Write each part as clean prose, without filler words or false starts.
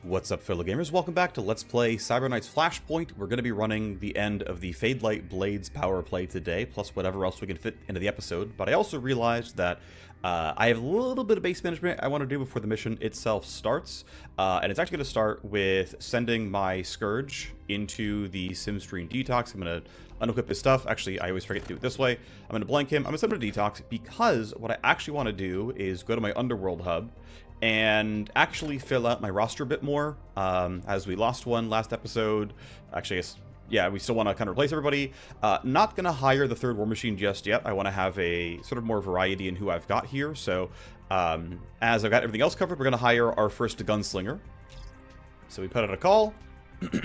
What's up, fellow gamers? Welcome back to Let's Play Cyber Knight's Flashpoint. We're going to be running the end of the Fadelight Blades power play today, plus whatever else we can fit into the episode. But I also realized that I have a little bit of base management I want to do before the mission itself starts. And it's actually going to start with sending my Scourge into the Simstream Detox. I'm going to unequip his stuff. Actually, I always forget to do it this way. I'm going to blank him. I'm going to send him to Detox because what I actually want to do is go to my Underworld hub and actually fill out my roster a bit more, as we lost one last episode. Actually, I guess, yeah, we still want to kind of replace everybody. Not going to hire the third Warmachine just yet. I want to have a sort of more variety in who I've got here. So, as I've got everything else covered, we're going to hire our first Gunslinger. So we put out a call.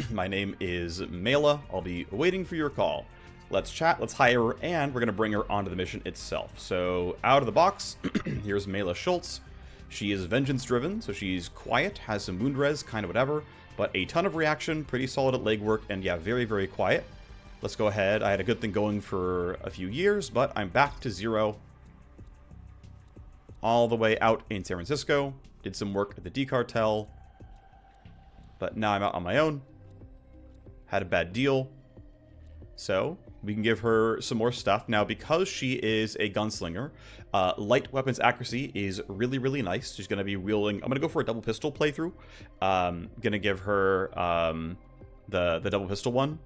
My name is Mealla. I'll be waiting for your call. Let's chat, let's hire her, and we're going to bring her onto the mission itself. So, out of the box, here's Mealla Schultz. She is vengeance-driven, so she's quiet, has some wound res, kind of whatever, but a ton of reaction, pretty solid at legwork, and yeah, very, very quiet. Let's go ahead. I had a good thing going for a few years, but I'm back to 0. All the way out in San Francisco. Did some work at the D Cartel, but now I'm out on my own. Had a bad deal. So, we can give her some more stuff. Now, because she is a gunslinger, light weapons accuracy is really, really nice. She's going to be wielding... I'm going to go for a double pistol playthrough. Going to give her the double pistol one.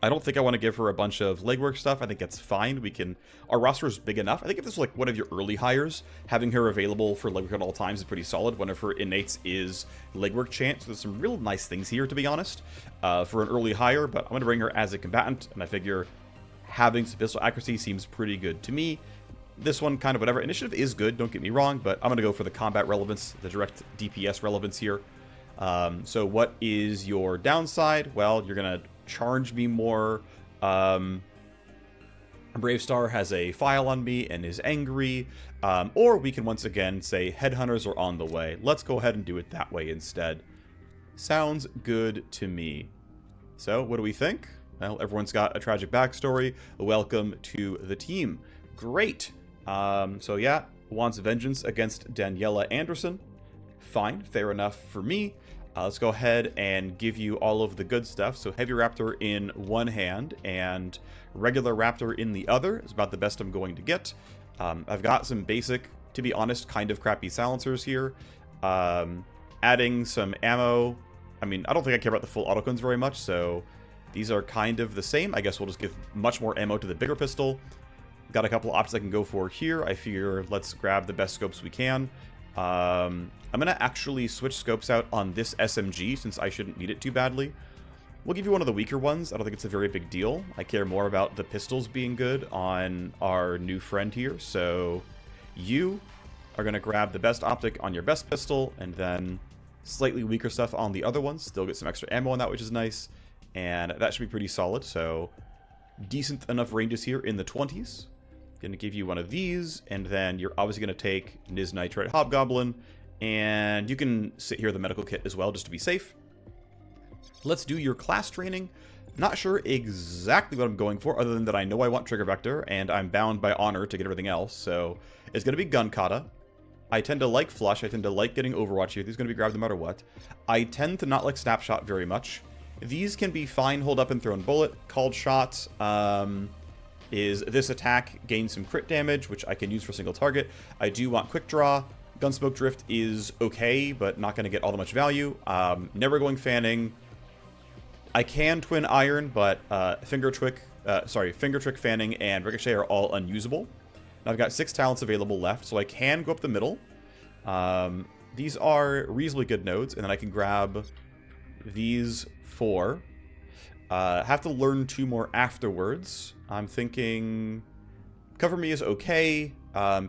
I don't think I want to give her a bunch of legwork stuff. I think that's fine. We can... Our roster is big enough. I think if this was like one of your early hires, having her available for legwork at all times is pretty solid. One of her innates is legwork chant. So there's some real nice things here, to be honest, for an early hire. But I'm going to bring her as a combatant, and I figure having some pistol accuracy seems pretty good to me. This one, kind of whatever. Initiative is good, don't get me wrong, but I'm going to go for the combat relevance, the direct DPS relevance here. So what is your downside? Well, you're going to charge me more. Brave Star has a file on me and is angry. Or we can once again say headhunters are on the way. Let's go ahead and do it that way instead. Sounds good to me. So, what do we think? Well, everyone's got a tragic backstory. Welcome to the team. Great. So yeah, wants vengeance against Daniela Anderson. Fine, fair enough for me. Let's go ahead and give you all of the good stuff. So Heavy Raptor in one hand and Regular Raptor in the other is about the best I'm going to get. I've got some basic, to be honest, kind of crappy silencers here. Adding some ammo. I mean, I don't think I care about the full autoguns very much, so these are kind of the same. I guess we'll just give much more ammo to the bigger pistol. Got a couple options I can go for here. I figure let's grab the best scopes we can. I'm going to actually switch scopes out on this SMG since I shouldn't need it too badly. We'll give you one of the weaker ones. I don't think it's a very big deal. I care more about the pistols being good on our new friend here. So you are going to grab the best optic on your best pistol and then slightly weaker stuff on the other ones. Still get some extra ammo on that, which is nice. And that should be pretty solid. So decent enough ranges here in the 20s. Going to give you one of these, and then you're obviously going to take Niz Nitrite Hobgoblin, and you can sit here with the medical kit as well, just to be safe. Let's do your class training. Not sure exactly what I'm going for, other than that I know I want Trigger Vector, and I'm bound by honor to get everything else, so it's going to be Gun Kata. I tend to like Flush, I tend to like getting Overwatch here. These are going to be grabbed no matter what. I tend to not like Snapshot very much. These can be fine, hold up and thrown bullet. Called Shot, is this attack gains some crit damage, which I can use for a single target. I do want Quick Draw. Gunsmoke Drift is okay, but not going to get all that much value. Never going Fanning. I can Twin Iron, but Finger Trick, Fanning, and Ricochet are all unusable. Now I've got 6 talents available left, so I can go up the middle. These are reasonably good nodes, and then I can grab these 4. Have to learn 2 more afterwards. I'm thinking Cover Me is okay.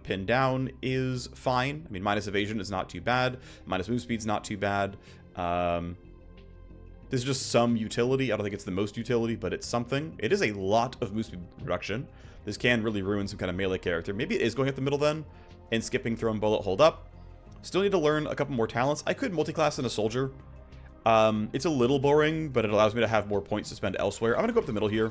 Pin Down is fine. I mean, minus evasion is not too bad. Minus move speed is not too bad. This is just some utility. I don't think it's the most utility, but it's something. It is a lot of move speed reduction. This can really ruin some kind of melee character. Maybe it is going up the middle then, and skipping Thrown Bullet Hold Up. Still need to learn a couple more talents. I could multiclass in a soldier. It's a little boring, but it allows me to have more points to spend elsewhere. I'm going to go up the middle here.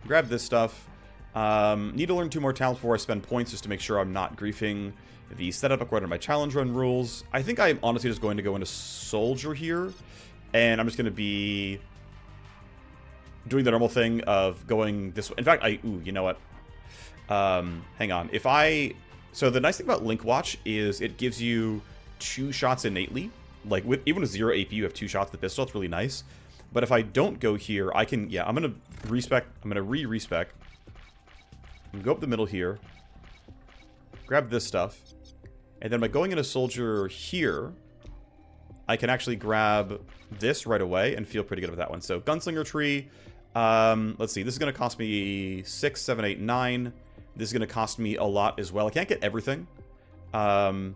Grab this stuff. Need to learn 2 more talents before I spend points just to make sure I'm not griefing the setup according to my challenge run rules. I think I'm honestly just going to go into Soldier here, and I'm just going to be doing the normal thing of going this way. In fact, you know what? Hang on. So the nice thing about Link Watch is it gives you 2 shots innately. Like, even with 0 AP, you have 2 shots with the pistol. It's really nice. But if I don't go here, I can, I'm going to respec. I'm going to re-respec. Go up the middle here. Grab this stuff. And then by going into Soldier here, I can actually grab this right away and feel pretty good with that one. So, Gunslinger Tree. Let's see. This is going to cost me 6, 7, 8, 9. This is going to cost me a lot as well. I can't get everything. I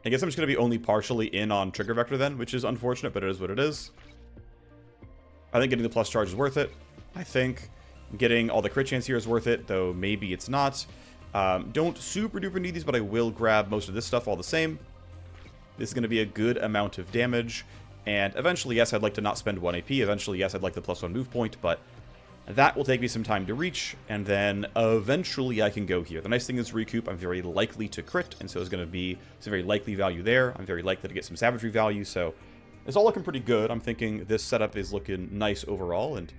guess I'm just going to be only partially in on Trigger Vector then, which is unfortunate, but it is what it is. I think getting the plus charge is worth it. I think getting all the crit chance here is worth it, though maybe it's not. Don't super duper need these, but I will grab most of this stuff all the same. This is going to be a good amount of damage. And eventually, yes, I'd like to not spend 1 AP. Eventually, yes, I'd like the +1 move point, but that will take me some time to reach, and then eventually I can go here. The nice thing is recoup, I'm very likely to crit, and so there's going to be some very likely value there. I'm very likely to get some savagery value, so it's all looking pretty good. I'm thinking this setup is looking nice overall, and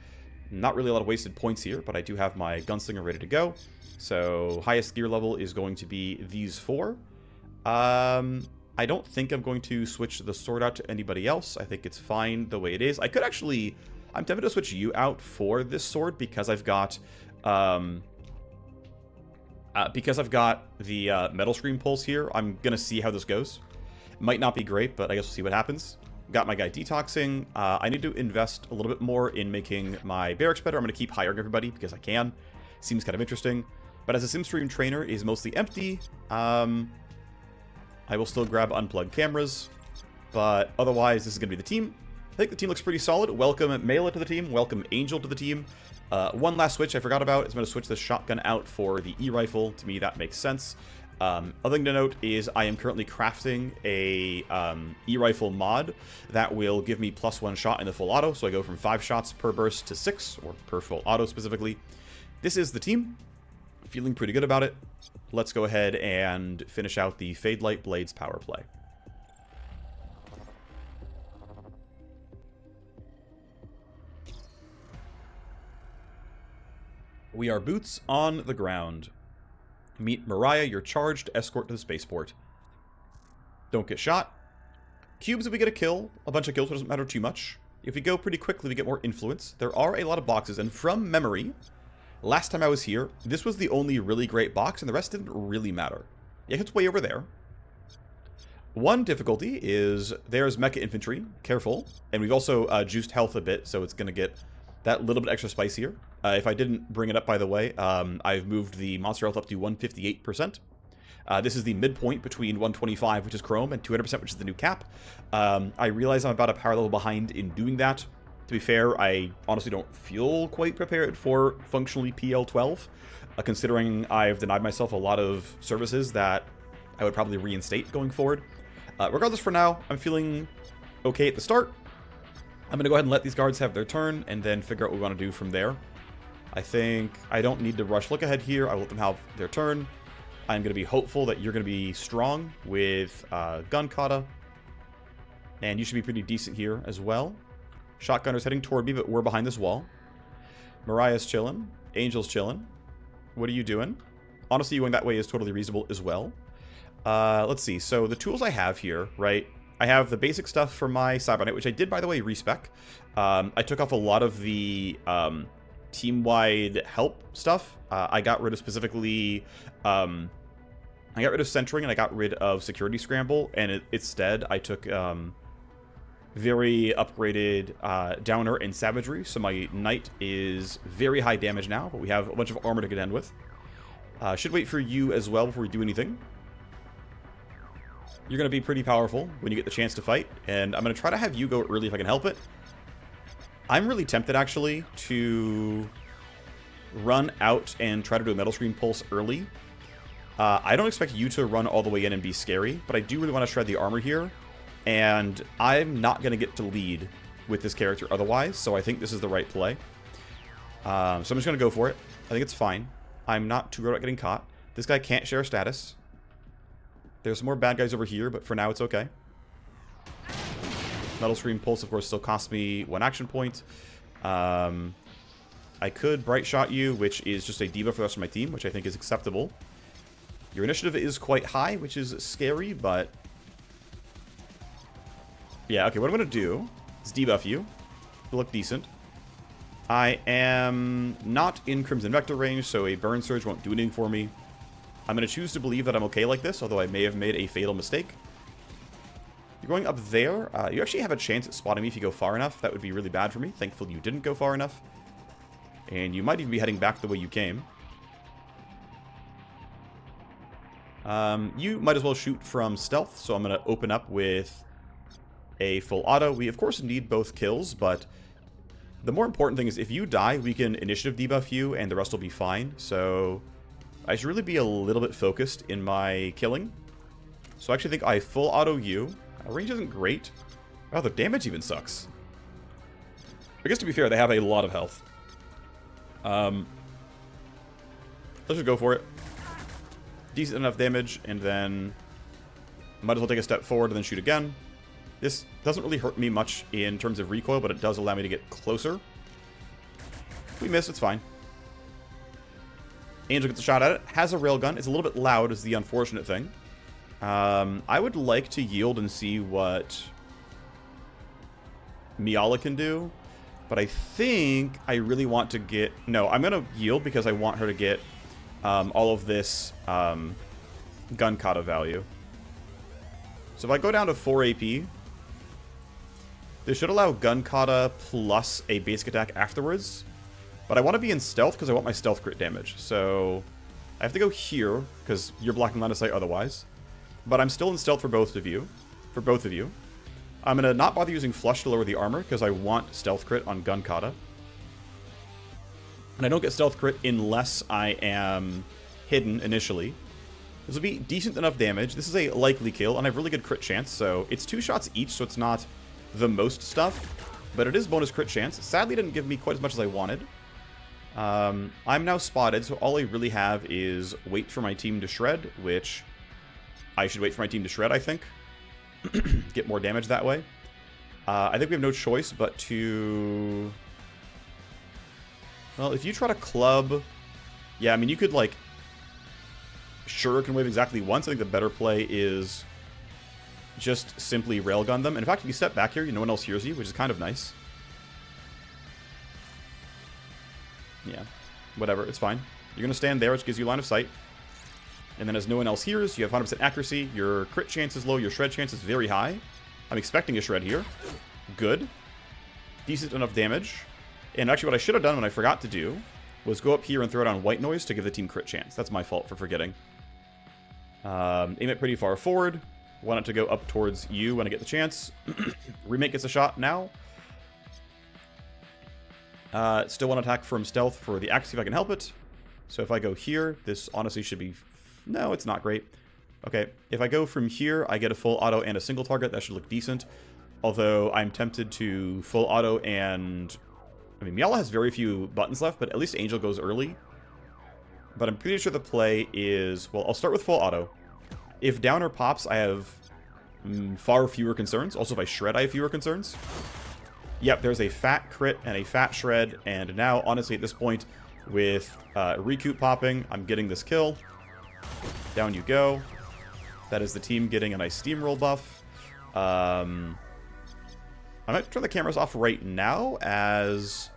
not really a lot of wasted points here, but I do have my Gunslinger ready to go. So highest gear level is going to be these 4. I don't think I'm going to switch the sword out to anybody else. I think it's fine the way it is. I could actually... I'm tempted to switch you out for this sword because I've got... the Metal Scream Pulse here. I'm going to see how this goes. Might not be great, but I guess we'll see what happens. Got my guy detoxing. I need to invest a little bit more in making my barracks better. I'm going to keep hiring everybody because I can. Seems kind of interesting. But as a SimStream trainer is mostly empty, I will still grab unplugged cameras. But otherwise, this is going to be the team. I think the team looks pretty solid. Welcome Mealla to the team. Welcome Angel to the team. One last switch I forgot about is I'm going to switch this shotgun out for the E-rifle. To me, that makes sense. Other thing to note is I am currently crafting a E-rifle mod that will give me +1 shot in the full auto. So I go from 5 shots per burst to 6, or per full auto specifically. This is the team. Feeling pretty good about it. Let's go ahead and finish out the Fadelight Blades power play. We are boots on the ground. Meet Mealla, your charged escort to the spaceport. Don't get shot. Cubes if we get a kill. A bunch of kills, so it doesn't matter too much. If we go pretty quickly, we get more influence. There are a lot of boxes, and from memory, last time I was here, this was the only really great box, and the rest didn't really matter. Yeah, it's way over there. One difficulty is there's mecha infantry. Careful. And we've also juiced health a bit, so it's going to get that little bit extra spicier. If I didn't bring it up, by the way, I've moved the monster health up to 158%. This is the midpoint between 125, which is Chrome, and 200%, which is the new cap. I realize I'm about a power level behind in doing that. To be fair, I honestly don't feel quite prepared for functionally PL12, considering I've denied myself a lot of services that I would probably reinstate going forward. Regardless, for now, I'm feeling okay at the start. I'm going to go ahead and let these guards have their turn, and then figure out what we want to do from there. I think I don't need to rush look ahead here. I will let them have their turn. I'm going to be hopeful that you're going to be strong with gun kata. And you should be pretty decent here as well. Shotgunner's heading toward me, but we're behind this wall. Mariah's chilling. Angel's chilling. What are you doing? Honestly, you going that way is totally reasonable as well. Let's see. So the tools I have here, right? I have the basic stuff for my Cyberknight, which I did, by the way, respec. I took off a lot of the team-wide help stuff. I got rid of specifically... I got rid of centering, and I got rid of security scramble, and instead I took very upgraded downer and savagery, so my knight is very high damage now, but we have a bunch of armor to contend with. Should wait for you as well before we do anything. You're going to be pretty powerful when you get the chance to fight, and I'm going to try to have you go early if I can help it. I'm really tempted, actually, to run out and try to do a Metal Screen Pulse early. I don't expect you to run all the way in and be scary, but I do really want to shred the armor here, and I'm not going to get to lead with this character otherwise, so I think this is the right play. So I'm just going to go for it. I think it's fine. I'm not too worried about getting caught. This guy can't share status. There's more bad guys over here, but for now it's okay. Metal Scream Pulse, of course, still costs me 1 action point. I could Bright Shot you, which is just a debuff for the rest of my team, which I think is acceptable. Your initiative is quite high, which is scary, but... yeah, okay, what I'm going to do is debuff you. You look decent. I am not in Crimson Vector range, so a Burn Surge won't do anything for me. I'm going to choose to believe that I'm okay like this, although I may have made a fatal mistake. You're going up there. You actually have a chance at spotting me if you go far enough. That would be really bad for me. Thankfully, you didn't go far enough. And you might even be heading back the way you came. You might as well shoot from stealth, so I'm going to open up with a full auto. We, of course, need both kills, but the more important thing is if you die, we can initiative debuff you, and the rest will be fine. So I should really be a little bit focused in my killing. So I actually think I full auto you. Range isn't great. Oh, the damage even sucks. I guess to be fair, they have a lot of health. Let's just go for it. Decent enough damage, and then might as well take a step forward and then shoot again. This doesn't really hurt me much in terms of recoil, but it does allow me to get closer. If we miss, it's fine. Angel gets a shot at it. Has a railgun. It's a little bit loud, is the unfortunate thing. I would like to yield and see what Mealla can do, but I think I really want to get... no, I'm going to yield because I want her to get all of this gun kata value. So if I go down to 4 AP, this should allow gun kata plus a basic attack afterwards, but I want to be in stealth because I want my stealth crit damage. So I have to go here because you're blocking line of sight otherwise. But I'm still in stealth for both of you. I'm going to not bother using flush to lower the armor because I want stealth crit on gun kata. And I don't get stealth crit unless I am hidden initially. This will be decent enough damage. This is a likely kill, and I have really good crit chance. So it's 2 shots each, so it's not the most stuff. But it is bonus crit chance. Sadly, it didn't give me quite as much as I wanted. I'm now spotted, so all I really have is wait for my team to shred, which... I should wait for my team to shred, I think. Get more damage that way. I think we have no choice but to... well, if you try to club... yeah, I mean, you could, like... Shuriken wave exactly once. I think the better play is just simply railgun them. And in fact, if you step back here, no one else hears you, which is kind of nice. Yeah, whatever, it's fine. You're going to stand there, which gives you line of sight. And then as no one else hears, you have 100% accuracy. Your crit chance is low. Your shred chance is very high. I'm expecting a shred here. Good. Decent enough damage. And actually what I should have done when I forgot to do was go up here and throw it on white noise to give the team crit chance. That's my fault for forgetting. Aim it pretty far forward. Want it to go up towards you when I get the chance. Remake gets a shot now. Still want to attack from stealth for the axe if I can help it. So if I go here, this honestly should be... no, it's not great. Okay, if I go from here, I get a full auto and a single target. That should look decent. Although I'm tempted to full auto and... I mean, Mealla has very few buttons left, but at least Angel goes early. But I'm pretty sure the play is... well, I'll start with full auto. If Downer pops, I have far fewer concerns. Also, if I shred, I have fewer concerns. Yep, there's a fat crit and a fat shred. And now, honestly, at this point, with Recoup popping, I'm getting this kill. Down you go. That is the team getting a nice steamroll buff. I might turn the cameras off right now, as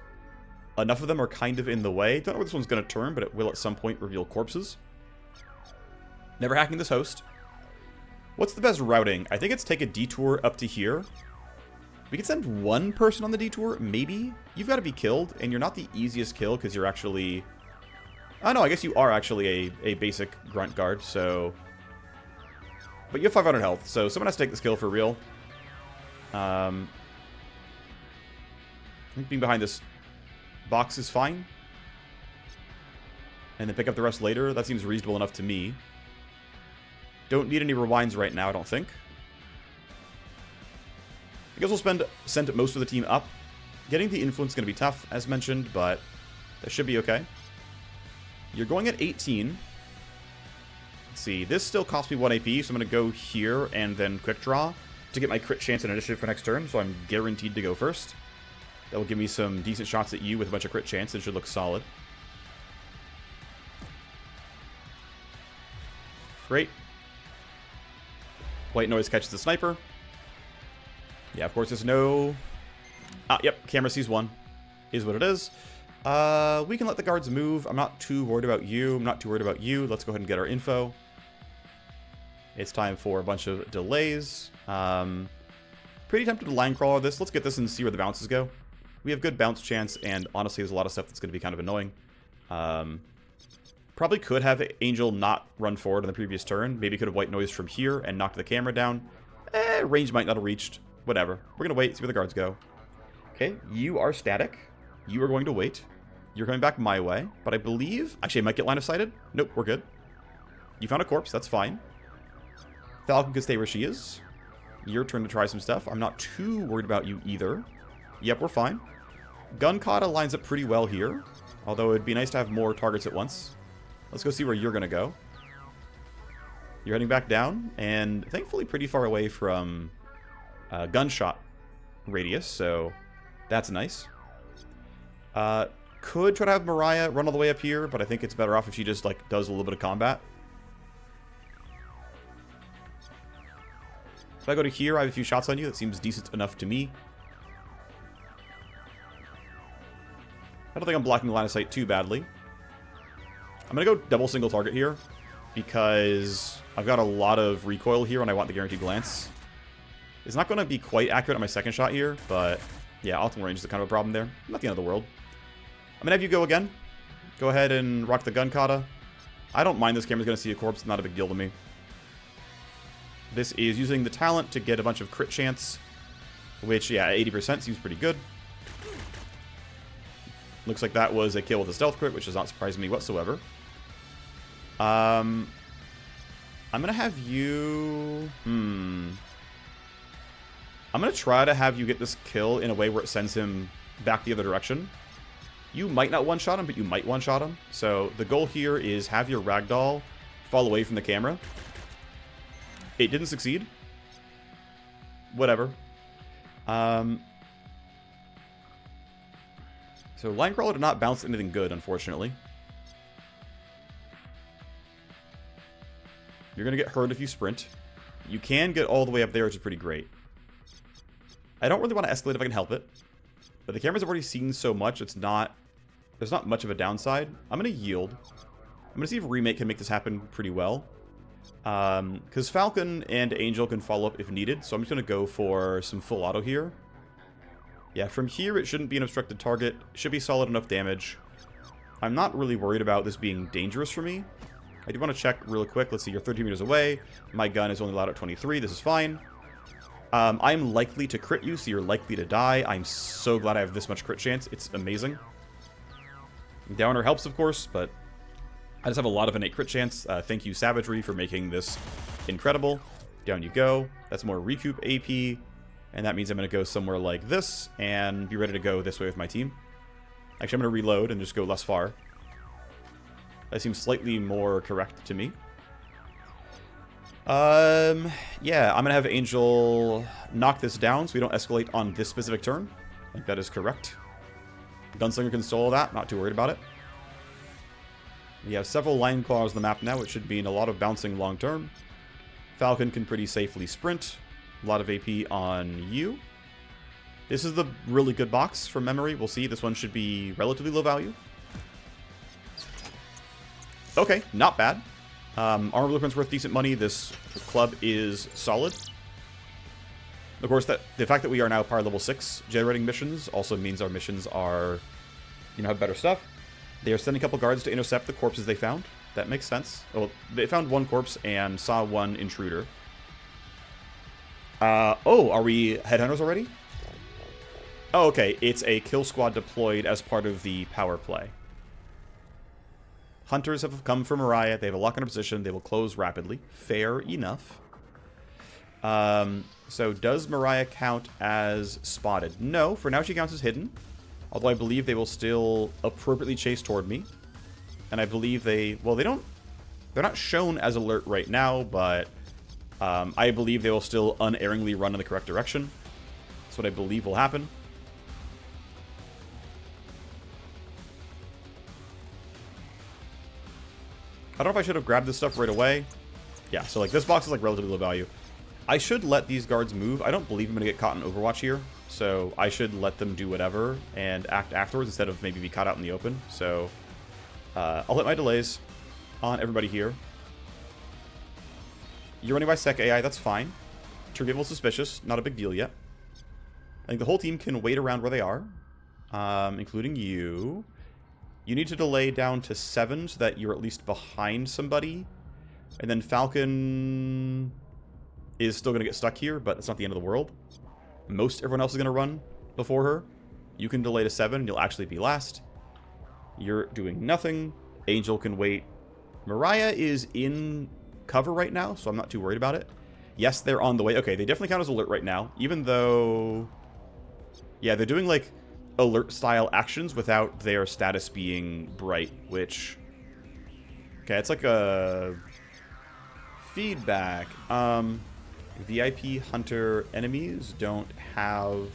enough of them are kind of in the way. Don't know where this one's going to turn, but it will at some point reveal corpses. Never hacking this host. What's the best routing? I think it's take a detour up to here. We can send one person on the detour, maybe. You've got to be killed, and you're not the easiest kill because you're actually... oh, no, I guess you are actually a basic grunt guard, so... but you have 500 health, so someone has to take this kill for real. I think being behind this box is fine. And then pick up the rest later. That seems reasonable enough to me. Don't need any rewinds right now, I don't think. I guess we'll send most of the team up. Getting the influence is going to be tough, as mentioned, but that should be okay. You're going at 18. Let's see. This still costs me 1 AP, so I'm going to go here and then quick draw to get my crit chance and initiative for next turn, so I'm guaranteed to go first. That will give me some decent shots at you with a bunch of crit chance. It should look solid. Great. White noise catches the sniper. Yeah, of course there's no... Ah, yep, camera sees one. Is what it is. We can let the guards move. I'm not too worried about you. I'm not too worried about you. Let's go ahead and get our info. It's time for a bunch of delays. Pretty tempted to line crawler this. Let's get this and see where the bounces go. We have good bounce chance, and honestly, there's a lot of stuff that's going to be kind of annoying. Probably could have Angel not run forward in the previous turn. Maybe could have white noise from here and knocked the camera down. Range might not have reached. Whatever. We're going to wait, see where the guards go. Okay, you are static. You are going to wait. You're coming back my way, but I believe... Actually, I might get line of sighted. Nope, we're good. You found a corpse, that's fine. Falcon can stay where she is. Your turn to try some stuff. I'm not too worried about you either. Yep, we're fine. Gun Kata lines up pretty well here, although it'd be nice to have more targets at once. Let's go see where you're going to go. You're heading back down, and thankfully pretty far away from gunshot radius, so that's nice. Could try to have Mealla run all the way up here, but I think it's better off if she just, like, does a little bit of combat. If I go to here, I have a few shots on you. That seems decent enough to me. I don't think I'm blocking line of sight too badly. I'm going to go double single target here, because I've got a lot of recoil here and I want the guaranteed glance. It's not going to be quite accurate on my second shot here, but yeah, optimal range is kind of a problem there. Not the end of the world. I'm going to have you go again. Go ahead and rock the gun kata. I don't mind this camera's going to see a corpse. It's not a big deal to me. This is using the talent to get a bunch of crit chance, which, yeah, 80% seems pretty good. Looks like that was a kill with a stealth crit, which does not surprise me whatsoever. I'm going to have you... I'm going to try to have you get this kill in a way where it sends him back the other direction. You might not one-shot him, but you might one-shot him. So the goal here is have your ragdoll fall away from the camera. It didn't succeed. Whatever. So Linecrawler did not bounce anything good, unfortunately. You're going to get hurt if you sprint. You can get all the way up there, which is pretty great. I don't really want to escalate if I can help it. But the cameras have already seen so much, it's not... There's not much of a downside. I'm going to yield. I'm going to see if Remake can make this happen pretty well. Because Falcon and Angel can follow up if needed. So I'm just going to go for some full auto here. Yeah, from here it shouldn't be an obstructed target. Should be solid enough damage. I'm not really worried about this being dangerous for me. I do want to check real quick. Let's see, you're 13 meters away. My gun is only allowed at 23. This is fine. I'm likely to crit you, so you're likely to die. I'm so glad I have this much crit chance. It's amazing. Downer helps, of course, but I just have a lot of innate crit chance. Thank you, Savagery, for making this incredible. Down you go. That's more recoup AP, and that means I'm going to go somewhere like this and be ready to go this way with my team. Actually, I'm going to reload and just go less far. That seems slightly more correct to me. Yeah, I'm going to have Angel knock this down so we don't escalate on this specific turn. I think that is correct. Gunslinger can solo that, not too worried about it. We have several line claws on the map now, which should mean a lot of bouncing long term. Falcon can pretty safely sprint. A lot of AP on you. This is the really good box from memory. We'll see. This one should be relatively low value. Okay, not bad. Armor Blueprint's worth decent money. This club is solid. Of course, the fact that we are now power level 6 generating missions also means our missions are, have better stuff. They are sending a couple guards to intercept the corpses they found. That makes sense. Well, they found one corpse and saw one intruder. Oh, are we headhunters already? Oh, okay. It's a kill squad deployed as part of the power play. Hunters have come from Mealla. They have a lock in a position. They will close rapidly. Fair enough. So does Mealla count as spotted? No, for now she counts as hidden. Although I believe they will still appropriately chase toward me. And I believe they... Well, they don't... They're not shown as alert right now, but I believe they will still unerringly run in the correct direction. That's what I believe will happen. I don't know if I should have grabbed this stuff right away. Yeah, so like this box is like relatively low value. I should let these guards move. I don't believe I'm going to get caught in Overwatch here. So I should let them do whatever and act afterwards instead of maybe be caught out in the open. So I'll hit my delays on everybody here. You're running by Sec AI, that's fine. Trigger level suspicious, not a big deal yet. I think the whole team can wait around where they are, including you. You need to delay down to 7 so that you're at least behind somebody. And then Falcon is still going to get stuck here, but it's not the end of the world. Most everyone else is going to run before her. You can delay to 7, you'll actually be last. You're doing nothing. Angel can wait. Mealla is in cover right now, so I'm not too worried about it. Yes, they're on the way. Okay, they definitely count as alert right now, even though... Yeah, they're doing, like, alert-style actions without their status being bright, which... Okay, it's like a... Feedback. VIP Hunter enemies don't have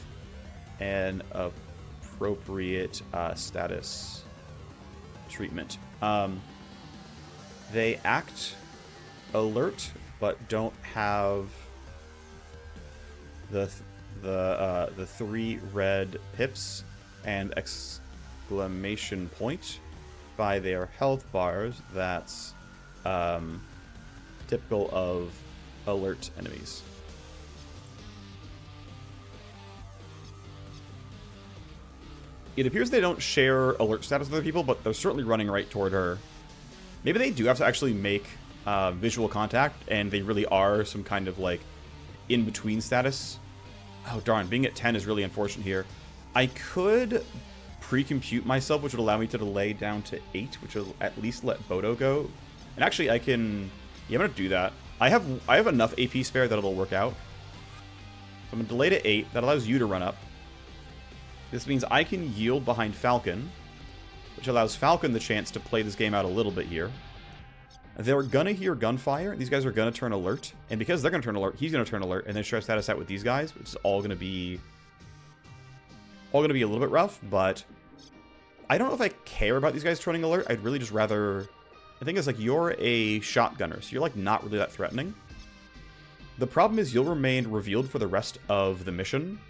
an appropriate status treatment. They act alert, but don't have the 3 red pips and exclamation point by their health bars. That's typical of alert enemies. It appears they don't share alert status with other people, but they're certainly running right toward her. Maybe they do have to actually make visual contact, and they really are some kind of, like, in-between status. Oh, darn. Being at 10 is really unfortunate here. I could pre-compute myself, which would allow me to delay down to 8, which will at least let Bodo go. And actually, I can... Yeah, I'm going to do that. I have enough AP spare that it'll work out. So I'm going to delay to 8. That allows you to run up. This means I can yield behind Falcon, which allows Falcon the chance to play this game out a little bit here. They're going to hear gunfire. These guys are going to turn alert. And because they're going to turn alert, he's going to turn alert and then share status out with these guys, which is all going to be a little bit rough. But I don't know if I care about these guys turning alert. I'd really just rather... The thing is, like, you're a shotgunner, so you're, like, not really that threatening. The problem is you'll remain revealed for the rest of the mission.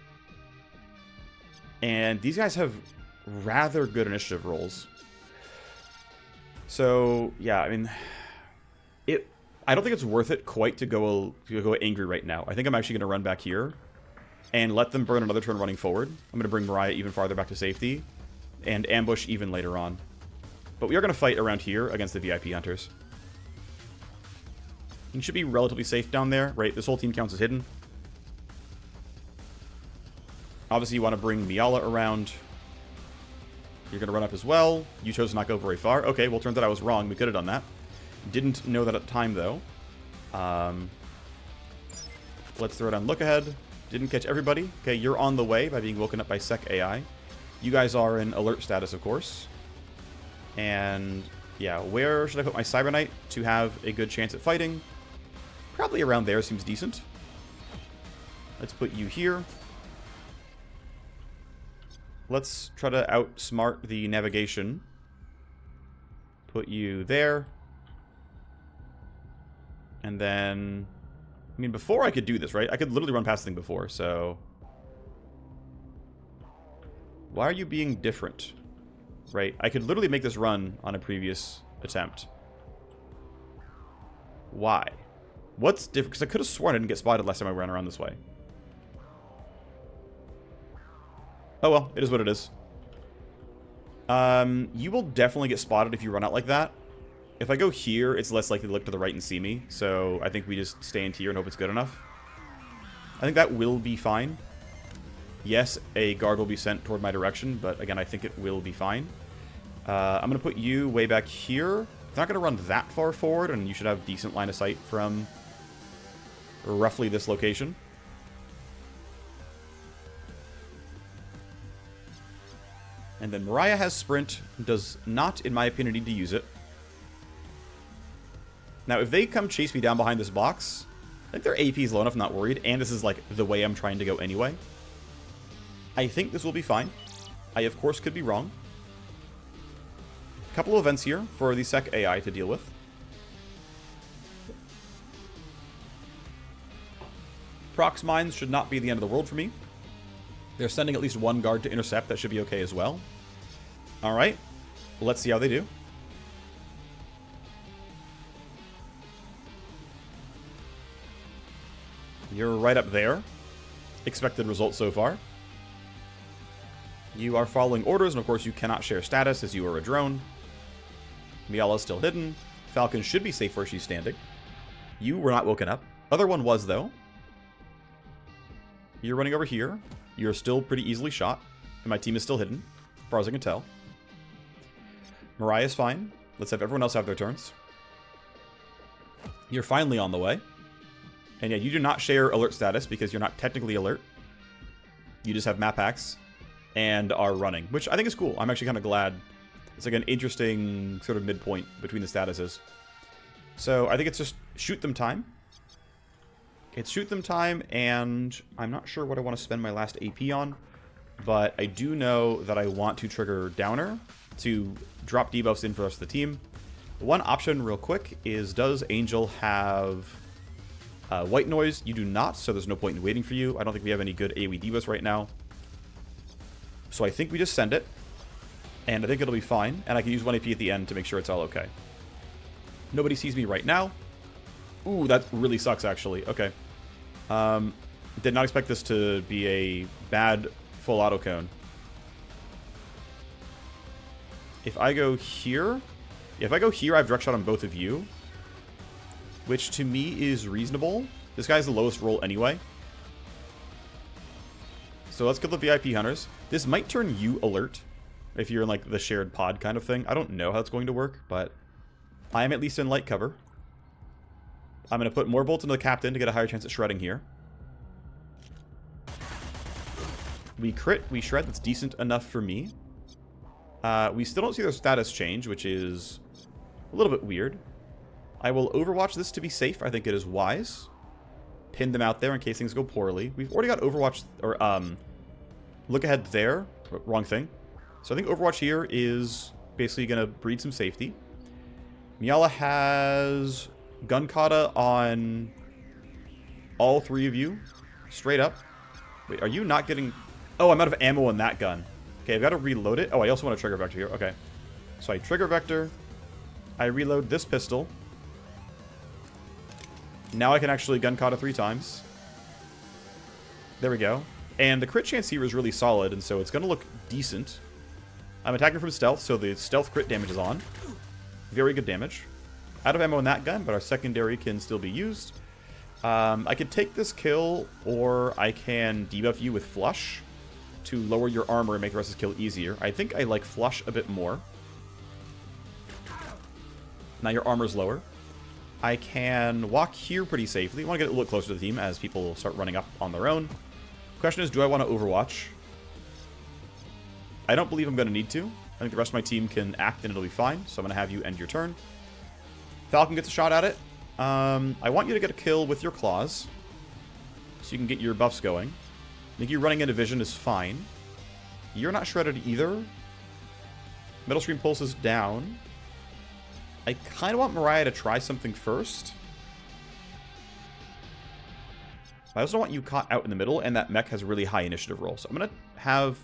And these guys have rather good initiative rolls. So, yeah, I mean... I don't think it's worth it quite to go angry right now. I think I'm actually going to run back here and let them burn another turn running forward. I'm going to bring Mealla even farther back to safety and ambush even later on. But we are going to fight around here against the VIP Hunters. You should be relatively safe down there, right? This whole team counts as hidden. Obviously, you want to bring Mealla around. You're going to run up as well. You chose to not go very far. Okay, well, turns out I was wrong. We could have done that. Didn't know that at the time, though. Let's throw down look ahead. Didn't catch everybody. Okay, you're on the way by being woken up by Sec AI. You guys are in alert status, of course. And, yeah, where should I put my Cyber Knight to have a good chance at fighting? Probably around there seems decent. Let's put you here. Let's try to outsmart the navigation. Put you there. And then... I mean, before I could do this, right? I could literally run past the thing before, so... Why are you being different? Right? I could literally make this run on a previous attempt. Why? What's different? Because I could have sworn I didn't get spotted last time I ran around this way. Oh well, it is what it is. You will definitely get spotted if you run out like that. If I go here, it's less likely to look to the right and see me. So I think we just stay in here and hope it's good enough. I think that will be fine. Yes, a guard will be sent toward my direction, but again, I think it will be fine. I'm going to put you way back here. It's not going to run that far forward, and you should have decent line of sight from roughly this location. And then Mealla has sprint, does not, in my opinion, need to use it. Now, if they come chase me down behind this box, I think their AP is low enough, I'm not worried. And this is, like, the way I'm trying to go anyway. I think this will be fine. I, of course, could be wrong. A couple of events here for the Sec AI to deal with. Prox mines should not be the end of the world for me. They're sending at least one guard to intercept. That should be okay as well. Alright. Let's see how they do. You're right up there. Expected results so far. You are following orders, and of course you cannot share status as you are a drone. Mealla's still hidden. Falcon should be safe where she's standing. You were not woken up. Other one was, though. You're running over here. You're still pretty easily shot. And my team is still hidden, as far as I can tell. Mariah's fine. Let's have everyone else have their turns. You're finally on the way. And yeah, you do not share alert status because you're not technically alert. You just have map hacks and are running, which I think is cool. I'm actually kind of glad. It's like an interesting sort of midpoint between the statuses. So I think it's just shoot them time. It's shoot them time, and I'm not sure what I want to spend my last AP on, but I do know that I want to trigger Downer to drop debuffs in for the rest of the team. One option real quick is, does Angel have white noise? You do not, so there's no point in waiting for you. I don't think we have any good AoE debuffs right now. So I think we just send it, and I think it'll be fine, and I can use 1 AP at the end to make sure it's all okay. Nobody sees me right now. Ooh, that really sucks, actually. Okay. Did not expect this to be a bad full auto cone. If I go here... If I go here, I have direct shot on both of you, which to me is reasonable. This guy's the lowest roll anyway. So let's kill the VIP hunters. This might turn you alert if you're in like the shared pod kind of thing. I don't know how it's going to work, but I am at least in light cover. I'm going to put more bolts into the captain to get a higher chance at shredding here. We crit, we shred. That's decent enough for me. We still don't see their status change, which is a little bit weird. I will overwatch this to be safe. I think it is wise. Pin them out there in case things go poorly. We've already got overwatch, or look ahead there. Wrong thing. So I think overwatch here is basically going to breed some safety. Mealla has gun kata on all three of you. Straight up. Wait, are you not getting... Oh, I'm out of ammo on that gun. Okay, I've got to reload it. Oh, I also want a trigger vector here. Okay. So I trigger vector. I reload this pistol. Now I can actually gun kata 3 times. There we go. And the crit chance here is really solid, and so it's going to look decent. I'm attacking from stealth, so the stealth crit damage is on. Very good damage. Out of ammo in that gun, but our secondary can still be used. I could take this kill, or I can debuff you with Flush to lower your armor and make the rest of the kill easier. I think I like Flush a bit more. Now your armor's lower. I can walk here pretty safely. I want to get a little closer to the team as people start running up on their own. Question is, do I want to overwatch? I don't believe I'm going to need to. I think the rest of my team can act and it'll be fine. So I'm going to have you end your turn. Falcon gets a shot at it. I want you to get a kill with your claws, so you can get your buffs going. I think you running into vision is fine. You're not shredded either. Metal Screen Pulse is down. I kind of want Mariah to try something first. I also want you caught out in the middle, and that mech has a really high initiative roll. So I'm going to have...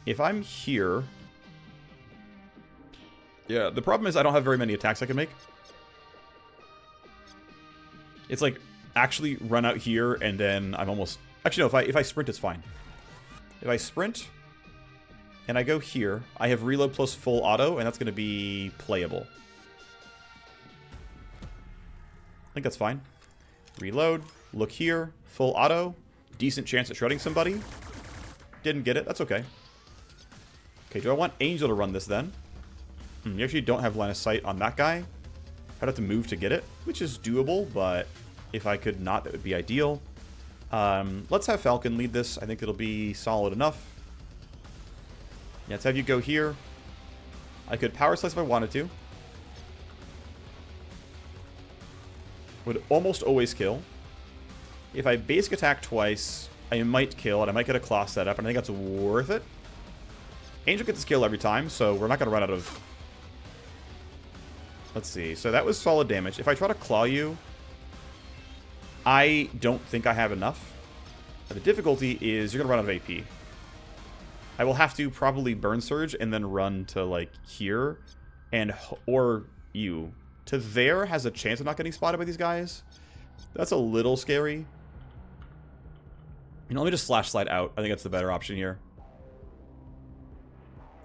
If I'm here... Yeah, the problem is I don't have very many attacks I can make. It's like, actually run out here, and then I'm almost... Actually, no, if I sprint, it's fine. If I sprint, and I go here, I have reload plus full auto, and that's going to be playable. I think that's fine. Reload, look here, full auto, decent chance at shredding somebody. Didn't get it, that's okay. Okay, do I want Angel to run this then? You actually don't have line of sight on that guy. I'd have to move to get it, which is doable, but if I could not, that would be ideal. Let's have Falcon lead this. I think it'll be solid enough. Yeah, let's have you go here. I could power slice if I wanted to. would almost always kill. If I basic attack twice, I might kill, and I might get a claw set up, and I think that's worth it. Angel gets his kill every time, so we're not going to run out of... Let's see. So that was solid damage. If I try to claw you, I don't think I have enough. The difficulty is you're going to run out of AP. I will have to probably Burn Surge and then run to, like, here. And or you. To there has a chance of not getting spotted by these guys. That's a little scary. You know, let me just Slash Slide out. I think that's the better option here.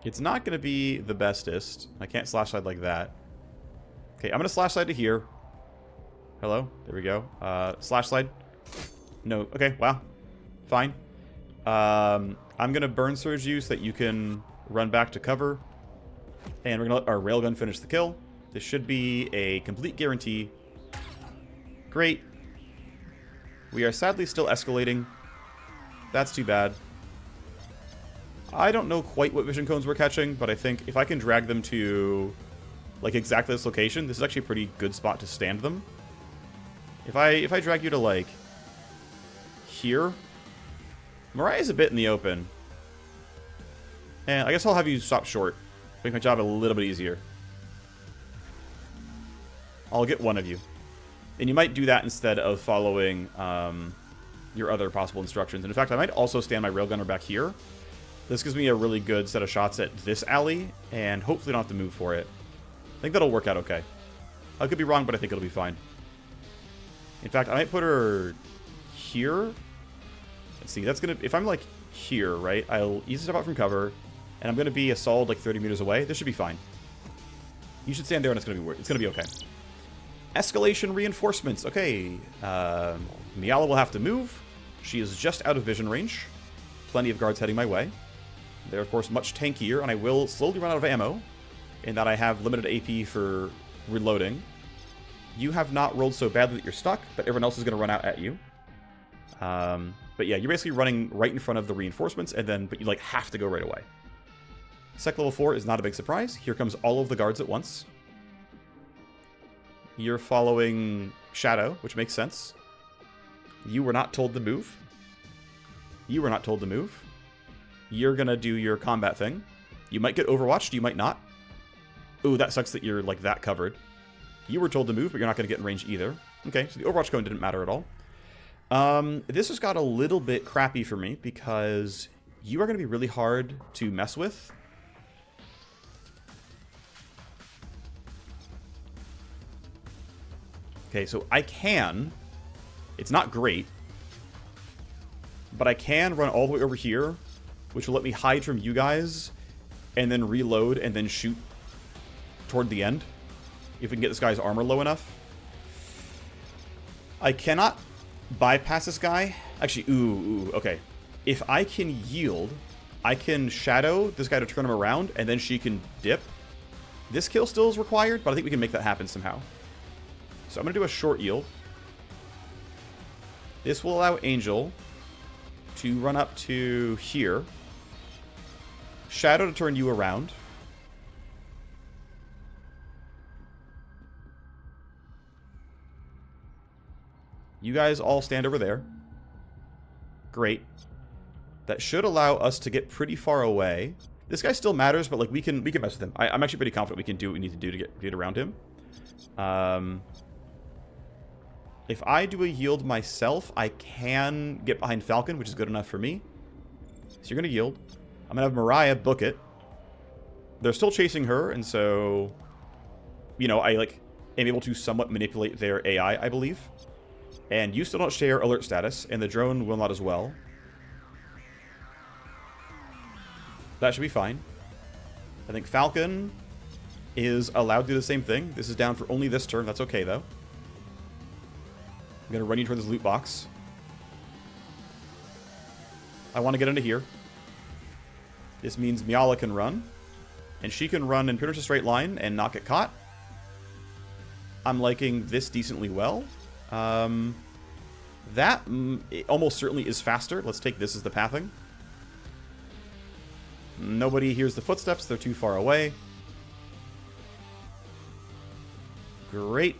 It's not going to be the bestest. I can't Slash Slide like that. Okay, I'm going to Slash Slide to here. Hello? There we go. Slash Slide. No. Okay, wow. Fine. I'm going to Burn Surge you so that you can run back to cover. And we're going to let our Railgun finish the kill. This should be a complete guarantee. Great. We are sadly still escalating. That's too bad. I don't know quite what vision cones we're catching, but I think if I can drag them to, like, exactly this location, this is actually a pretty good spot to stand them. If I drag you to, like, here, Mariah's a bit in the open. And I guess I'll have you stop short. Make my job a little bit easier. I'll get one of you. And you might do that instead of following your other possible instructions. And in fact, I might also stand my Railgunner back here. This gives me a really good set of shots at this alley, and hopefully don't have to move for it. I think that'll work out okay. I could be wrong, but I think it'll be fine. In fact, I might put her here. Let's see, that's gonna... If I'm, like, here, right, I'll easily step out from cover, and I'm gonna be a solid, like, 30 meters away. This should be fine. You should stand there, and it's gonna be okay. Escalation reinforcements. Okay, Mealla will have to move. She is just out of vision range. Plenty of guards heading my way. They're, of course, much tankier, and I will slowly run out of ammo, in that I have limited AP for reloading. You have not rolled so badly that you're stuck, but everyone else is going to run out at you. But yeah, you're basically running right in front of the reinforcements, but you, like, have to go right away. Sec level 4 is not a big surprise. Here comes all of the guards at once. You're following Shadow, which makes sense. You were not told to move. You were not told to move. You're going to do your combat thing. You might get overwatched, you might not. Ooh, that sucks that you're, like, that covered. You were told to move, but you're not going to get in range either. Okay, so the Overwatch cone didn't matter at all. This has got a little bit crappy for me, because you are going to be really hard to mess with. Okay, so I can. It's not great. But I can run all the way over here, which will let me hide from you guys, and then reload, and then shoot toward the end, if we can get this guy's armor low enough. I cannot bypass this guy. Actually, ooh, okay. If I can yield, I can shadow this guy to turn him around, and then she can dip. This kill still is required, but I think we can make that happen somehow. So I'm going to do a short yield. This will allow Angel to run up to here. Shadow to turn you around. You guys all stand over there. Great. That should allow us to get pretty far away. This guy still matters, but, like, we can mess with him. I'm actually pretty confident we can do what we need to do to get around him. If I do a yield myself, I can get behind Falcon, which is good enough for me. So you're going to yield. I'm going to have Mariah book it. They're still chasing her, and so, you know, I, like, am able to somewhat manipulate their AI, I believe. And you still don't share alert status, and the drone will not as well. That should be fine. I think Falcon is allowed to do the same thing. This is down for only this turn. That's okay, though. I'm going to run you toward this loot box. I want to get into here. This means Mealla can run. And she can run in pretty much a straight line and not get caught. I'm liking this decently well. That almost certainly is faster. Let's take this as the pathing. Nobody hears the footsteps. They're too far away. Great.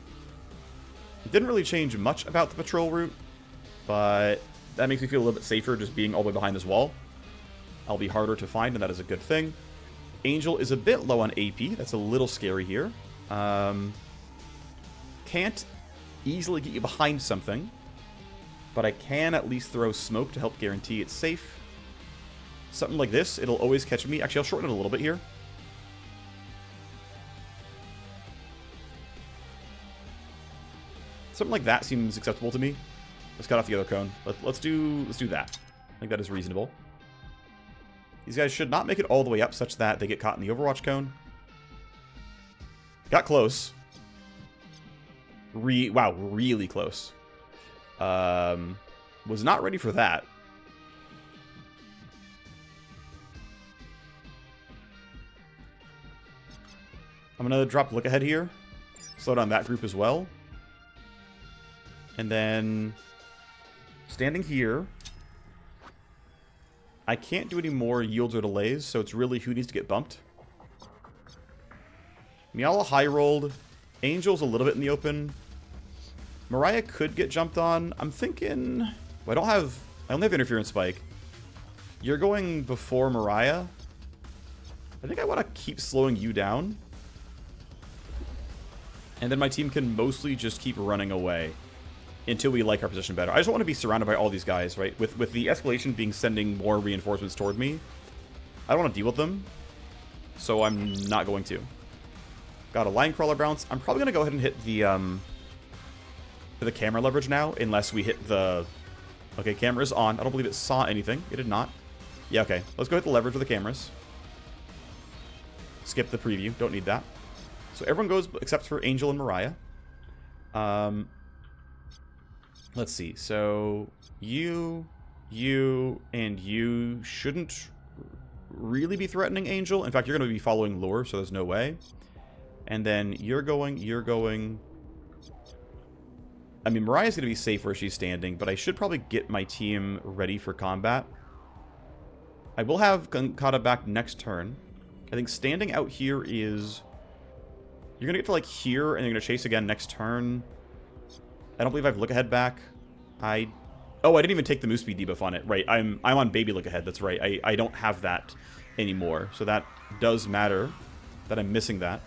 It didn't really change much about the patrol route, but that makes me feel a little bit safer just being all the way behind this wall. I'll be harder to find, and that is a good thing. Angel is a bit low on AP. That's a little scary here. Can't easily get you behind something, but I can at least throw smoke to help guarantee it's safe. Something like this, it'll always catch me. Actually, I'll shorten it a little bit here. Something like that seems acceptable to me. Let's cut off the other cone. Let's do that. I think that is reasonable. These guys should not make it all the way up such that they get caught in the Overwatch cone. Got close. Wow, really close. Was not ready for that. I'm going to drop look ahead here. Slow down that group as well. And then standing here, I can't do any more yields or delays, so it's really who needs to get bumped. Mealla high rolled. Angel's a little bit in the open. Mariah could get jumped on. I'm thinking... Well, I only have interference spike. You're going before Mariah. I think I want to keep slowing you down. And then my team can mostly just keep running away until we like our position better. I just don't want to be surrounded by all these guys, right? With the escalation being sending more reinforcements toward me, I don't want to deal with them, so I'm not going to. Got a line crawler bounce. I'm probably going to go ahead and hit the camera leverage now, unless we hit the... Okay, camera's on. I don't believe it saw anything. It did not. Yeah, okay. Let's go hit the leverage for the cameras. Skip the preview. Don't need that. So everyone goes except for Angel and Mariah. Let's see. So you, and you shouldn't really be threatening Angel. In fact, you're going to be following Lure, so there's no way. And then you're going. I mean, Mariah's going to be safe where she's standing, but I should probably get my team ready for combat. I will have Kata back next turn. I think standing out here is... You're going to get to, like, here, and you're going to chase again next turn. I don't believe I have look ahead back. Oh, I didn't even take the move speed debuff on it. Right, I'm on baby look ahead. That's right. I don't have that anymore. So that does matter that I'm missing that.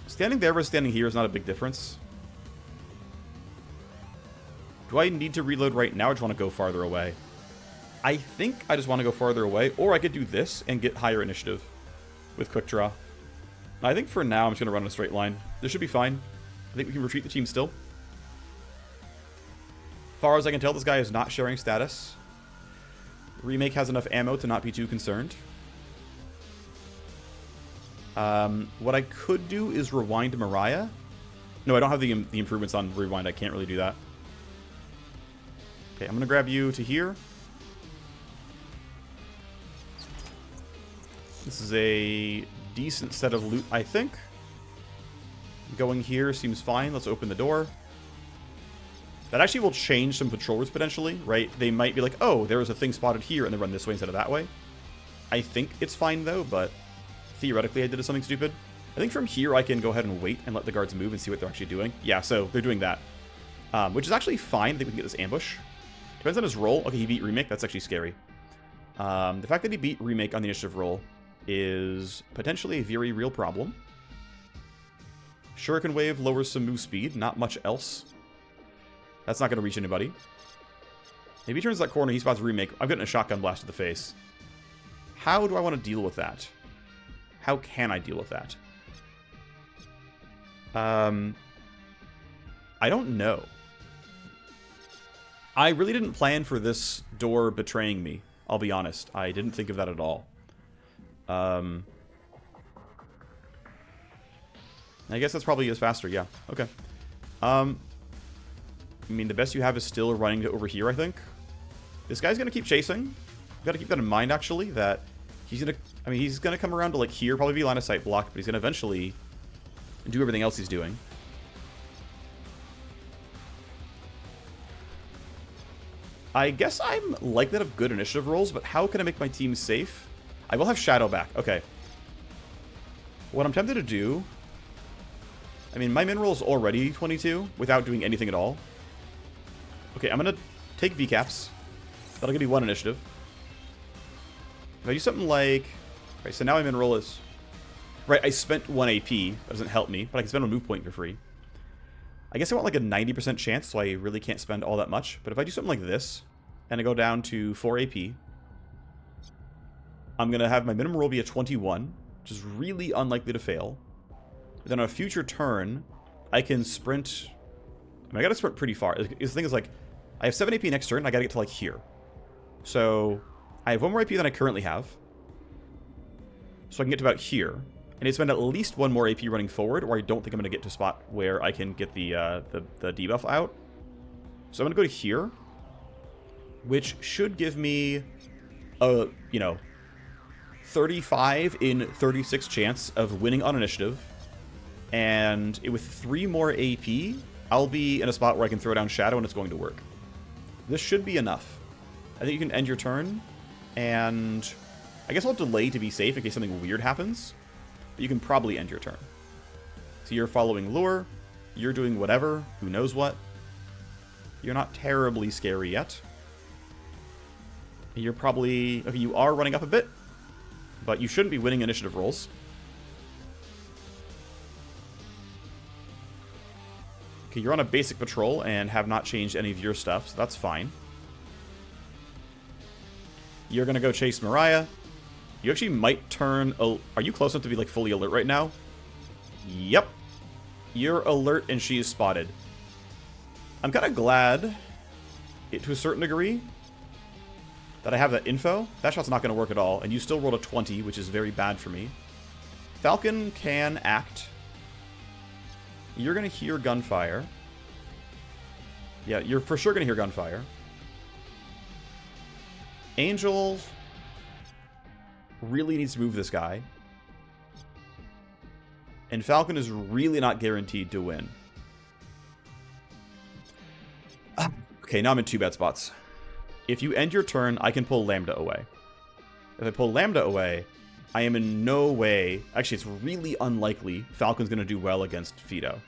Standing there versus standing here is not a big difference. Do I need to reload right now, or just want to go farther away? I think I just want to go farther away, or I could do this and get higher initiative with quick draw. I think for now I'm just going to run in a straight line. This should be fine. I think we can retreat the team still. As far as I can tell, this guy is not sharing status. Remake has enough ammo to not be too concerned. What I could do is rewind Mariah. No, I don't have the improvements on rewind. I can't really do that. Okay, I'm going to grab you to here. This is a decent set of loot, I think. Going here seems fine. Let's open the door. That actually will change some patrol routes potentially, right? They might be like, oh, there was a thing spotted here, and then run this way instead of that way. I think it's fine, though, but theoretically I did something stupid. I think from here I can go ahead and wait and let the guards move and see what they're actually doing. Yeah, so they're doing that. Which is actually fine. I think we can get this ambush. Depends on his roll. Okay, he beat Remake. That's actually scary. The fact that he beat Remake on the initiative roll is potentially a very real problem. Shuriken Wave lowers some move speed. Not much else. That's not going to reach anybody. Maybe he turns that corner. He spots Remake. I'm getting a shotgun blast to the face. How do I want to deal with that? How can I deal with that? I don't know. I really didn't plan for this door betraying me. I'll be honest. I didn't think of that at all. I guess that's probably is faster. Yeah. Okay. I mean, the best you have is still running to over here, I think. This guy's going to keep chasing. You've got to keep that in mind, actually, that he's going to... I mean, he's going to come around to, like, here, probably be line of sight blocked, but he's going to eventually do everything else he's doing. I guess I'm like that of good initiative rolls, but how can I make my team safe? I will have Shadow back. Okay. What I'm tempted to do... I mean, my min roll is already 22 without doing anything at all. Okay, I'm going to take VCAPs. That'll give me 1 initiative. If I do something like... Right, so now my min roll is... Right, I spent 1 AP. That doesn't help me, but I can spend a move point for free. I guess I want like a 90% chance, so I really can't spend all that much. But if I do something like this, and I go down to 4 AP, I'm going to have my minimum roll be a 21, which is really unlikely to fail. Then on a future turn, I can sprint... I mean, I got to sprint pretty far. The thing is, like, I have 7 AP next turn, I got to get to, like, here. So, I have 1 more AP than I currently have. So I can get to about here. I need to spend at least 1 more AP running forward, or I don't think I'm going to get to a spot where I can get the debuff out. So I'm going to go to here, which should give me a, 35 in 36 chance of winning on initiative. And with 3 more AP, I'll be in a spot where I can throw down Shadow and it's going to work. This should be enough. I think you can end your turn, and I guess I'll delay to be safe in case something weird happens. But you can probably end your turn. So you're following lure. You're doing whatever. Who knows what. You're not terribly scary yet. You're probably... Okay, you are running up a bit. But you shouldn't be winning initiative rolls. Okay, you're on a basic patrol and have not changed any of your stuff, so that's fine. You're going to go chase Mealla. You actually might turn... Are you close enough to be, like, fully alert right now? Yep. You're alert and she is spotted. I'm kind of glad, to a certain degree, that I have that info. That shot's not going to work at all, and you still rolled a 20, which is very bad for me. Falcon can act. You're going to hear gunfire. Yeah, you're for sure going to hear gunfire. Angel really needs to move this guy. And Falcon is really not guaranteed to win. Okay, now I'm in 2 bad spots. If you end your turn, I can pull Lambda away. If I pull Lambda away, I am in no way... Actually, it's really unlikely Falcon's going to do well against Fido.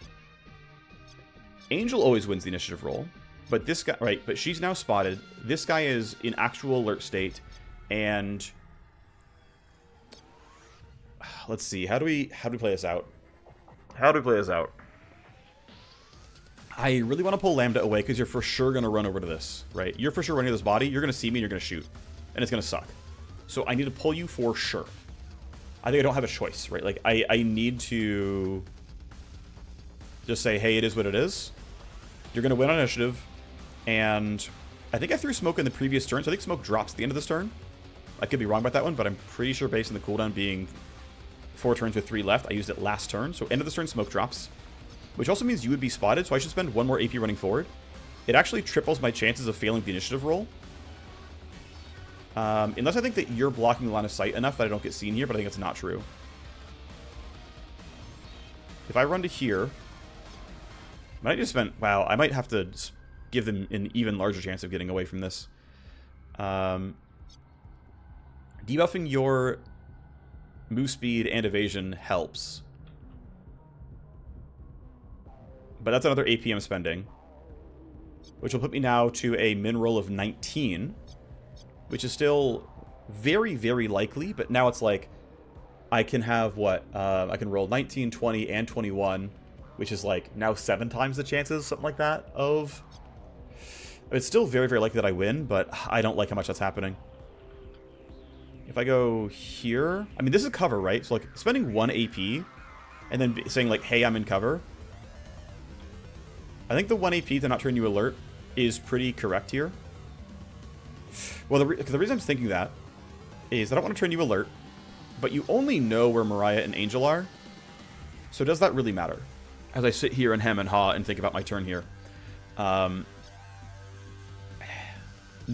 Angel always wins the initiative roll. But this guy... Right, but she's now spotted. This guy is in actual alert state. And... Let's see. How do we play this out? How do we play this out? I really want to pull Lambda away because you're for sure going to run over to this, right? You're for sure running to this body. You're going to see me and you're going to shoot. And it's going to suck. So I need to pull you for sure. I think I don't have a choice, right? Like, I need to just say, hey, it is what it is. You're going to win on initiative. And I think I threw smoke in the previous turn, so I think smoke drops at the end of this turn. I could be wrong about that one, but I'm pretty sure based on the cooldown being 4 turns with 3 left, I used it last turn. So end of this turn, smoke drops. Which also means you would be spotted, so I should spend 1 more AP running forward. It actually triples my chances of failing the initiative roll. Unless I think that you're blocking the line of sight enough that I don't get seen here, but I think it's not true. If I run to here... I might just spend... Wow, I might have to give them an even larger chance of getting away from this. Debuffing your move speed and evasion helps. But that's another AP I'm spending. Which will put me now to a min roll of 19. Which is still very, very likely. But now it's like, I can have what? I can roll 19, 20, and 21. Which is like now 7 times the chances, something like that, of... It's still very, very likely that I win, but I don't like how much that's happening. If I go here... I mean, this is cover, right? So, like, spending 1 AP and then saying, like, hey, I'm in cover... I think the 1 AP to not turn you alert is pretty correct here. Well, the reason I'm thinking that is that I don't want to turn you alert, but you only know where Mealla and Angel are. So does that really matter? As I sit here and hem and haw and think about my turn here.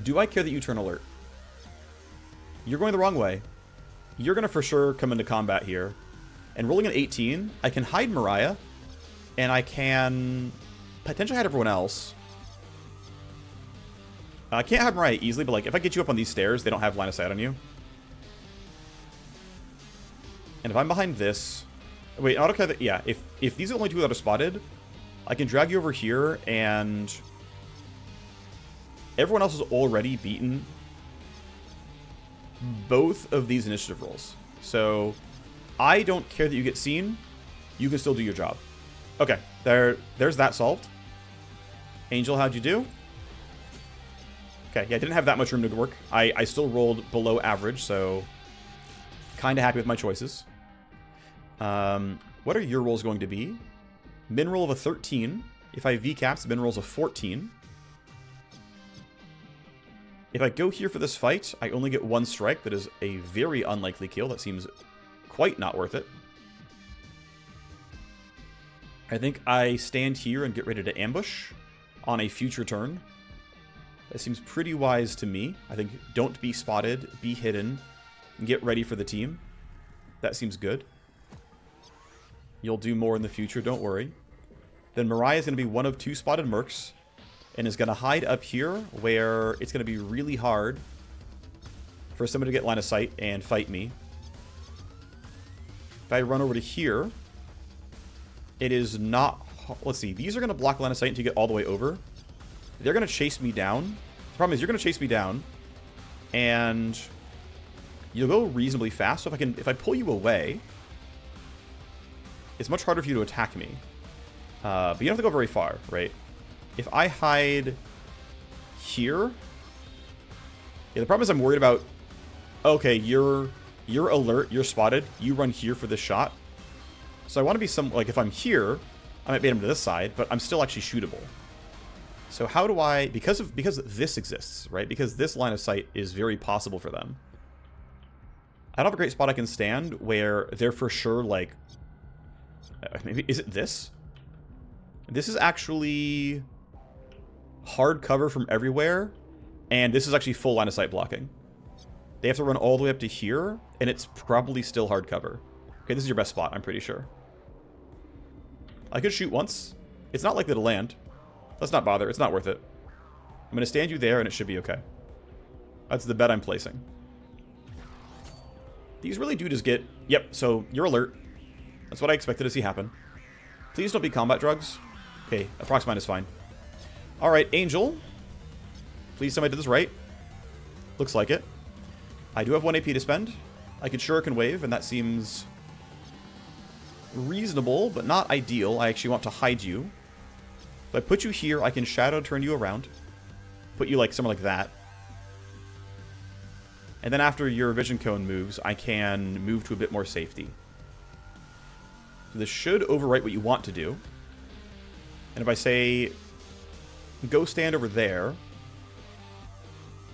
Do I care that you turn alert? You're going the wrong way. You're going to for sure come into combat here. And rolling an 18, I can hide Mealla, and I can... potentially hide everyone else. I can't hide Mealla easily, but like if I get you up on these stairs, they don't have line of sight on you. And if I'm behind this, Wait, AutoCAD, yeah, if these are the only two that are spotted, I can drag you over here, and everyone else has already beaten both of these initiative rolls. So I don't care that you get seen. You can still do your job. Okay, there's that solved. Angel, how'd you do? Okay, yeah, I didn't have that much room to work. I still rolled below average, so kind of happy with my choices. What are your rolls going to be? Min roll of a 13. If I VCAPs, min rolls of 14. If I go here for this fight, I only get one strike. That is a very unlikely kill. That seems quite not worth it. I think I stand here and get ready to ambush on a future turn. That seems pretty wise to me. I think don't be spotted, be hidden, and get ready for the team. That seems good. You'll do more in the future, don't worry. Then Mariah is going to be one of two spotted mercs and is going to hide up here where it's going to be really hard for somebody to get line of sight and fight me. If I run over to here, it is not... Let's see. These are going to block line of sight until you get all the way over. They're going to chase me down. The problem is you're going to chase me down, and you'll go reasonably fast. So if I pull you away, it's much harder for you to attack me. But you don't have to go very far, right? If I hide here... Yeah, the problem is I'm worried about... Okay, you're alert, you're spotted. You run here for this shot. So I want to be some... Like, if I'm here, I might bait him to this side, but I'm still actually shootable. So how do I... Because this exists, right? Because this line of sight is very possible for them. I don't have a great spot I can stand where they're for sure, like... Maybe... Is it this? This is actually hard cover from everywhere, and this is actually full line of sight blocking. They have to run all the way up to here, and it's probably still hard cover. Okay, this is your best spot, I'm pretty sure. I could shoot once. It's not likely to land. Let's not bother. It's not worth it. I'm going to stand you there, and it should be okay. That's the bet I'm placing. These really do just get... Yep, so you're alert. That's what I expected to see happen. Please don't be combat drugs. Okay, approximate is fine. Alright, Angel. Please tell me I did this right. Looks like it. I do have 1 AP to spend. I could Shuriken Wave, and that seems reasonable, but not ideal. I actually want to hide you. If I put you here, I can Shadow turn you around. Put you like somewhere like that. And then after your Vision Cone moves, I can move to a bit more safety. So this should overwrite what you want to do. And if I say, go stand over there,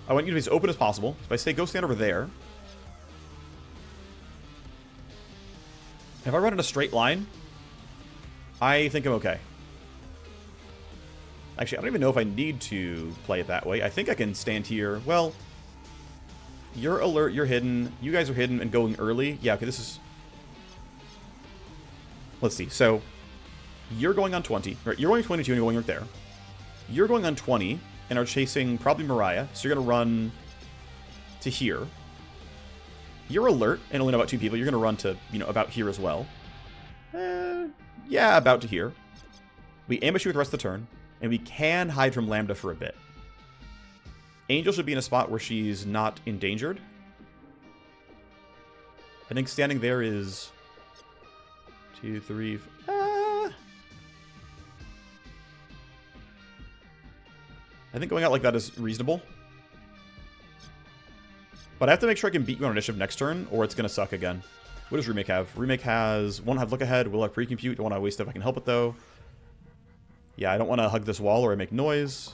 I want you to be as open as possible. If I say, go stand over there, if I run in a straight line, I think I'm okay. Actually, I don't even know if I need to play it that way. I think I can stand here. Well, you're alert, you're hidden. You guys are hidden and going early. Yeah, okay, this is... Let's see. So, you're going on 20. Right, you're going 22 and you're going right there. You're going on 20 and are chasing probably Mariah. So you're going to run to here. You're alert and only know about 2 people. You're going to run to, you know, about here as well. Yeah, about to here. We ambush you with the rest of the turn. And we can hide from Lambda for a bit. Angel should be in a spot where she's not endangered. I think standing there is... 2, 3... I think going out like that is reasonable. But I have to make sure I can beat you on initiative next turn, or it's going to suck again. What does Remake have? Remake won't have look ahead, will have pre-compute. Don't want to waste it if I can help it though. Yeah, I don't want to hug this wall or I make noise.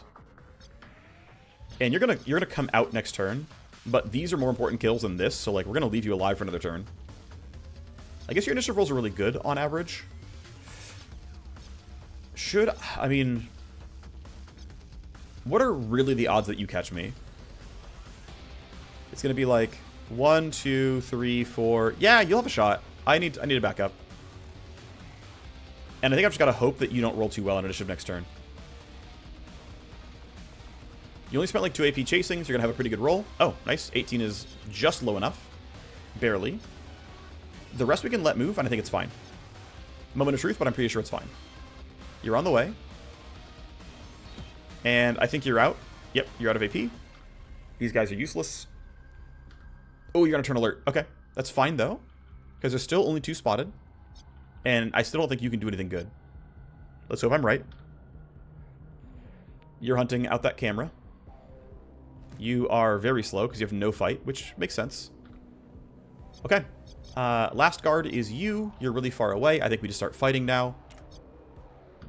And you're gonna come out next turn, but these are more important kills than this, so like we're gonna leave you alive for another turn. I guess your initiative rolls are really good on average. I mean, what are really the odds that you catch me? It's gonna be like 1, 2, 3, 4. Yeah, you'll have a shot. I need a backup. And I think I've just got to hope that you don't roll too well on initiative next turn. You only spent like 2 AP chasing, so you're going to have a pretty good roll. Oh, nice. 18 is just low enough. Barely. The rest we can let move, and I think it's fine. Moment of truth, but I'm pretty sure it's fine. You're on the way. And I think you're out. Yep, you're out of AP. These guys are useless. Oh, you're going to turn alert. Okay, that's fine, though. Because there's still only 2 spotted. And I still don't think you can do anything good. Let's hope I'm right. You're hunting out that camera. You are very slow because you have no fight, which makes sense. Okay. Last guard is you. You're really far away. I think we just start fighting now.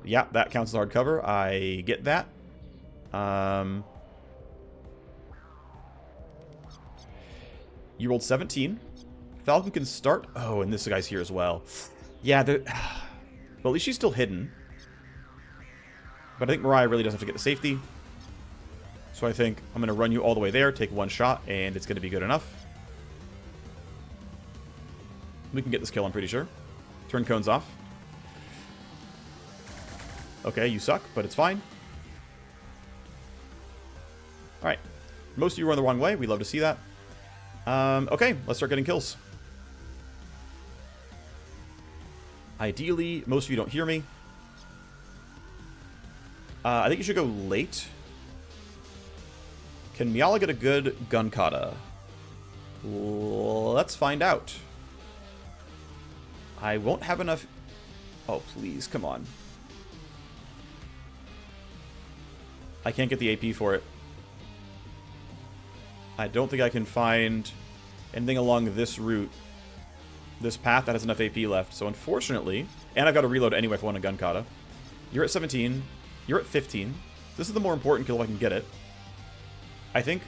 Yeah, that counts as hard cover. I get that. You rolled 17. Falcon can start. Oh, and this guy's here as well. Yeah, well, at least she's still hidden. But I think Mariah really does have to get the safety. So I think I'm going to run you all the way there, take 1 shot, and it's going to be good enough. We can get this kill, I'm pretty sure. Turn cones off. Okay, you suck, but it's fine. Alright. Most of you are on the wrong way. We love to see that. Okay, let's start getting kills. Ideally, most of you don't hear me. I think you should go late. Can Mealla get a good gun kata? Let's find out. I won't have enough... Oh, please, come on. I can't get the AP for it. I don't think I can find anything along this route, this path that has enough AP left. So unfortunately, and I've got to reload anyway if I want a gun kata. You're at 17. You're at 15. This is the more important kill if I can get it. I think.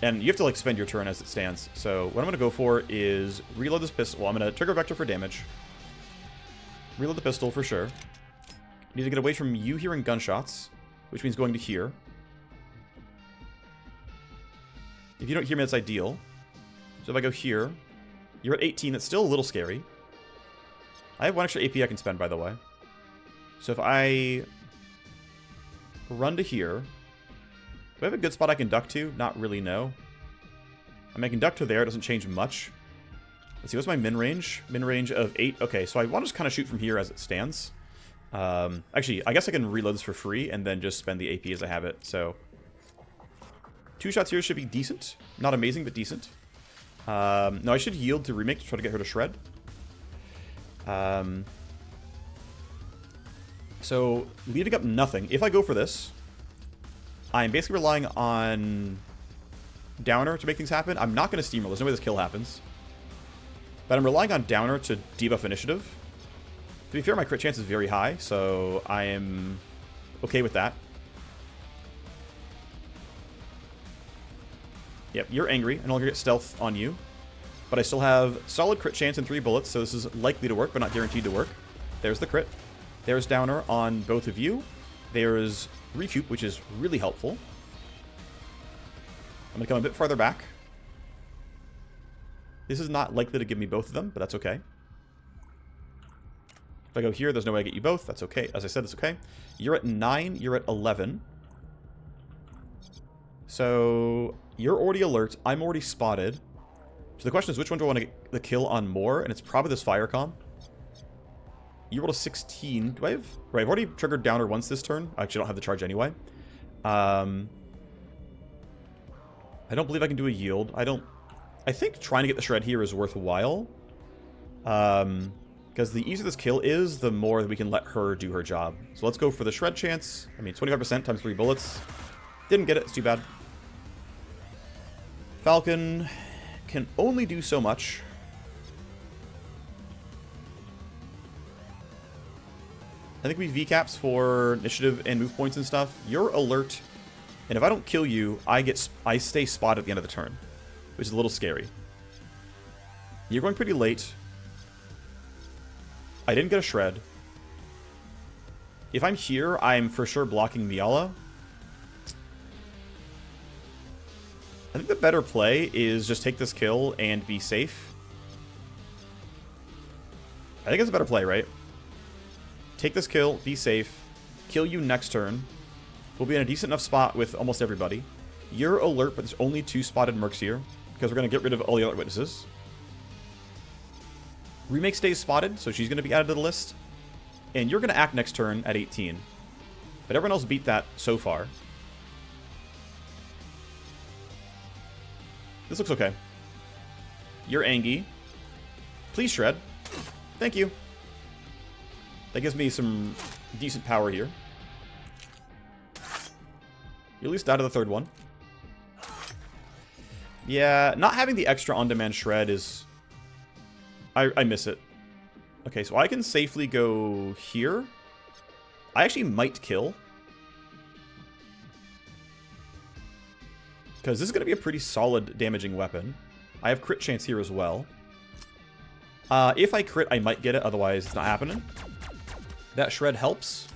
And you have to like spend your turn as it stands. So what I'm going to go for is reload this pistol. Well, I'm going to trigger vector for damage. Reload the pistol for sure. Need to get away from you hearing gunshots, which means going to here. If you don't hear me, that's ideal. So if I go here, you're at 18. That's still a little scary. I have 1 extra AP I can spend, by the way. So if I run to here... Do I have a good spot I can duck to? Not really, no. I mean, I can duck to there. It doesn't change much. Let's see, what's my min range? Min range of 8. Okay, so I want to just kind of shoot from here as it stands. Actually, I guess I can reload this for free and then just spend the AP as I have it. So 2 shots here should be decent. Not amazing, but decent. No, I should yield to remake to try to get her to shred. So leaving up nothing. If I go for this... I'm basically relying on Downer to make things happen. I'm not going to steamroll. There's no way this kill happens. But I'm relying on Downer to debuff initiative. To be fair, my crit chance is very high, so I am okay with that. Yep, you're angry. I no longer get stealth on you. But I still have solid crit chance and 3 bullets, so this is likely to work, but not guaranteed to work. There's the crit. There's Downer on both of you. There's Recoup, which is really helpful. I'm going to come a bit farther back. This is not likely to give me both of them, but that's okay. If I go here, there's no way I get you both. That's okay. As I said, that's okay. You're at 9. You're at 11. So you're already alert. I'm already spotted. So the question is, which one do I want to get the kill on more? And it's probably this fire comm. You rolled a 16. Do I have... Right, I've already triggered Downer once this turn. I actually don't have the charge anyway. I don't believe I can do a yield. I think trying to get the shred here is worthwhile. Because the easier this kill is, the more that we can let her do her job. So let's go for the shred chance. I mean, 25% times 3 bullets. Didn't get it. It's too bad. Falcon can only do so much. I think we V-caps for initiative and move points and stuff. You're alert, and if I don't kill you, I stay spotted at the end of the turn, which is a little scary. You're going pretty late. I didn't get a shred. If I'm here, I'm for sure blocking Mealla. I think the better play is just take this kill and be safe. I think it's a better play, right? Take this kill, be safe, kill you next turn. We'll be in a decent enough spot with almost everybody. You're alert, but there's only 2 spotted mercs here, because we're going to get rid of all the other witnesses. Remake stays spotted, so she's going to be added to the list. And you're going to act next turn at 18. But everyone else beat that so far. This looks okay. You're Angie. Please shred. Thank you. That gives me some decent power here. You at least died of the third one. Yeah, not having the extra on-demand shred is... I miss it. Okay, so I can safely go here. I actually might kill. Because this is going to be a pretty solid damaging weapon. I have crit chance here as well. If I crit, I might get it. Otherwise, it's not happening. That shred helps.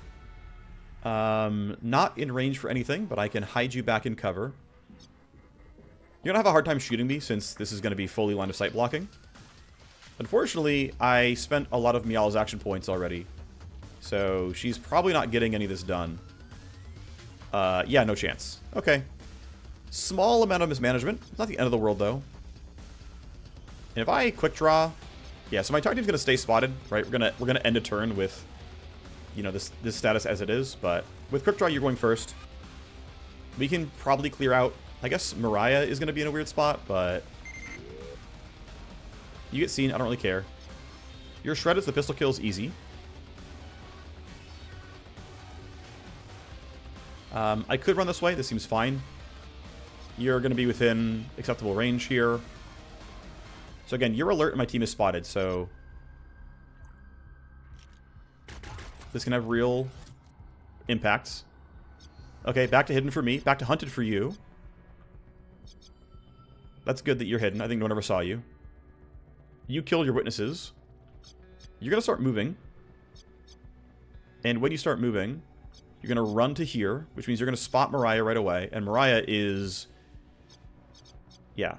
Not in range for anything, but I can hide you back in cover. You're going to have a hard time shooting me since this is going to be fully line of sight blocking. Unfortunately, I spent a lot of Mealla's action points already. So she's probably not getting any of this done. Yeah, no chance. Okay. Small amount of mismanagement. Not the end of the world, though. And if I quick draw... Yeah, so my target team's going to stay spotted, right? We're gonna end a turn with, you know, this status as it is. But with quick draw, you're going first. We can probably clear out... I guess Mealla is going to be in a weird spot, but... You get seen, I don't really care. Your shred is the pistol kills easy. I could run this way, this seems fine. You're going to be within acceptable range here. So again, you're alert and my team is spotted, so... This can have real impacts. Okay, back to hidden for me, back to hunted for you. That's good that you're hidden, I think no one ever saw you. You killed your witnesses. You're going to start moving. And when you start moving, you're going to run to here, which means you're going to spot Mealla right away. And Mealla is, yeah,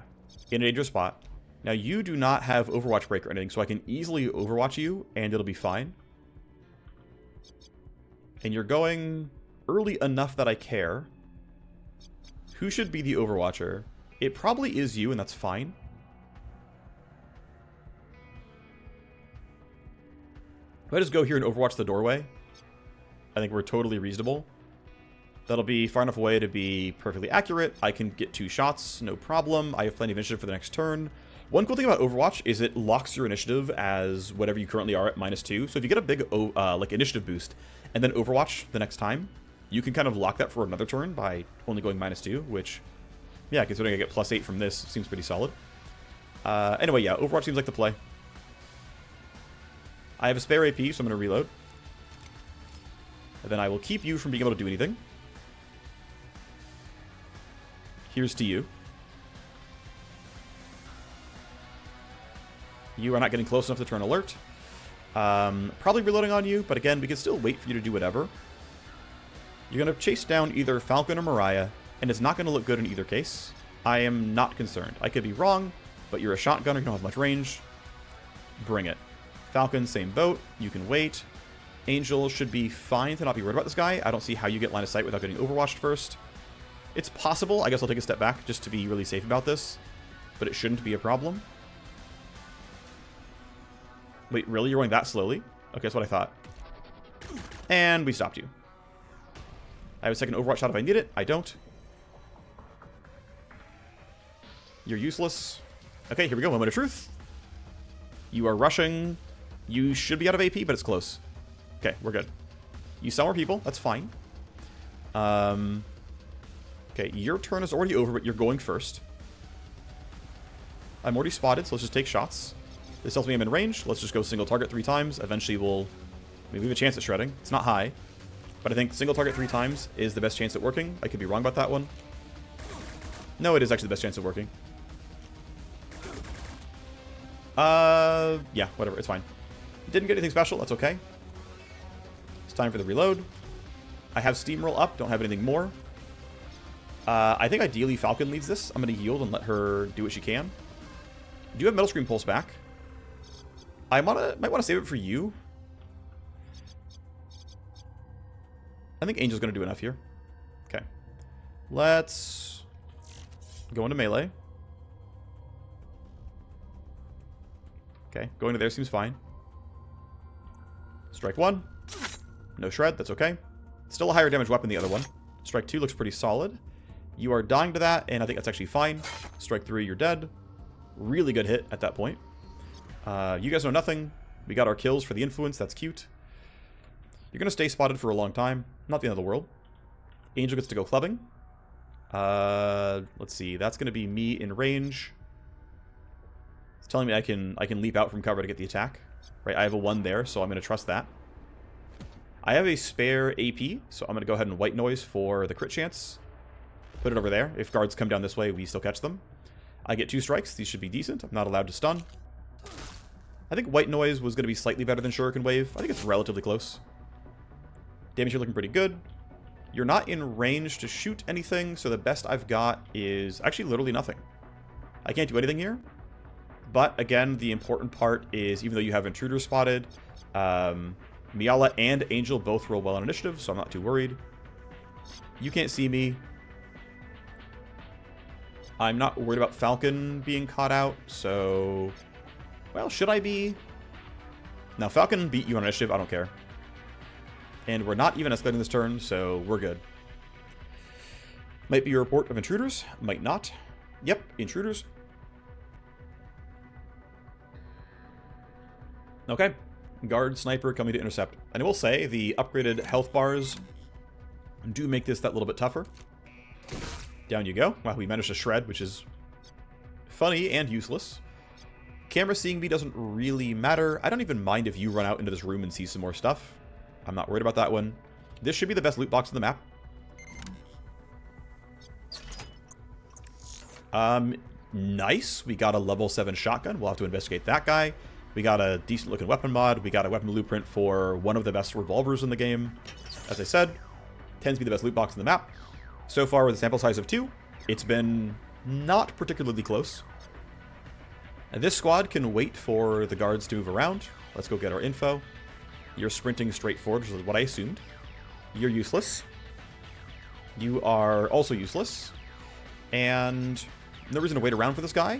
in a dangerous spot. Now, you do not have Overwatch Break or anything, so I can easily Overwatch you, and it'll be fine. And you're going early enough that I care. Who should be the Overwatcher? It probably is you, and that's fine. If I just go here and Overwatch the doorway, I think we're totally reasonable. That'll be far enough away to be perfectly accurate. I can get 2 shots, no problem. I have plenty of initiative for the next turn. One cool thing about Overwatch is it locks your initiative as whatever you currently are at -2. So if you get a big like initiative boost and then Overwatch the next time, you can kind of lock that for another turn by only going -2, which, yeah, considering I get +8 from this, seems pretty solid. Anyway, yeah, Overwatch seems like the play. I have a spare AP, so I'm going to reload. And then I will keep you from being able to do anything. Here's to you. You are not getting close enough to turn alert. Probably reloading on you, but again, we can still wait for you to do whatever. You're going to chase down either Falcon or Mealla, and it's not going to look good in either case. I am not concerned. I could be wrong, but you're a shotgunner, you don't have much range. Bring it. Falcon, same boat. You can wait. Angel should be fine to not be worried about this guy. I don't see how you get line of sight without getting Overwatched first. It's possible. I guess I'll take a step back just to be really safe about this. But it shouldn't be a problem. Wait, really? You're going that slowly? Okay, that's what I thought. And we stopped you. I have a second Overwatch shot if I need it. I don't. You're useless. Okay, here we go. Moment of truth. You are rushing. You should be out of AP, but it's close. Okay, we're good. You saw more people. That's fine. Okay, your turn is already over, but you're going first. I'm already spotted, so let's just take shots. This tells me I'm in range. Let's just go single target 3 times. Eventually we'll... I mean, we have a chance at shredding. It's not high. But I think single target 3 times is the best chance at working. I could be wrong about that one. No, it is actually the best chance of working. Yeah, whatever. It's fine. Didn't get anything special. That's okay. It's time for the reload. I have Steamroll up. Don't have anything more. I think ideally Falcon leads this. I'm going to yield and let her do what she can. Do you have Metal Scream Pulse back? I might want to save it for you. I think Angel's going to do enough here. Okay. Let's go into melee. Okay, going to there seems fine. Strike 1. No shred, that's okay. Still a higher damage weapon than the other one. Strike 2 looks pretty solid. You are dying to that, and I think that's actually fine. Strike 3, you're dead. Really good hit at that point. You guys know nothing. We got our kills for the influence, that's cute. You're going to stay spotted for a long time. Not the end of the world. Angel gets to go clubbing. Let's see, that's going to be me in range. It's telling me I can leap out from cover to get the attack. Right, I have a 1 there, so I'm going to trust that. I have a spare AP, so I'm going to go ahead and white noise for the crit chance. Put it over there. If guards come down this way, we still catch them. I get 2 strikes. These should be decent. I'm not allowed to stun. I think white noise was going to be slightly better than Shuriken Wave. I think it's relatively close. Damage here looking pretty good. You're not in range to shoot anything, so the best I've got is actually literally nothing. I can't do anything here. But again, the important part is, even though you have intruders spotted, Mealla and Angel both roll well on initiative, so I'm not too worried. You can't see me. I'm not worried about Falcon being caught out, so... Well, should I be? Now, Falcon beat you on initiative, I don't care. And we're not even escalating this turn, so we're good. Might be a report of intruders, might not. Yep, intruders. Okay. Guard, sniper coming to intercept. And I will say, the upgraded health bars do make this that little bit tougher. Down you go. Wow, we managed to shred, which is funny and useless. Camera seeing me doesn't really matter. I don't even mind if you run out into this room and see some more stuff. I'm not worried about that one. This should be the best loot box on the map. Nice. We got a level 7 shotgun. We'll have to investigate that guy. We got a decent looking weapon mod. We got a weapon blueprint for one of the best revolvers in the game. As I said, tends to be the best loot box on the map. So far, with a sample size of 2, it's been not particularly close. And this squad can wait for the guards to move around. Let's go get our info. You're sprinting straight forward, which is what I assumed. You're useless. You are also useless. And no reason to wait around for this guy.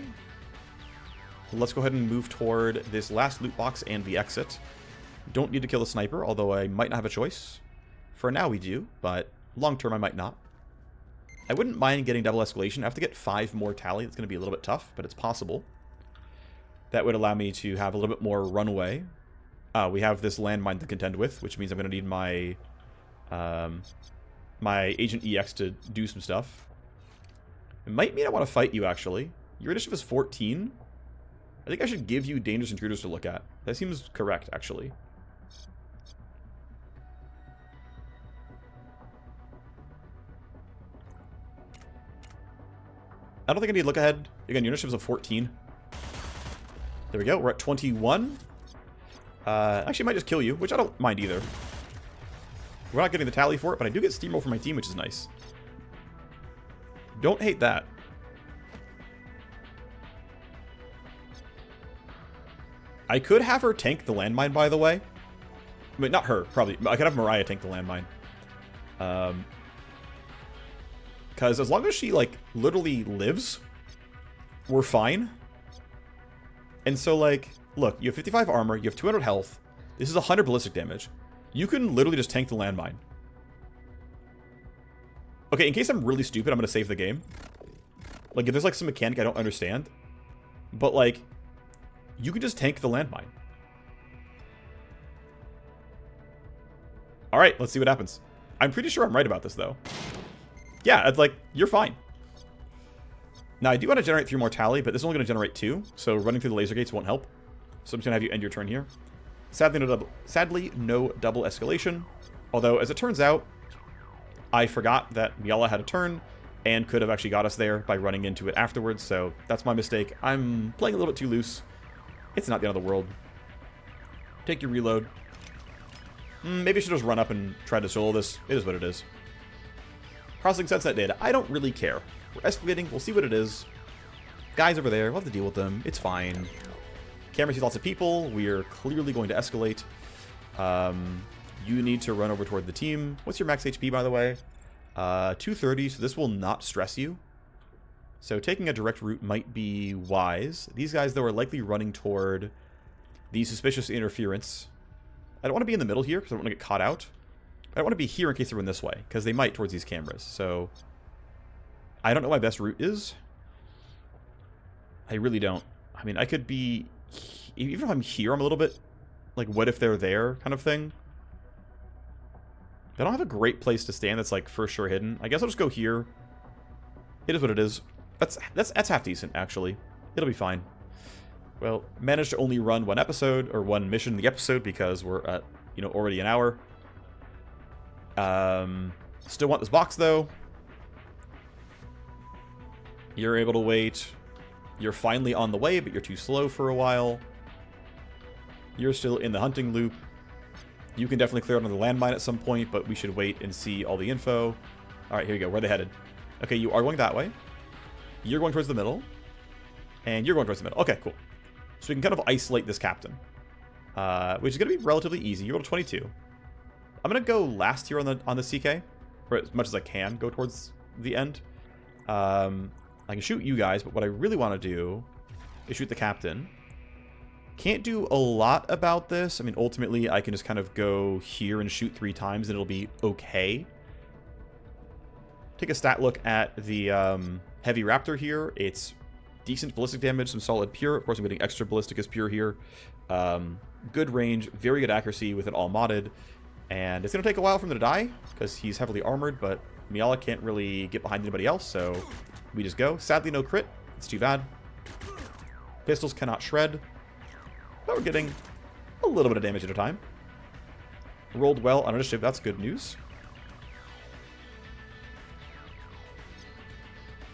Let's go ahead and move toward this last loot box and the exit. Don't need to kill the sniper, although I might not have a choice. For now we do, but long term I might not. I wouldn't mind getting double escalation. I have to get 5 more tally. It's going to be a little bit tough, but it's possible. That would allow me to have a little bit more runway. We have this landmine to contend with, which means I'm going to need my my Agent EX to do some stuff. It might mean I want to fight you, actually. Your initiative is 14. I think I should give you dangerous intruders to look at. That seems correct, actually. I don't think I need to look ahead. Again, your initiative is a 14. There we go. We're at 21. Actually, I might just kill you, which I don't mind either. We're not getting the tally for it, but I do get steamroll for my team, which is nice. Don't hate that. I could have her tank the landmine, by the way. I mean, not her, probably. I could have Mariah tank the landmine. Because as long as she, like, literally lives, we're fine. And so, like, look, you have 55 armor, you have 200 health. This is 100 ballistic damage. You can literally just tank the landmine. Okay, in case I'm really stupid, I'm going to save the game. Like, if there's, like, some mechanic I don't understand. But, like, you can just tank the landmine. Alright, let's see what happens. I'm pretty sure I'm right about this, though. Yeah, it's like, you're fine. Now, I do want to generate 3 more tally, but this is only going to generate 2, so running through the laser gates won't help. So I'm just going to have you end your turn here. Sadly, no double escalation. Although, as it turns out, I forgot that Mealla had a turn, and could have actually got us there by running into it afterwards, so that's my mistake. I'm playing a little bit too loose. It's not the end of the world. Take your reload. Maybe I should just run up and try to solo this. It is what it is. Processing sunset data. I don't really care. We're escalating. We'll see what it is. Guys over there. We'll have to deal with them. It's fine. Camera sees lots of people. We're clearly going to escalate. You need to run over toward the team. What's your max HP, by the way? 230, so this will not stress you. So taking a direct route might be wise. These guys, though, are likely running toward the suspicious interference. I don't want to be in the middle here because I don't want to get caught out. I don't want to be here in case they run this way, because they might towards these cameras. So I don't know what my best route is. I really don't. I mean, I could be... Even if I'm here, I'm a little bit... Like, what if they're there kind of thing. I don't have a great place to stand that's, like, for sure hidden. I guess I'll just go here. It is what it is. That's half decent, actually. It'll be fine. Well, managed to only run one episode, or one mission in the episode, because we're at, you know, already an hour. Still want this box, though. You're able to wait. You're finally on the way, but you're too slow for a while. You're still in the hunting loop. You can definitely clear out another landmine at some point, but we should wait and see all the info. Alright, here you go. Where are they headed? Okay, you are going that way. You're going towards the middle. And you're going towards the middle. Okay, cool. So we can kind of isolate this captain. Which is going to be relatively easy. You're level 22. I'm going to go last here on the CK. For as much as I can go towards the end. I can shoot you guys, but what I really want to do is shoot the captain. Can't do a lot about this. I mean, ultimately, I can just kind of go here and shoot 3 times, and it'll be okay. Take a stat look at the Heavy Raptor here. It's decent ballistic damage, some solid pure. Of course, I'm getting extra ballistic as pure here. Good range, very good accuracy with it all modded. And it's going to take a while for him to die, because he's heavily armored, but Mealla can't really get behind anybody else, so we just go. Sadly, no crit. It's too bad. Pistols cannot shred. But we're getting a little bit of damage at a time. Rolled well on initiative. That's good news.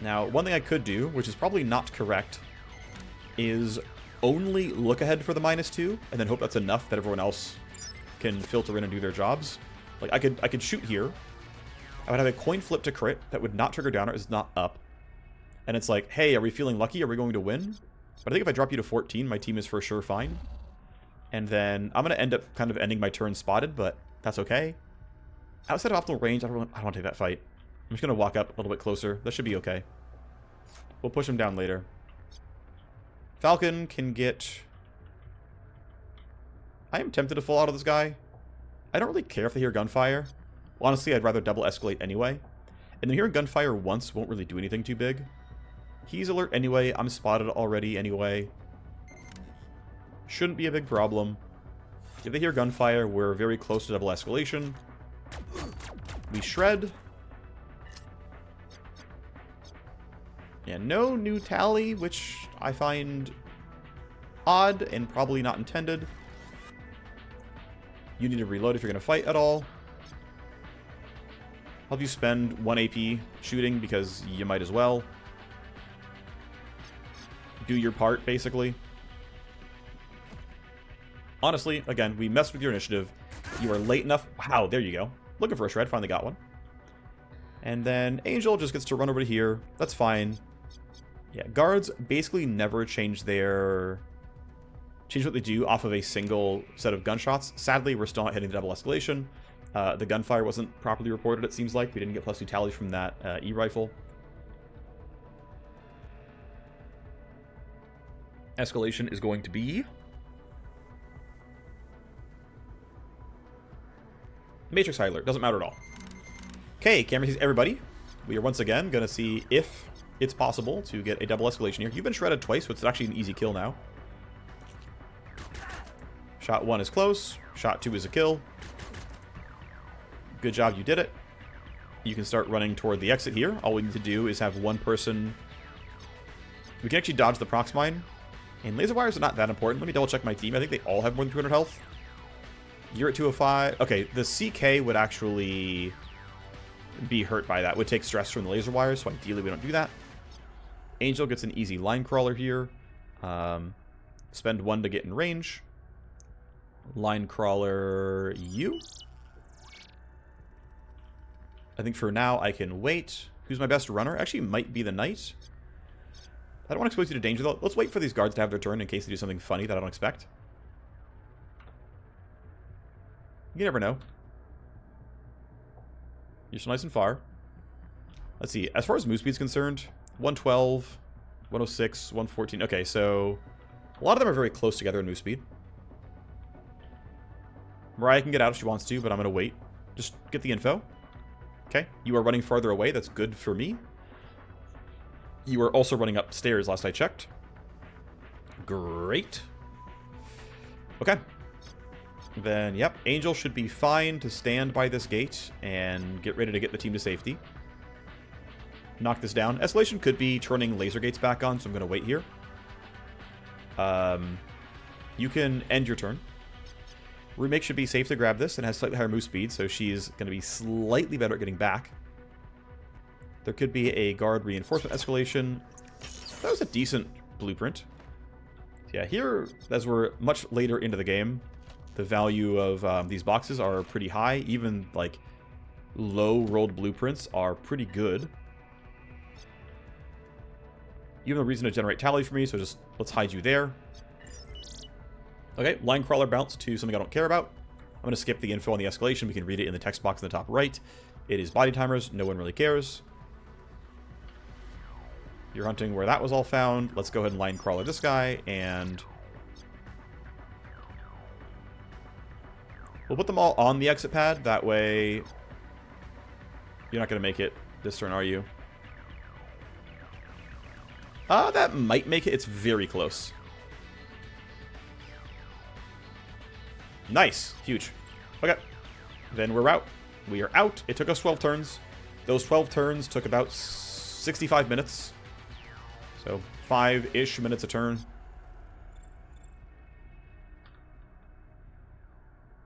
Now, one thing I could do, which is probably not correct, is only look ahead for the -2, and then hope that's enough that everyone else can filter in and do their jobs. Like, I could shoot here. I would have a coin flip to crit that would not trigger down or is not up. And it's like, hey, are we feeling lucky? Are we going to win? But I think if I drop you to 14, my team is for sure fine. And then I'm going to end up kind of ending my turn spotted, but that's okay. Outside of optimal range, I don't want to take that fight. I'm just going to walk up a little bit closer. That should be okay. We'll push him down later. Falcon can get... I am tempted to fall out of this guy. I don't really care if they hear gunfire. Honestly, I'd rather double escalate anyway. And then hearing gunfire once won't really do anything too big. He's alert anyway. I'm spotted already anyway. Shouldn't be a big problem. If they hear gunfire, we're very close to double escalation. We shred. Yeah, no new tally, which I find odd and probably not intended. You need to reload if you're going to fight at all. Help you spend 1 AP shooting because you might as well. Do your part, basically. Honestly, again, we messed with your initiative. You are late enough. Wow, there you go. Looking for a shred. Finally got one. And then Angel just gets to run over to here. That's fine. Yeah, guards basically never change what they do off of a single set of gunshots. Sadly, we're still not hitting the double escalation. The gunfire wasn't properly reported, it seems like. We didn't get +2 tally from that E-rifle. Escalation is going to be... Matrix High Alert. Doesn't matter at all. Okay, camera sees everybody. We are once again going to see if it's possible to get a double escalation here. You've been shredded twice, so it's actually an easy kill now. Shot 1 is close. Shot 2 is a kill. Good job, you did it. You can start running toward the exit here. All we need to do is have one person... We can actually dodge the prox mine. And laser wires are not that important. Let me double check my team. I think they all have more than 200 health. You're at 205. Okay, the CK would actually be hurt by that. Would take stress from the laser wires, so ideally we don't do that. Angel gets an easy line crawler here. Spend 1 to get in range. Line crawler, you. I think for now I can wait. Who's my best runner? Actually, might be the knight. I don't want to expose you to danger, though. Let's wait for these guards to have their turn in case they do something funny that I don't expect. You never know. You're so nice and far. Let's see. As far as move speed is concerned, 112, 106, 114. Okay, so a lot of them are very close together in move speed. Mealla can get out if she wants to, but I'm going to wait. Just get the info. Okay, you are running farther away. That's good for me. You are also running upstairs last I checked. Great. Okay. Then, yep, Angel should be fine to stand by this gate and get ready to get the team to safety. Knock this down. Escalation could be turning laser gates back on, so I'm going to wait here. You can end your turn. Remake should be safe to grab this and has slightly higher move speed, so she's going to be slightly better at getting back. There could be a guard reinforcement escalation. That was a decent blueprint. Yeah, here, as we're much later into the game, the value of these boxes are pretty high. Even, like, low-rolled blueprints are pretty good. You have no reason to generate tally for me, so just let's hide you there. Okay, line crawler bounce to something I don't care about. I'm going to skip the info on the escalation. We can read it in the text box in the top right. It is body timers. No one really cares. You're hunting where that was all found. Let's go ahead and line crawler this guy, and we'll put them all on the exit pad. That way, you're not going to make it this turn, are you? That might make it. It's very close. Nice. Huge. Okay. Then we're out. We are out. It took us 12 turns. Those 12 turns took about 65 minutes. So 5-ish minutes a turn.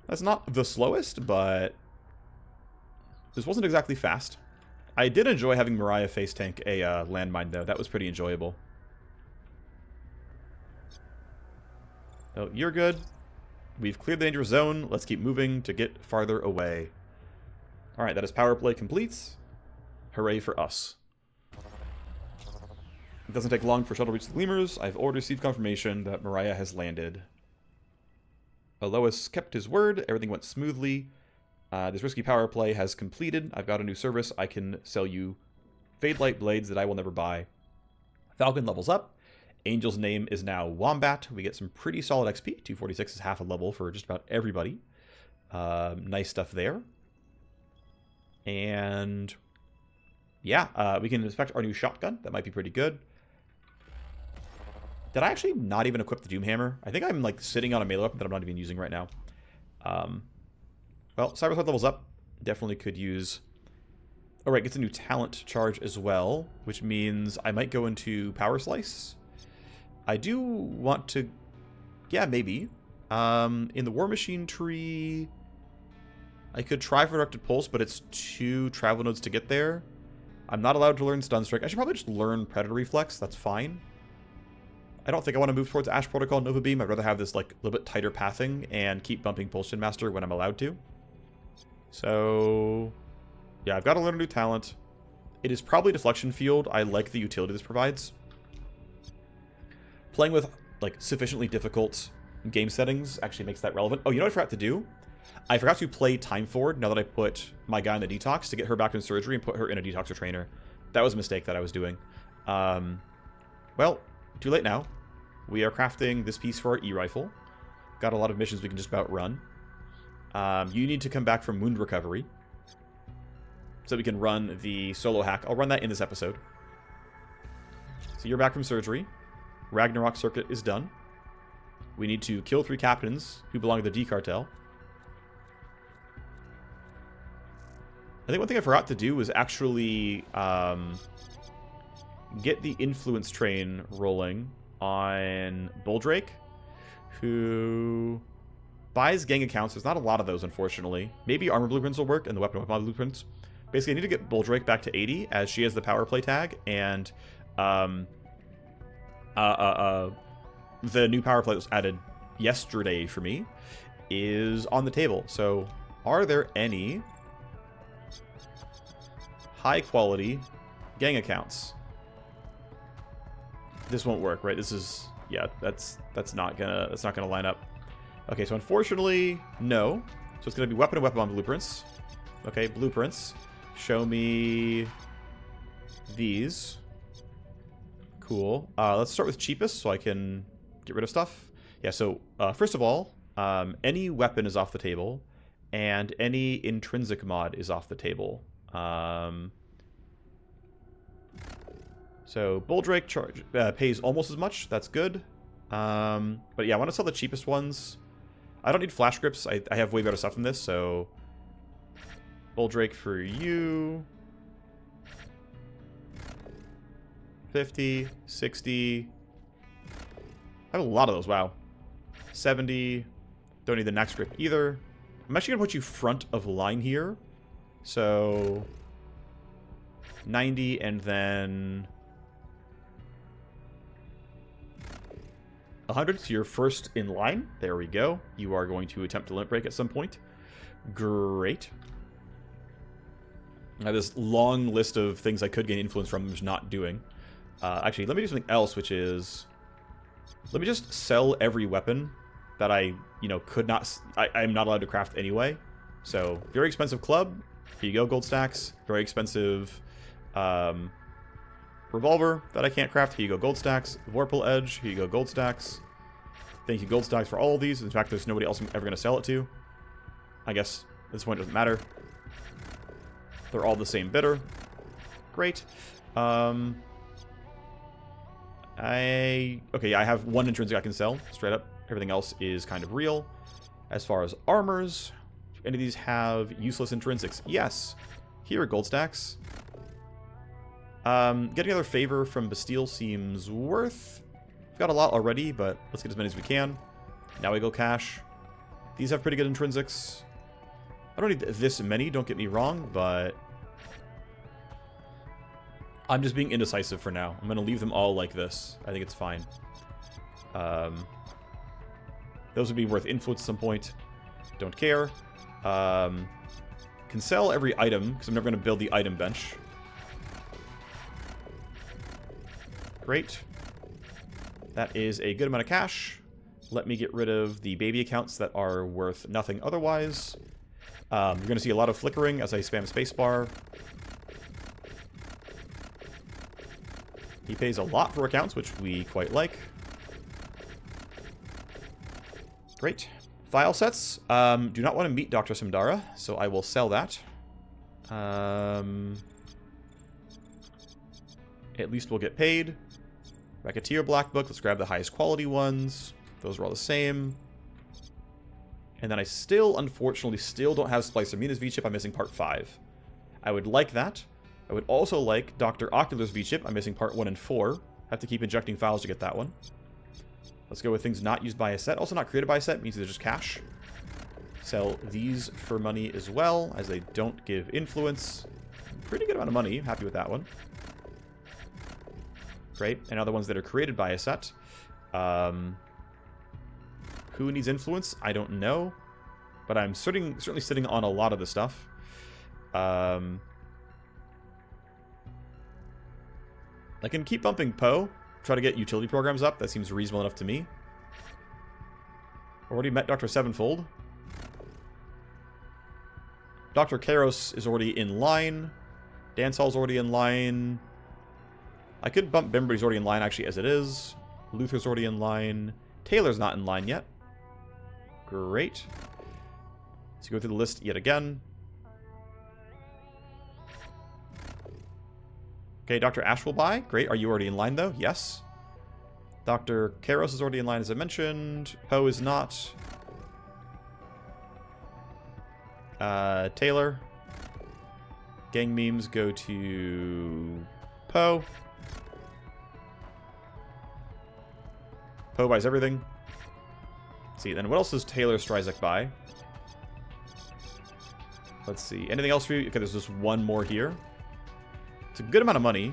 That's not the slowest, but this wasn't exactly fast. I did enjoy having Mealla face tank a landmine, though. That was pretty enjoyable. Oh, you're good. We've cleared the dangerous zone. Let's keep moving to get farther away. Alright, that is power play complete. Hooray for us. It doesn't take long for shuttle to reach the Gleamers. I've already received confirmation that Mealla has landed. Alois kept his word. Everything went smoothly. This risky power play has completed. I've got a new service. I can sell you Fadelight blades that I will never buy. Falcon levels up. Angel's name is now Wombat. We get some pretty solid XP. 246 is half a level for just about everybody. Nice stuff there. And yeah, we can inspect our new shotgun. That might be pretty good. Did I actually not even equip the Doomhammer? I think I'm like sitting on a melee weapon that I'm not even using right now. Well, Cyberthreat levels up. Definitely could use... Oh, right, gets a new talent charge as well, which means I might go into Power Slice. I do want to... Yeah, maybe. In the Warmachine tree, I could try for Directed Pulse, but it's 2 travel nodes to get there. I'm not allowed to learn Stun Strike. I should probably just learn Predator Reflex. That's fine. I don't think I want to move towards Ash Protocol Nova Beam. I'd rather have this like a little bit tighter pathing and keep bumping Pulsion Master when I'm allowed to. So, yeah, I've got to learn a new talent. It is probably Deflection Field. I like the utility this provides. Playing with like sufficiently difficult game settings actually makes that relevant. Oh, you know what I forgot to do? I forgot to play Time Forward now that I put my guy in the detox to get her back in surgery and put her in a detoxer trainer. That was a mistake that I was doing. Well, too late now. We are crafting this piece for our E-Rifle. Got a lot of missions we can just about run. You need to come back from wound recovery so we can run the solo hack. I'll run that in this episode. So you're back from surgery. Ragnarok circuit is done. We need to kill 3 captains who belong to the D cartel. I think one thing I forgot to do was actually get the influence train rolling on Bulldrake, who buys gang accounts. There's not a lot of those, unfortunately. Maybe armor blueprints will work and the weapon blueprints. Basically, I need to get Bulldrake back to 80 as she has the power play tag, and the new power play that was added yesterday for me is on the table. So, are there any high-quality gang accounts? This won't work, right? This is, yeah, that's not gonna line up. Okay, so unfortunately, no. So it's gonna be weapon and weapon bomb blueprints. Okay, blueprints. Show me these. Cool. Let's start with cheapest so I can get rid of stuff. Yeah, so first of all, Any weapon is off the table, and any intrinsic mod is off the table. So Bulldrake pays almost as much. That's good. But yeah, I want to sell the cheapest ones. I don't need flash grips. I have way better stuff than this, so... Bulldrake for you. 50, 60. I have a lot of those, wow. 70. Don't need the next grip either. I'm actually going to put you front of line here. So... 90 and then... 100, so you're first in line. There we go. You are going to attempt to limit break at some point. Great. I have this long list of things I could gain influence from, I'm just not doing. Actually, let me do something else, which is... Let me just sell every weapon that I, could not... I'm not allowed to craft anyway. So, very expensive club. Here you go, gold stacks. Very expensive... revolver that I can't craft. Here you go, gold stacks. Vorpal edge. Here you go, gold stacks. Thank you, gold stacks, for all of these. In fact, there's nobody else I'm ever going to sell it to. I guess at this point it doesn't matter. They're all the same bidder. Great. Okay, yeah, I have one intrinsic I can sell, straight up. Everything else is kind of real. As far as armors, any of these have useless intrinsics? Yes. Here are gold stacks. Getting another favor from Bastille seems worth. We've got a lot already, but let's get as many as we can. Now we go cash. These have pretty good intrinsics. I don't need this many, don't get me wrong, but... I'm just being indecisive for now. I'm going to leave them all like this. I think it's fine. Those would be worth influence at some point. Don't care. Can sell every item, because I'm never going to build the item bench. Great. That is a good amount of cash. Let me get rid of the baby accounts that are worth nothing otherwise. You're going to see a lot of flickering as I spam spacebar. He pays a lot for accounts, which we quite like. Great. File sets. Do not want to meet Dr. Samdara, so I will sell that. At least we'll get paid. Racketeer Black Book. Let's grab the highest quality ones. Those are all the same. And then I still, unfortunately, don't have Splicer Mina's V-Chip. I'm missing part 5. I would like that. I would also like Dr. Ocular's V-Chip. I'm missing part 1 and 4. Have to keep injecting files to get that one. Let's go with things not used by a set. Also not created by a set, means they're just cash. Sell these for money as well, as they don't give influence. Pretty good amount of money. Happy with that one. Great. And other ones that are created by a set. Who needs influence? I don't know. But I'm certainly sitting on a lot of the stuff. I can keep bumping Poe. Try to get utility programs up. That seems reasonable enough to me. Already met Dr. Sevenfold. Dr. Kairos is already in line. Dancehall's already in line. I could bump Bim, but he's already in line actually as it is. Luther's already in line. Taylor's not in line yet. Great. Let's go through the list yet again. Okay, Dr. Ash will buy. Great. Are you already in line, though? Yes. Dr. Kairos is already in line, as I mentioned. Poe is not. Taylor. Gang memes go to Poe. Poe buys everything. Let's see, then what else does Taylor Stryzek buy? Let's see. Anything else for you? Okay, there's just one more here. It's a good amount of money.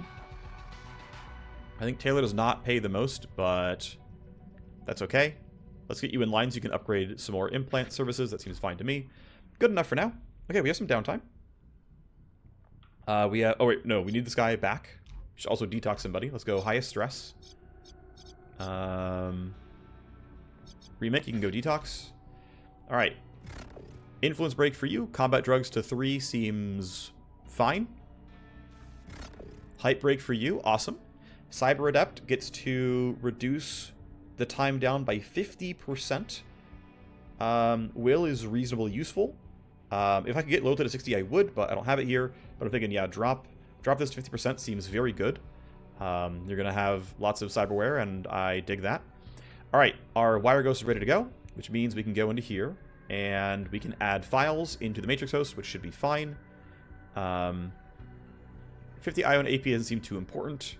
I think Taylor does not pay the most, but that's okay. Let's get you in line so you can upgrade some more implant services. That seems fine to me. Good enough for now. Okay, we have some downtime. We have... Oh, wait. No, we need this guy back. We should also detox somebody. Let's go highest stress. Remake, you can go detox. Alright. Influence break for you. Combat drugs to 3 seems fine. Hype break for you. Awesome. Cyber Adept gets to reduce the time down by 50%. Will is reasonably useful. If I could get low to 60, I would, but I don't have it here. But I'm thinking, yeah, drop this to 50% seems very good. You're going to have lots of cyberware, and I dig that. All right, our wire ghost is ready to go, which means we can go into here, and we can add files into the matrix host, which should be fine. 50 IO and AP doesn't seem too important.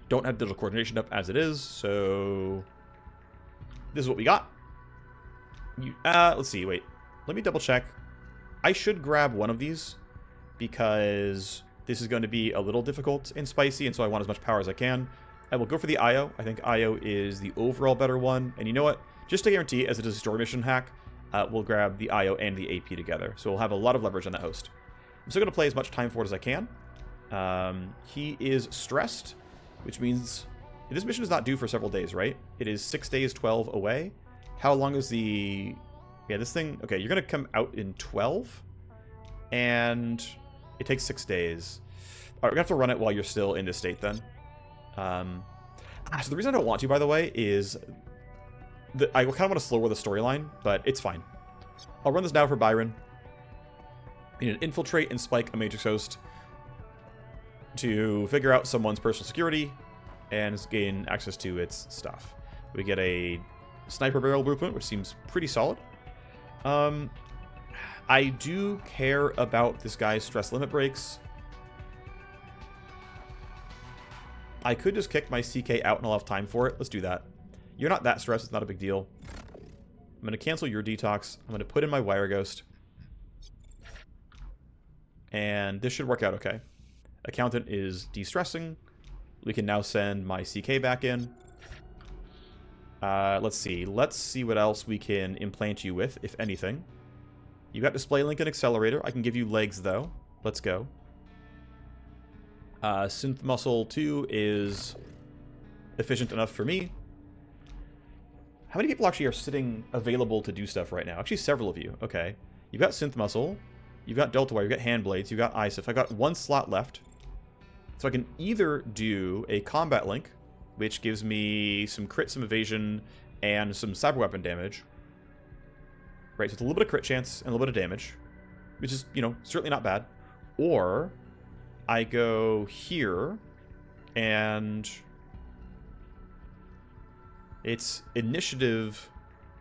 Don't have digital coordination up as it is, so this is what we got. Let's see, wait. Let me double check. I should grab one of these because this is going to be a little difficult and spicy, and so I want as much power as I can. I will go for the IO. I think IO is the overall better one. And you know what? Just to guarantee, as it is a story mission hack, we'll grab the IO and the AP together. So we'll have a lot of leverage on that host. I'm still going to play as much time for it as I can. He is stressed, which means this mission is not due for several days, right? It is 6 days, 12 away. How long is the... Yeah, this thing... Okay, you're going to come out in 12. And it takes 6 days. All right, we're going to have to run it while you're still in this state then. So the reason I don't want to, by the way, is... I kind of want to slow the storyline, but it's fine. I'll run this now for Byron. We need to infiltrate and spike a matrix host to figure out someone's personal security and gain access to its stuff. We get a sniper barrel blueprint, which seems pretty solid. I do care about this guy's stress limit breaks. I could just kick my CK out and I'll have time for it. Let's do that. You're not that stressed. It's not a big deal. I'm going to cancel your detox. I'm going to put in my wire ghost. And this should work out okay. Accountant is de-stressing. We can now send my CK back in. Let's see. Let's see what else we can implant you with, if anything. You got display link and accelerator. I can give you legs, though. Let's go. Synth muscle 2 is efficient enough for me. How many people actually are sitting available to do stuff right now? Actually, several of you. Okay. You've got synth muscle. You've got delta wire. You've got hand blades. You've got ISIF. I've got one slot left. So I can either do a combat link, which gives me some crit, some evasion, and some cyber weapon damage. Right, so it's a little bit of crit chance and a little bit of damage, which is, you know, certainly not bad. Or I go here, and it's initiative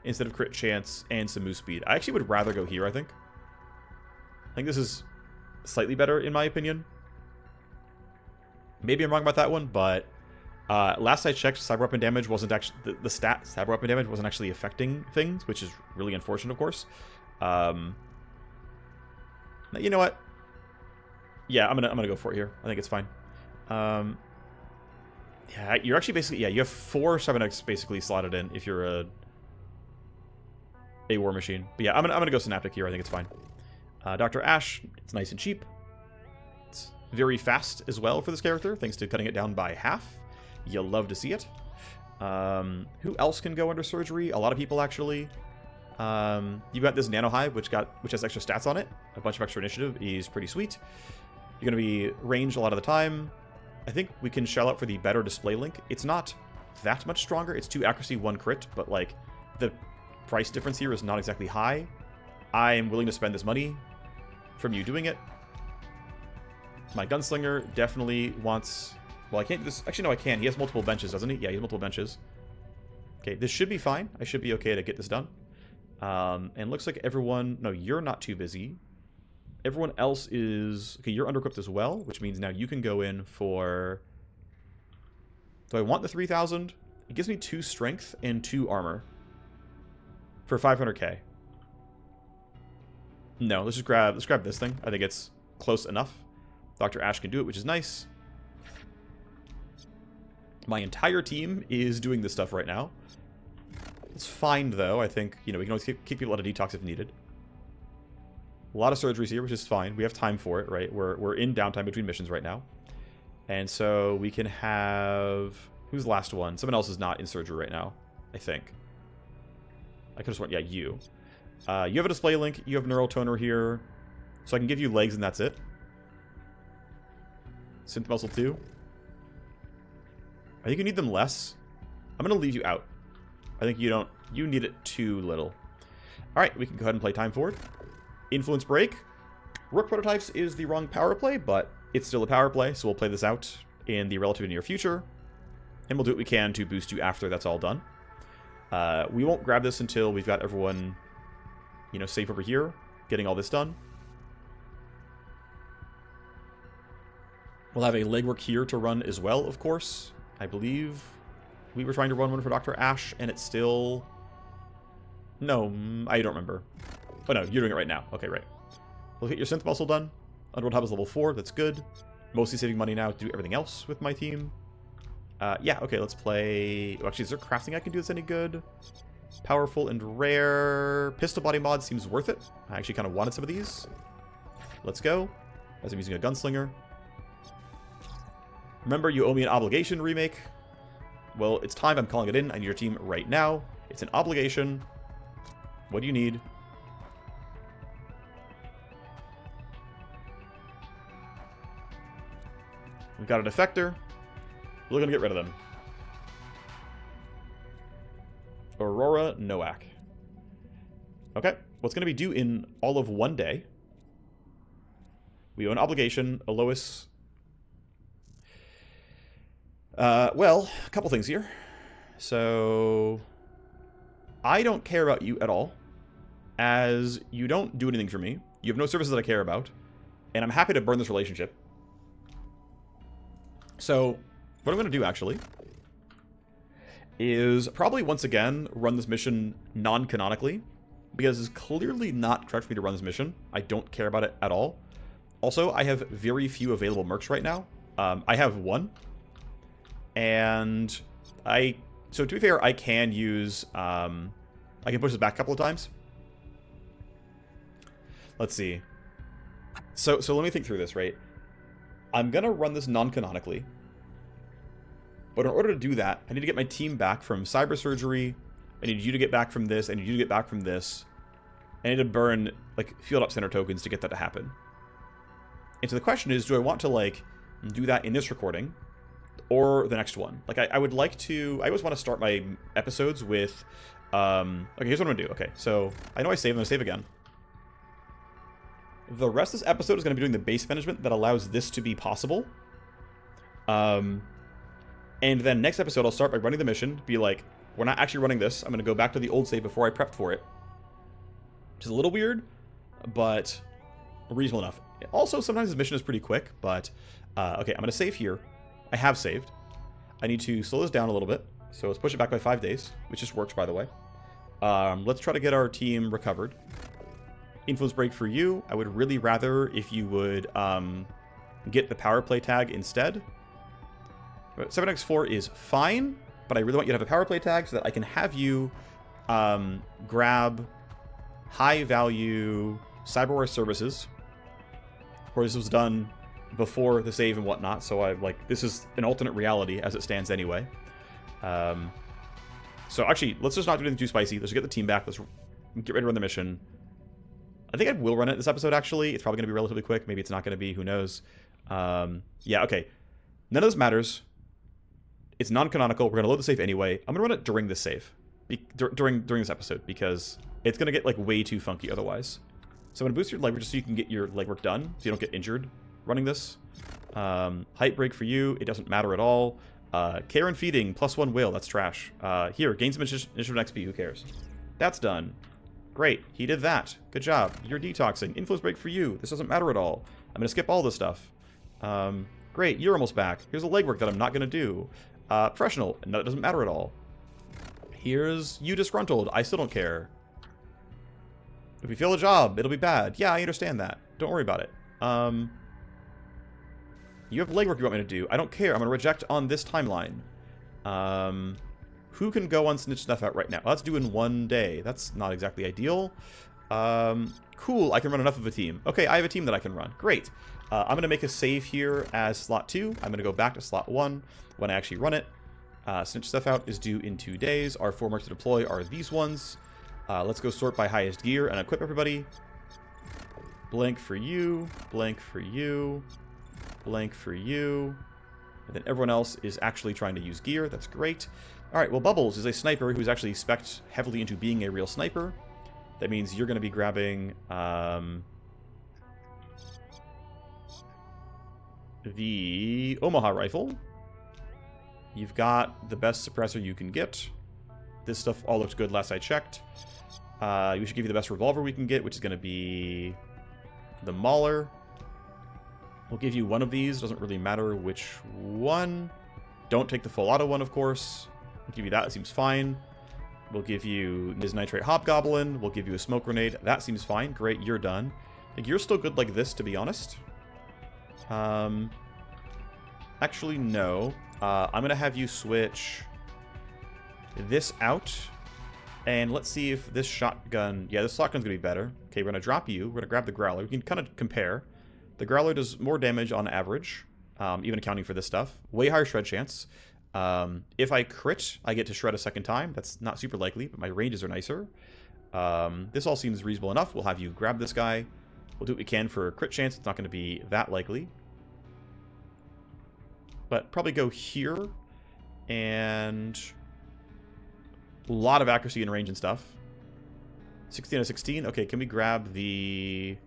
instead of crit chance and some move speed. I actually would rather go here, I think. I think this is slightly better, in my opinion. Maybe I'm wrong about that one, but last I checked, cyber weapon damage wasn't actually... The stat, cyber weapon damage, wasn't actually affecting things, which is really unfortunate, of course. You know what? Yeah, I'm gonna go for it here. I think it's fine. Yeah, you're actually basically... Yeah, you have 4 7X basically slotted in if you're a Warmachine. But yeah, I'm gonna go Synaptic here. I think it's fine. Dr. Ash, it's nice and cheap. It's very fast as well for this character, thanks to cutting it down by half. You'll love to see it. Who else can go under surgery? A lot of people, actually. You got this NanoHive, which has extra stats on it. A bunch of extra initiative is pretty sweet. You're going to be ranged a lot of the time. I think we can shell out for the better display link. It's not that much stronger. It's 2 accuracy, 1 crit, but like the price difference here is not exactly high. I'm willing to spend this money from you doing it. My Gunslinger definitely wants... Well, I can't do this... Actually, no, I can. He has multiple benches, doesn't he? Yeah, he has multiple benches. Okay, this should be fine. I should be okay to get this done. And looks like everyone... No, you're not too busy. Everyone else is... Okay, you're underequipped as well, which means now you can go in for... Do I want the 3,000? It gives me 2 strength and 2 armor. For 500k. No, let's grab this thing. I think it's close enough. Dr. Ash can do it, which is nice. My entire team is doing this stuff right now. It's fine, though. I think, you know, we can always keep people out of detox if needed. A lot of surgeries here, which is fine. We have time for it, right? We're in downtime between missions right now. And so we can have... Who's the last one? Someone else is not in surgery right now, I think. I could just want... Yeah, you. You have a display link. You have neural toner here. So I can give you legs and that's it. Synth muscle 2. I think you need them less. I'm going to leave you out. I think you don't You need it too little. Alright, we can go ahead and play Time Forward. Influence Break. Rook Prototypes is the wrong power play, but it's still a power play, so we'll play this out in the relatively near future. And we'll do what we can to boost you after that's all done. We won't grab this until we've got everyone, you know, safe over here, getting all this done. We'll have a legwork here to run as well, of course. I believe we were trying to run one for Dr. Ash, and it's still... No, I don't remember. Oh no, you're doing it right now. Okay, right. We'll get your synth muscle done. Underworld Hub is level 4, that's good. Mostly saving money now to do everything else with my team. Yeah, okay, let's play... Oh, actually, is there crafting I can do that's any good? Powerful and rare. Pistol body mod seems worth it. I actually kind of wanted some of these. Let's go. As I'm using a gunslinger. Remember, you owe me an obligation remake. Well, it's time. I'm calling it in. I need your team right now. It's an obligation. What do you need? We've got a defector. We're going to get rid of them. Aurora Noack. Okay. What's going to be due in all of 1 day? We owe an obligation. Alois. Well, a couple things here. So, I don't care about you at all, as you don't do anything for me. You have no services that I care about, and I'm happy to burn this relationship. So, what I'm going to do, actually, is probably once again run this mission non-canonically, because it's clearly not correct for me to run this mission. I don't care about it at all. Also, I have very few available mercs right now. I have one. And so to be fair, I can use, I can push this back a couple of times. Let's see. So let me think through this, right? I'm going to run this non-canonically. But in order to do that, I need to get my team back from cyber surgery. I need you to get back from this. I need you to get back from this. I need to burn, like, field up center tokens to get that to happen. And so the question is, do I want to, like, do that in this recording? Or the next one. Like, I would like to... I always want to start my episodes with... okay, here's what I'm going to do. Okay, so I know I saved. I'm going to save again. The rest of this episode is going to be doing the base management that allows this to be possible. And then next episode, I'll start by running the mission. Be like, we're not actually running this. I'm going to go back to the old save before I prepped for it. Which is a little weird, but reasonable enough. Also, sometimes this mission is pretty quick, but... okay, I'm going to save here. I have saved. I need to slow this down a little bit. So let's push it back by 5 days, which just works, by the way. Let's try to get our team recovered. Influence break for you. I would really rather if you would get the power play tag instead. 7x4 is fine, but I really want you to have a power play tag so that I can have you grab high-value cyberware services. Of course, this was done before the save and whatnot, so this is an alternate reality as it stands anyway. So actually, let's just not do anything too spicy. Let's get the team back. Let's get ready to run the mission. I think I will run it this episode, actually. It's probably going to be relatively quick. Maybe it's not going to be. Who knows? Yeah, okay. None of this matters. It's non-canonical. We're going to load the save anyway. I'm going to run it during this save. During this episode, because it's going to get, like, way too funky otherwise. So I'm going to boost your legwork just so you can get your legwork done, so you don't get injured running this. Height break for you, it doesn't matter at all. Care and feeding, +1 whale, that's trash. Here, gain some initiative XP, who cares? That's done. Great, he did that. Good job. You're detoxing. Influence break for you, this doesn't matter at all. I'm gonna skip all this stuff. Great, you're almost back. Here's a legwork that I'm not gonna do. Professional, no, it doesn't matter at all. Here's you disgruntled, I still don't care. If we fail a job, it'll be bad. Yeah, I understand that. Don't worry about it. You have legwork you want me to do. I don't care. I'm going to reject on this timeline. Who can go on Snitch Snuff out right now? Well, that's due in 1 day. That's not exactly ideal. Cool. I can run enough of a team. Okay, I have a team that I can run. Great. I'm going to make a save here as slot 2. I'm going to go back to slot 1 when I actually run it. Snitch Stuff out is due in 2 days. Our 4 marks to deploy are these ones. Let's go sort by highest gear and equip everybody. Blank for you. Blank for you. Blank for you. And then everyone else is actually trying to use gear. That's great. Alright, well, Bubbles is a sniper who's actually spec'd heavily into being a real sniper. That means you're going to be grabbing the Omaha rifle. You've got the best suppressor you can get. This stuff all looks good last I checked. We should give you the best revolver we can get, which is going to be the Mauler. We'll give you one of these. Doesn't really matter which one. Don't take the full auto one, of course. We'll give you that. It seems fine. We'll give you Nis Nitrate Hobgoblin. We'll give you a smoke grenade. That seems fine. Great, you're done. I think you're still good like this, to be honest. Actually, no. I'm going to have you switch this out. And let's see if this shotgun... Yeah, this shotgun's going to be better. Okay, we're going to drop you. We're going to grab the Growler. We can kind of compare. The Growler does more damage on average, even accounting for this stuff. Way higher shred chance. If I crit, I get to shred a second time. That's not super likely, but my ranges are nicer. This all seems reasonable enough. We'll have you grab this guy. We'll do what we can for a crit chance. It's not going to be that likely. But probably go here. And a lot of accuracy and range and stuff. 16 out of 16. Okay, can we grab the...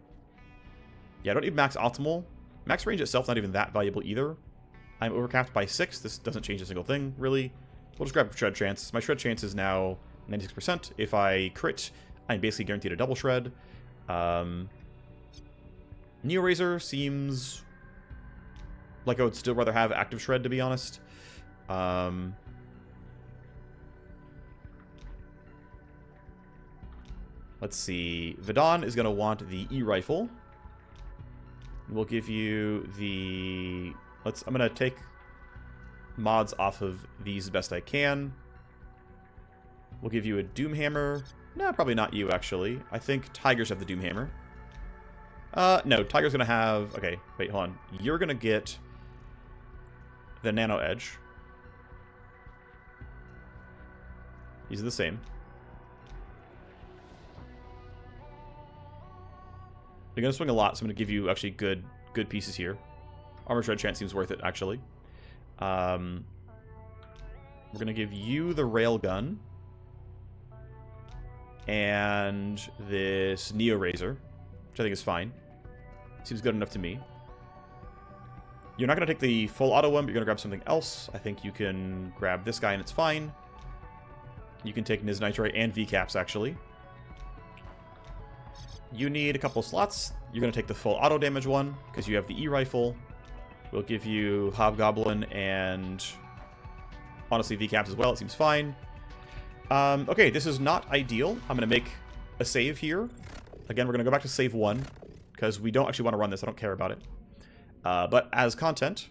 Yeah, I don't need max optimal. Max range itself not even that valuable either. I'm overcapped by 6. This doesn't change a single thing, really. We'll just grab shred chance. My shred chance is now 96%. If I crit, I'm basically guaranteed a double shred. Neo Razor seems like I would still rather have active shred, to be honest. Let's see. Vidon is going to want the E-Rifle. We'll give you the... I'm going to take mods off of these as best I can. We'll give you a Doomhammer. No, probably not you, actually. I think Tigers have the Doomhammer. No, Tiger's going to have... Okay, wait, hold on. You're going to get the Nano Edge. These are the same. You're going to swing a lot, so I'm going to give you actually good pieces here. Armor Shred chance seems worth it, actually. We're going to give you the Railgun. And this Neo Razor, which I think is fine. Seems good enough to me. You're not going to take the full auto one, but you're going to grab something else. I think you can grab this guy and it's fine. You can take Nis Nitrate and V-Caps, actually. You need a couple of slots. You're going to take the full auto damage one, because you have the E-Rifle. We'll give you Hobgoblin and, honestly, V-Caps as well. It seems fine. Okay, this is not ideal. I'm going to make a save here. Again, we're going to go back to save 1, because we don't actually want to run this. I don't care about it. But as content,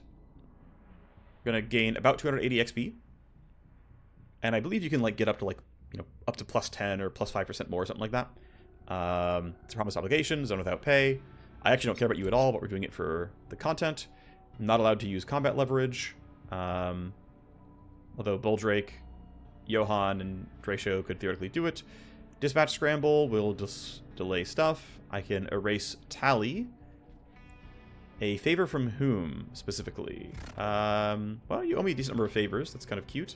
we're going to gain about 280 XP. And I believe you can, like, get up to, like, you know, up to plus 10 or plus 5% more, or something like that. It's a promised obligation, zone without pay. I actually don't care about you at all, but we're doing it for the content. Not allowed to use combat leverage. Although Buldrake, Johan, and Dracio could theoretically do it. Dispatch Scramble will just delay stuff. I can erase Tally. A favor from whom, specifically? Well, you owe me a decent number of favors. That's kind of cute.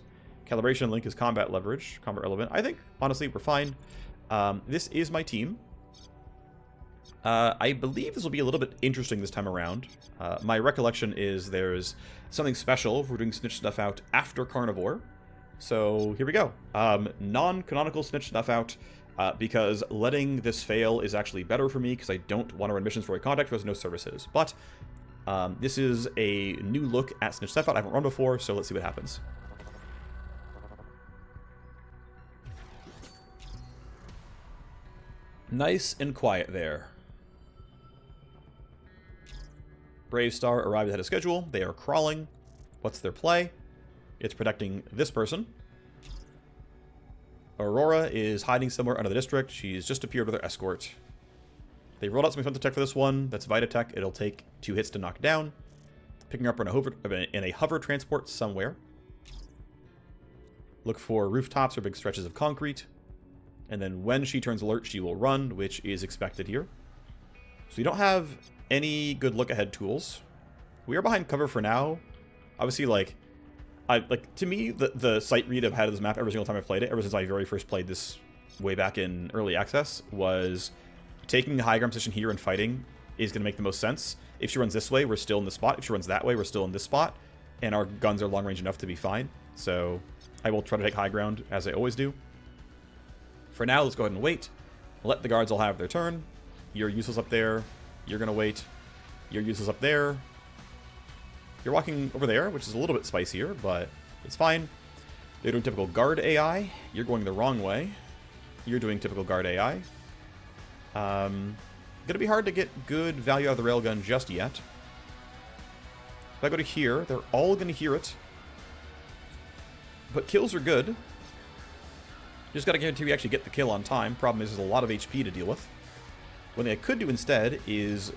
Calibration Link is combat leverage, combat relevant. I think, honestly, we're fine. This is my team. I believe this will be a little bit interesting this time around. My recollection is there's something special if we're doing Snitch Snuff Out after Carnivore. So here we go. Non-canonical Snitch Snuff Out, because letting this fail is actually better for me because I don't want to run missions for a contact who has no services. But this is a new look at Snitch Snuff Out. I haven't run before, so let's see what happens. Nice and quiet there. Brave Star arrived ahead of schedule. They are crawling. What's their play? It's protecting this person. Aurora is hiding somewhere under the district. She's just appeared with her escort. They rolled out some expensive tech for this one. That's Vitatech. It'll take 2 hits to knock down. Picking her up in a hover transport somewhere. Look for rooftops or big stretches of concrete. And then when she turns alert, she will run, which is expected here. So you don't have any good look-ahead tools. We are behind cover for now. Obviously, like, To me, the sight read I've had of this map every single time I played it, ever since I very first played this way back in early access, was taking the high ground position here and fighting is going to make the most sense. If she runs this way, we're still in this spot. If she runs that way, we're still in this spot. And our guns are long range enough to be fine. So I will try to take high ground, as I always do. For now, let's go ahead and wait. Let the guards all have their turn. You're useless up there. You're going to wait. You're useless up there. You're walking over there, which is a little bit spicier, but it's fine. They're doing typical guard AI. You're going the wrong way. You're doing typical guard AI. Gonna be hard to get good value out of the railgun just yet. If I go to here, they're all gonna hear it. But kills are good. Just gotta guarantee we actually get the kill on time. Problem is, there's a lot of HP to deal with. One thing I could do instead is...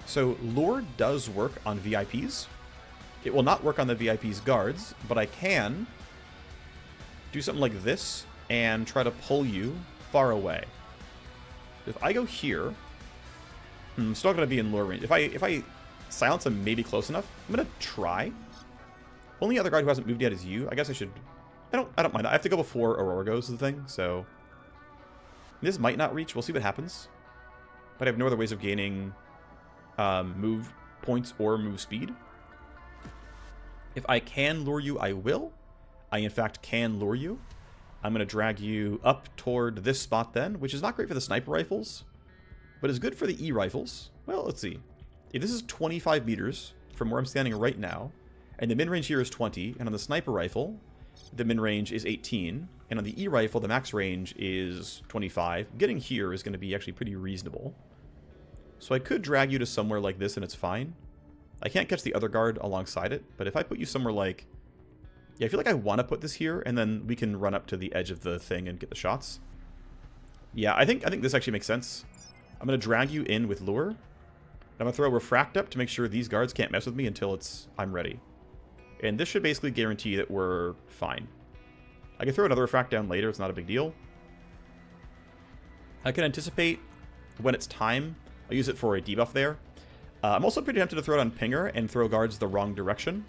So, Lure does work on VIPs. It will not work on the VIP's guards, but I can do something like this and try to pull you far away. If I go here, I'm still going to be in lure range. If I silence him maybe close enough, I'm going to try. Only other guard who hasn't moved yet is you. I guess I should... I don't mind. I have to go before Aurora goes, is the thing, so... This might not reach. We'll see what happens. But I have no other ways of gaining move points or move speed. If I can lure you, I will. I, in fact, can lure you. I'm going to drag you up toward this spot then, which is not great for the sniper rifles, but is good for the E-rifles. Well, let's see. If this is 25 meters from where I'm standing right now, and the min-range here is 20, and on the sniper rifle, the min-range is 18, and on the E-rifle, the max range is 25, getting here is going to be actually pretty reasonable. So I could drag you to somewhere like this, and it's fine. I can't catch the other guard alongside it, but if I put you somewhere like... Yeah, I feel like I want to put this here, and then we can run up to the edge of the thing and get the shots. Yeah, I think this actually makes sense. I'm going to drag you in with Lure. I'm going to throw Refract up to make sure these guards can't mess with me until I'm ready. And this should basically guarantee that we're fine. I can throw another Refract down later, it's not a big deal. I can anticipate when it's time. I'll use it for a debuff there. I'm also pretty tempted to throw it on Pinger and throw guards the wrong direction.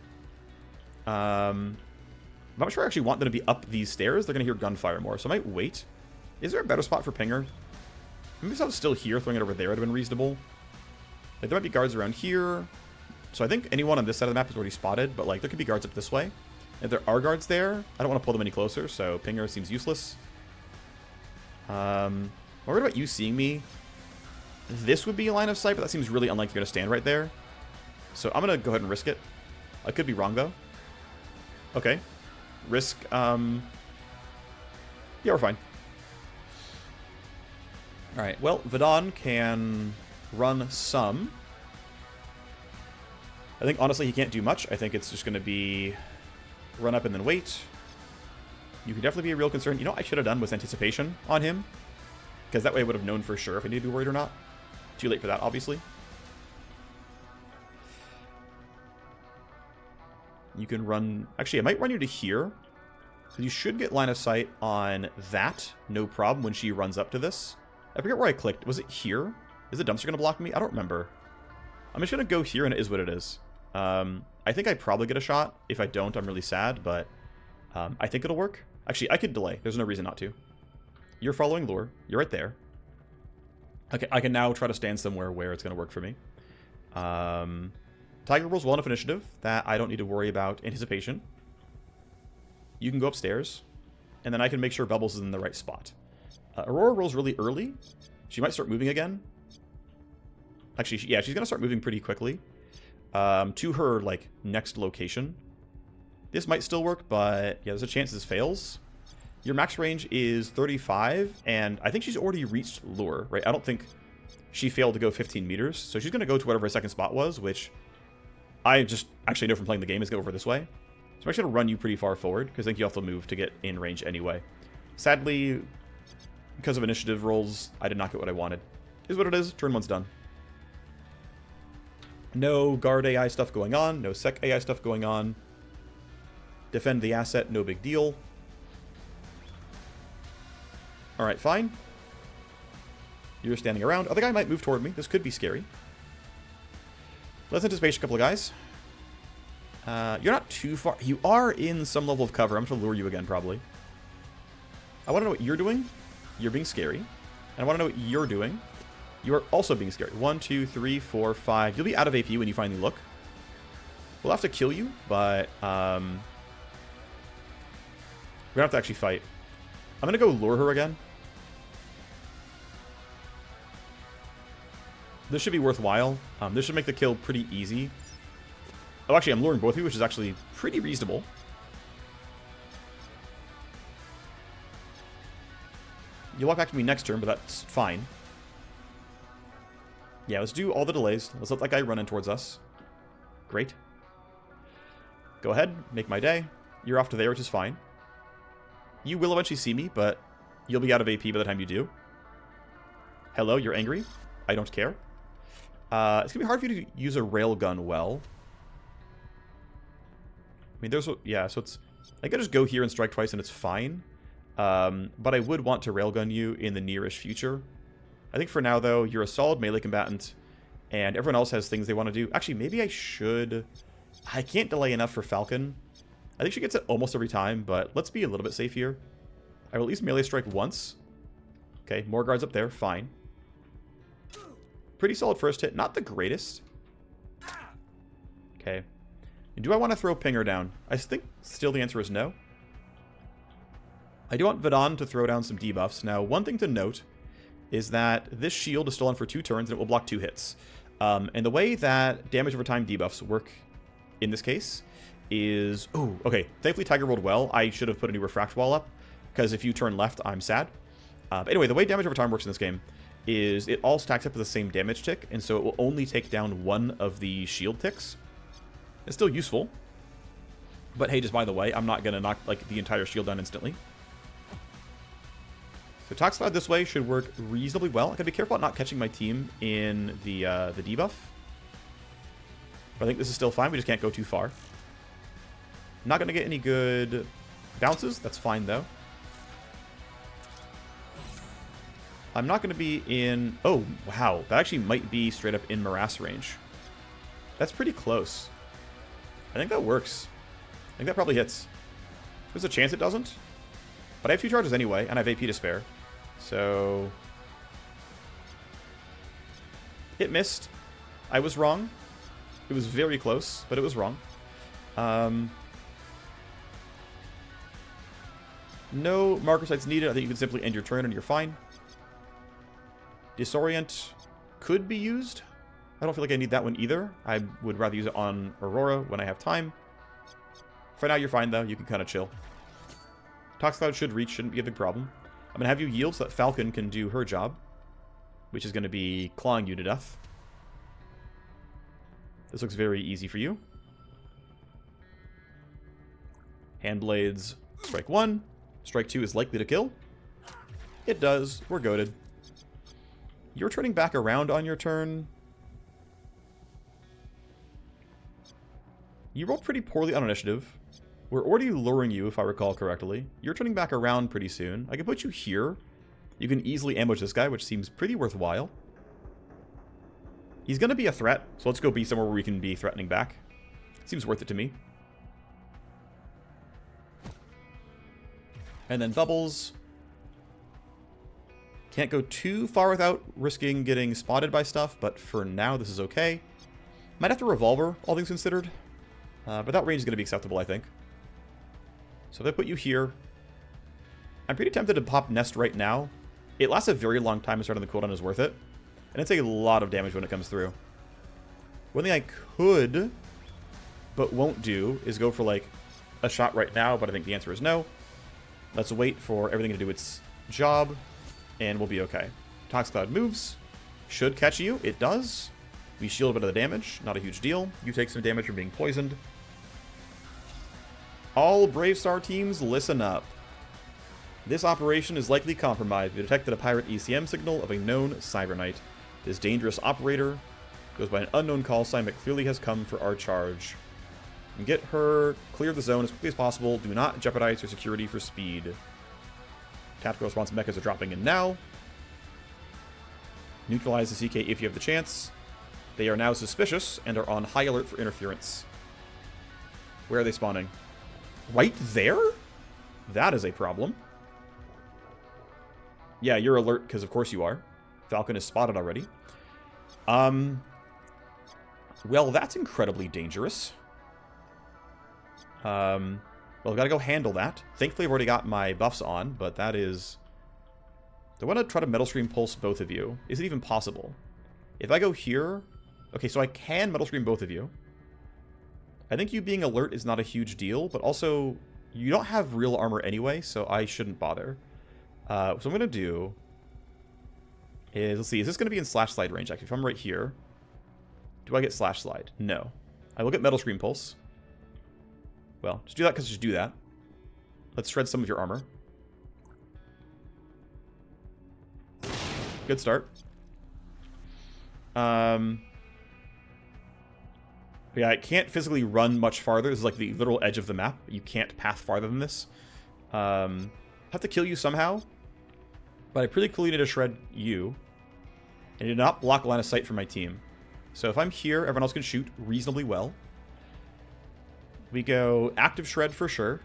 I'm not sure I actually want them to be up these stairs. They're going to hear gunfire more, so I might wait. Is there a better spot for Pinger? Maybe if I was still here, throwing it over there would have been reasonable. Like, there might be guards around here. So I think anyone on this side of the map is already spotted, but, like, there could be guards up this way. If there are guards there, I don't want to pull them any closer, so Pinger seems useless. I'm worried about you seeing me. This would be a line of sight, but that seems really unlikely you're going to stand right there. So I'm going to go ahead and risk it. I could be wrong, though. Okay. Risk, yeah, we're fine. Alright, well, Vidon can run some. I think, honestly, he can't do much. I think it's just going to be run up and then wait. You could definitely be a real concern. You know what I should have done was anticipation on him, because that way I would have known for sure if I need to be worried or not. Too late for that, obviously. You can run... Actually, I might run you to here. Because you should get line of sight on that. No problem when she runs up to this. I forget where I clicked. Was it here? Is the dumpster going to block me? I don't remember. I'm just going to go here and it is what it is. I think I probably get a shot. If I don't, I'm really sad. But I think it'll work. Actually, I could delay. There's no reason not to. You're following Lure. You're right there. Okay, I can now try to stand somewhere where it's going to work for me. Tiger rolls well enough initiative that I don't need to worry about anticipation. You can go upstairs, and then I can make sure Bubbles is in the right spot. Aurora rolls really early. She might start moving again. Actually, yeah, she's going to start moving pretty quickly to her, like, next location. This might still work, but yeah, there's a chance this fails. Your max range is 35, and I think she's already reached Lure, right? I don't think she failed to go 15 meters, so she's going to go to whatever her second spot was, which I just actually know from playing the game is go over this way. So I'm actually going to run you pretty far forward, because I think you have to move to get in range anyway. Sadly, because of initiative rolls, I did not get what I wanted. Is what it is. Turn one's done. No guard AI stuff going on. No sec AI stuff going on. Defend the asset. No big deal. Alright, fine. You're standing around. Other guy might move toward me. This could be scary. Let's anticipation a couple of guys. You're not too far. You are in some level of cover. I'm going to lure you again, probably. I want to know what you're doing. You're being scary. And I want to know what you're doing. You are also being scary. 1, 2, 3, 4, 5. You'll be out of AP when you finally look. We'll have to kill you, but we don't have to actually fight. I'm going to go lure her again. This should be worthwhile. This should make the kill pretty easy. Oh, actually, I'm luring both of you, which is actually pretty reasonable. You'll walk back to me next turn, but that's fine. Yeah, let's do all the delays. Let's let that guy run in towards us. Great. Go ahead, make my day. You're off to there, which is fine. You will eventually see me, but you'll be out of AP by the time you do. Hello, you're angry? I don't care. It's going to be hard for you to use a railgun well. I mean, there's... Yeah, so it's... I could just go here and strike twice and it's fine. But I would want to railgun you in the nearish future. I think for now, though, you're a solid melee combatant. And everyone else has things they want to do. Actually, maybe I should... I can't delay enough for Falcon. I think she gets it almost every time, but let's be a little bit safe here. I will at least melee strike once. Okay, more guards up there. Fine. Pretty solid first hit. Not the greatest. Okay. And do I want to throw Pinger down? I think still the answer is no. I do want Vidon to throw down some debuffs. Now, one thing to note is that this shield is still on for 2 turns and it will block 2 hits. And the way that damage over time debuffs work in this case is... Oh, okay. Thankfully, Tiger rolled well. I should have put a new refract wall up, because if you turn left, I'm sad. But anyway, the way damage over time works in this game is it all stacks up to the same damage tick, and so it will only take down 1 of the shield ticks. It's still useful. But hey, just by the way, I'm not going to knock like the entire shield down instantly. So Tox Cloud this way should work reasonably well. I gotta be careful about not catching my team in the debuff. But I think this is still fine. We just can't go too far. Not going to get any good bounces. That's fine, though. I'm not going to be in... Oh, wow. That actually might be straight up in Morass range. That's pretty close. I think that works. I think that probably hits. There's a chance it doesn't. But I have 2 charges anyway, and I have AP to spare. So... It missed. I was wrong. It was very close, but it was wrong. No marker sites needed. I think you can simply end your turn and you're fine. Disorient could be used. I don't feel like I need that one either. I would rather use it on Aurora when I have time. For now, you're fine, though. You can kind of chill. Tox Cloud should reach. Shouldn't be a big problem. I'm going to have you yield so that Falcon can do her job, which is going to be clawing you to death. This looks very easy for you. Handblades. Strike 1. Strike 2 is likely to kill. It does. We're goated. You're turning back around on your turn. You rolled pretty poorly on initiative. We're already luring you, if I recall correctly. You're turning back around pretty soon. I can put you here. You can easily ambush this guy, which seems pretty worthwhile. He's going to be a threat, so let's go be somewhere where we can be threatening back. Seems worth it to me. And then bubbles. Can't go too far without risking getting spotted by stuff, but for now this is okay. Might have to revolver, all things considered. But that range is going to be acceptable, I think. So if I put you here, I'm pretty tempted to pop Nest right now. It lasts a very long time and starting the cooldown is worth it. And it's a lot of damage when it comes through. One thing I could, but won't do, is go for like a shot right now, but I think the answer is no. Let's wait for everything to do its job, and we'll be okay. Tox Cloud moves. Should catch you. It does. We shield a bit of the damage. Not a huge deal. You take some damage from being poisoned. All Brave Star teams, listen up. This operation is likely compromised. We detected a pirate ECM signal of a known Cyber Knight. This dangerous operator goes by an unknown call sign but clearly has come for our charge. And get her, clear the zone as quickly as possible. Do not jeopardize your security for speed. Tactical response mechas are dropping in now. Neutralize the CK if you have the chance. They are now suspicious and are on high alert for interference. Where are they spawning? Right there? That is a problem. Yeah, you're alert, because of course you are. Falcon is spotted already. Well, that's incredibly dangerous. Well, I've got to go handle that. Thankfully, I've already got my buffs on, but that is... Do I want to try to Metal Scream Pulse both of you? Is it even possible? If I go here... Okay, so I can Metal Scream both of you. I think you being alert is not a huge deal, but also, you don't have real armor anyway, so I shouldn't bother. So what I'm going to do is, let's see, is this going to be in Slash Slide range, actually? If I'm right here, do I get Slash Slide? No. I will get Metal Scream Pulse. Well, just do that because just do that. Let's shred some of your armor. Good start. Yeah, I can't physically run much farther. This is like the literal edge of the map. You can't path farther than this. Have to kill you somehow. But I pretty clearly need to shred you. And did not block line of sight from my team. So if I'm here, everyone else can shoot reasonably well. We go active shred for sure.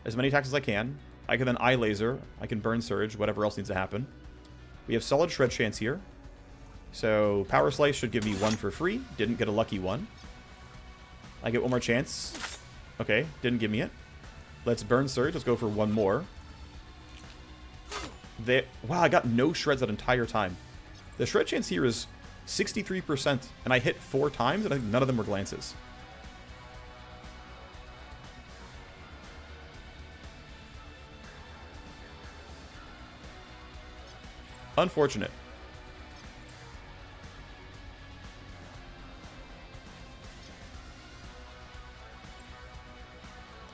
As many attacks as I can. I can then eye laser. I can burn surge, whatever else needs to happen. We have solid shred chance here. So power slice should give me one for free. Didn't get a lucky one. I get one more chance. Okay, didn't give me it. Let's burn surge. Let's go for one more. Wow, I got no shreds that entire time. The shred chance here is 63%, and I hit 4 times, and I think none of them were glances. Unfortunate.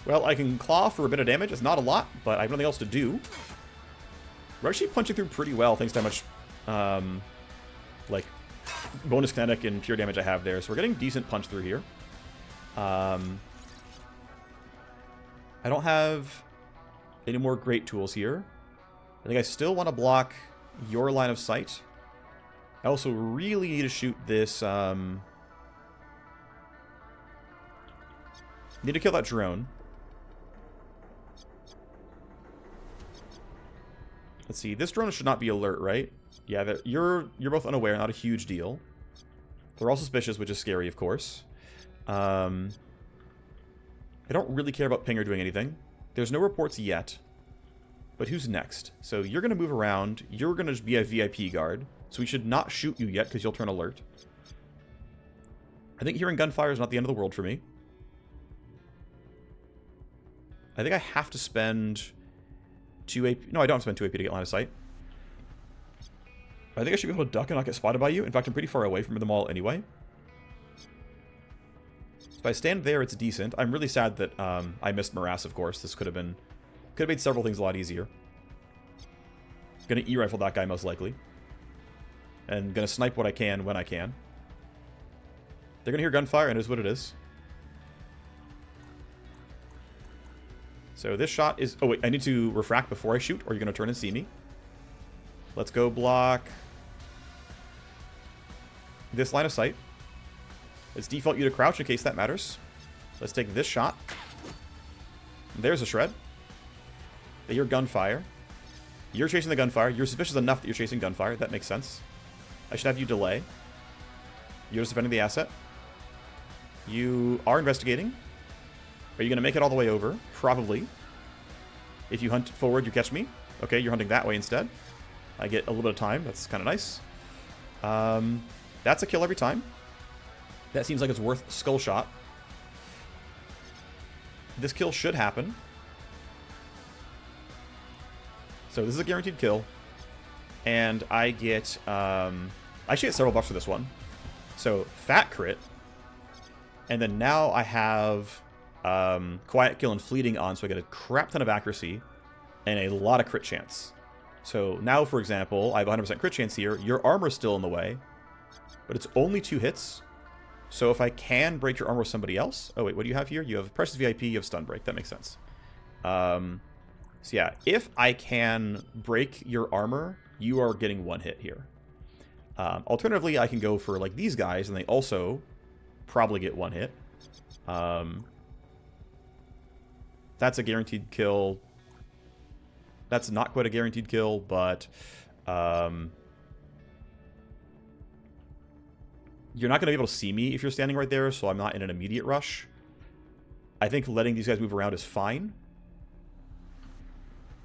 Well, I can claw for a bit of damage. It's not a lot, but I have nothing else to do. We're actually punching through pretty well, thanks to how much, like, bonus kinetic and pure damage I have there. So we're getting decent punch through here. I don't have any more great tools here. I think I still want to block your line of sight. I also really need to shoot this, need to kill that drone. Let's see, this drone should not be alert, right? Yeah, you're both unaware, not a huge deal. They're all suspicious, which is scary, of course. I don't really care about Pinger doing anything. There's no reports yet. But who's next? So you're going to move around. You're going to be a VIP guard. So we should not shoot you yet, because you'll turn alert. I think hearing gunfire is not the end of the world for me. I think I have to spend 2 AP. No, I don't have to spend 2 AP to get line of sight. I think I should be able to duck and not get spotted by you. In fact, I'm pretty far away from them all anyway. So if I stand there, it's decent. I'm really sad that I missed Morass, of course. This could have made several things a lot easier. Gonna E-rifle that guy, most likely. And gonna snipe what I can when I can. They're gonna hear gunfire, and it is what it is. So this shot is... Oh, wait, I need to refract before I shoot, or you're gonna turn and see me. Let's go block this line of sight. Let's default you to crouch in case that matters. Let's take this shot. There's a shred. They hear gunfire. You're chasing the gunfire. You're suspicious enough that you're chasing gunfire. That makes sense. I should have you delay. You're just defending the asset. You are investigating. Are you going to make it all the way over? Probably. If you hunt forward, you catch me. Okay, you're hunting that way instead. I get a little bit of time. That's kind of nice. That's a kill every time. That seems like it's worth skull shot. This kill should happen. So this is a guaranteed kill. And I get... I actually get several buffs for this one. So, fat crit. And then now I have quiet kill and fleeting on, so I get a crap ton of accuracy and a lot of crit chance. So now, for example, I have 100% crit chance here. Your armor's still in the way, but it's only 2 hits. So if I can break your armor with somebody else... Oh, wait, what do you have here? You have Precious VIP, you have Stun Break. That makes sense. So yeah, if I can break your armor, you are getting 1 hit here. Alternatively, I can go for like these guys, and they also probably get 1 hit. That's a guaranteed kill. That's not quite a guaranteed kill, but you're not going to be able to see me if you're standing right there, so I'm not in an immediate rush. I think letting these guys move around is fine.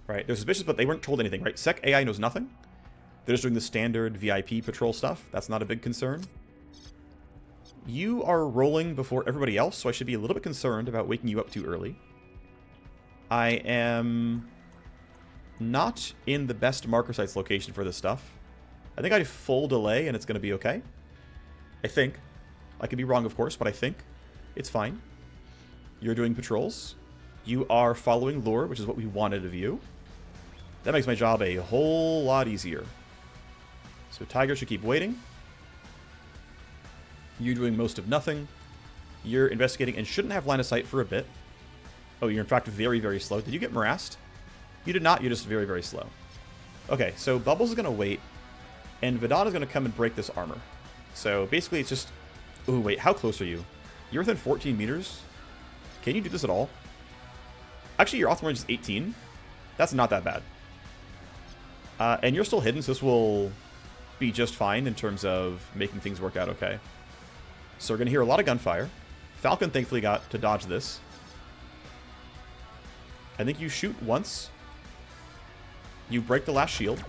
Right, they're suspicious, but they weren't told anything, right? Sec AI knows nothing. They're just doing the standard VIP patrol stuff. That's not a big concern. You are rolling before everybody else, so I should be a little bit concerned about waking you up too early. I am not in the best marker sites location for this stuff. I think I have full delay, and it's going to be okay. I think. I could be wrong, of course, but I think it's fine. You're doing patrols. You are following lure, which is what we wanted of you. That makes my job a whole lot easier. So Tiger should keep waiting. You're doing most of nothing. You're investigating and shouldn't have line of sight for a bit. Oh, you're in fact very, very slow. Did you get morassed? You did not. You're just very, very slow. Okay, so Bubbles is going to wait, and Vidon is going to come and break this armor. So basically it's just... Ooh, wait, how close are you? You're within 14 meters? Can you do this at all? Actually, your optimal range is 18. That's not that bad. And you're still hidden, so this will be just fine in terms of making things work out okay. So we're going to hear a lot of gunfire. Falcon thankfully got to dodge this. I think you shoot once. You break the last shield.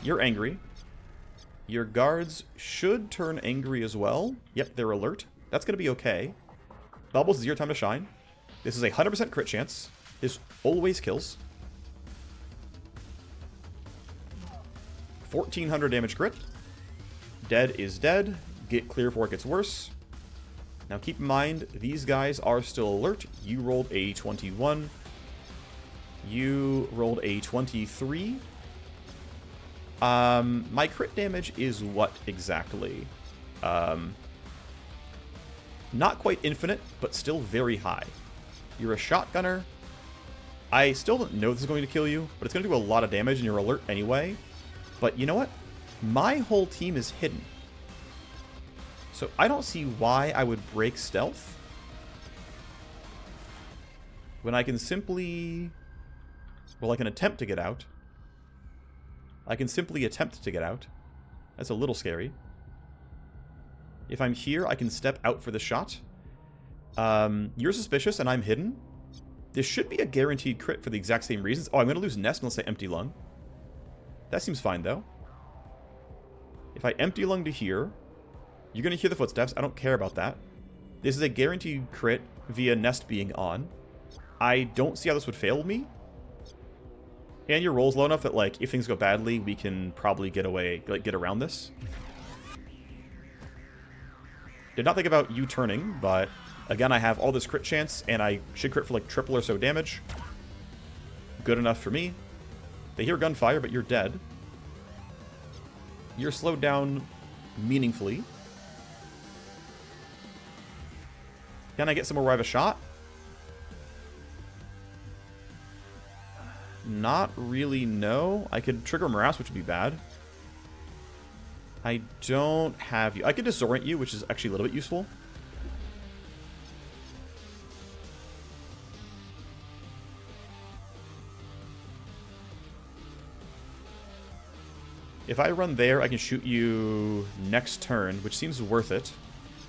You're angry. Your guards should turn angry as well. Yep, they're alert. That's going to be okay. Bubbles is your time to shine. This is a 100% crit chance. This always kills. 1400 damage crit. Dead is dead. Get clear before it gets worse. Now keep in mind, these guys are still alert. You rolled a 21. You rolled a 23. My crit damage is what exactly? Not quite infinite, but still very high. You're a shotgunner. I still don't know if this is going to kill you, but it's going to do a lot of damage and you're alert anyway. But you know what? My whole team is hidden. So I don't see why I would break stealth when I can simply... Well, I can attempt to get out. I can simply attempt to get out. That's a little scary. If I'm here, I can step out for the shot. You're suspicious and I'm hidden. This should be a guaranteed crit for the exact same reasons. Oh, I'm going to lose Nest unless I empty lung. That seems fine, though. If I empty lung to here, you're going to hear the footsteps. I don't care about that. This is a guaranteed crit via Nest being on. I don't see how this would fail me. And your roll's low enough that, like, if things go badly, we can probably get away, like, get around this. Did not think about you turning, but again, I have all this crit chance, and I should crit for, like, triple or so damage. Good enough for me. They hear gunfire, but you're dead. You're slowed down meaningfully. Can I get somewhere where I have a shot? Not really, no. I could trigger Morass, which would be bad. I don't have you. I could disorient you, which is actually a little bit useful. If I run there, I can shoot you next turn, which seems worth it.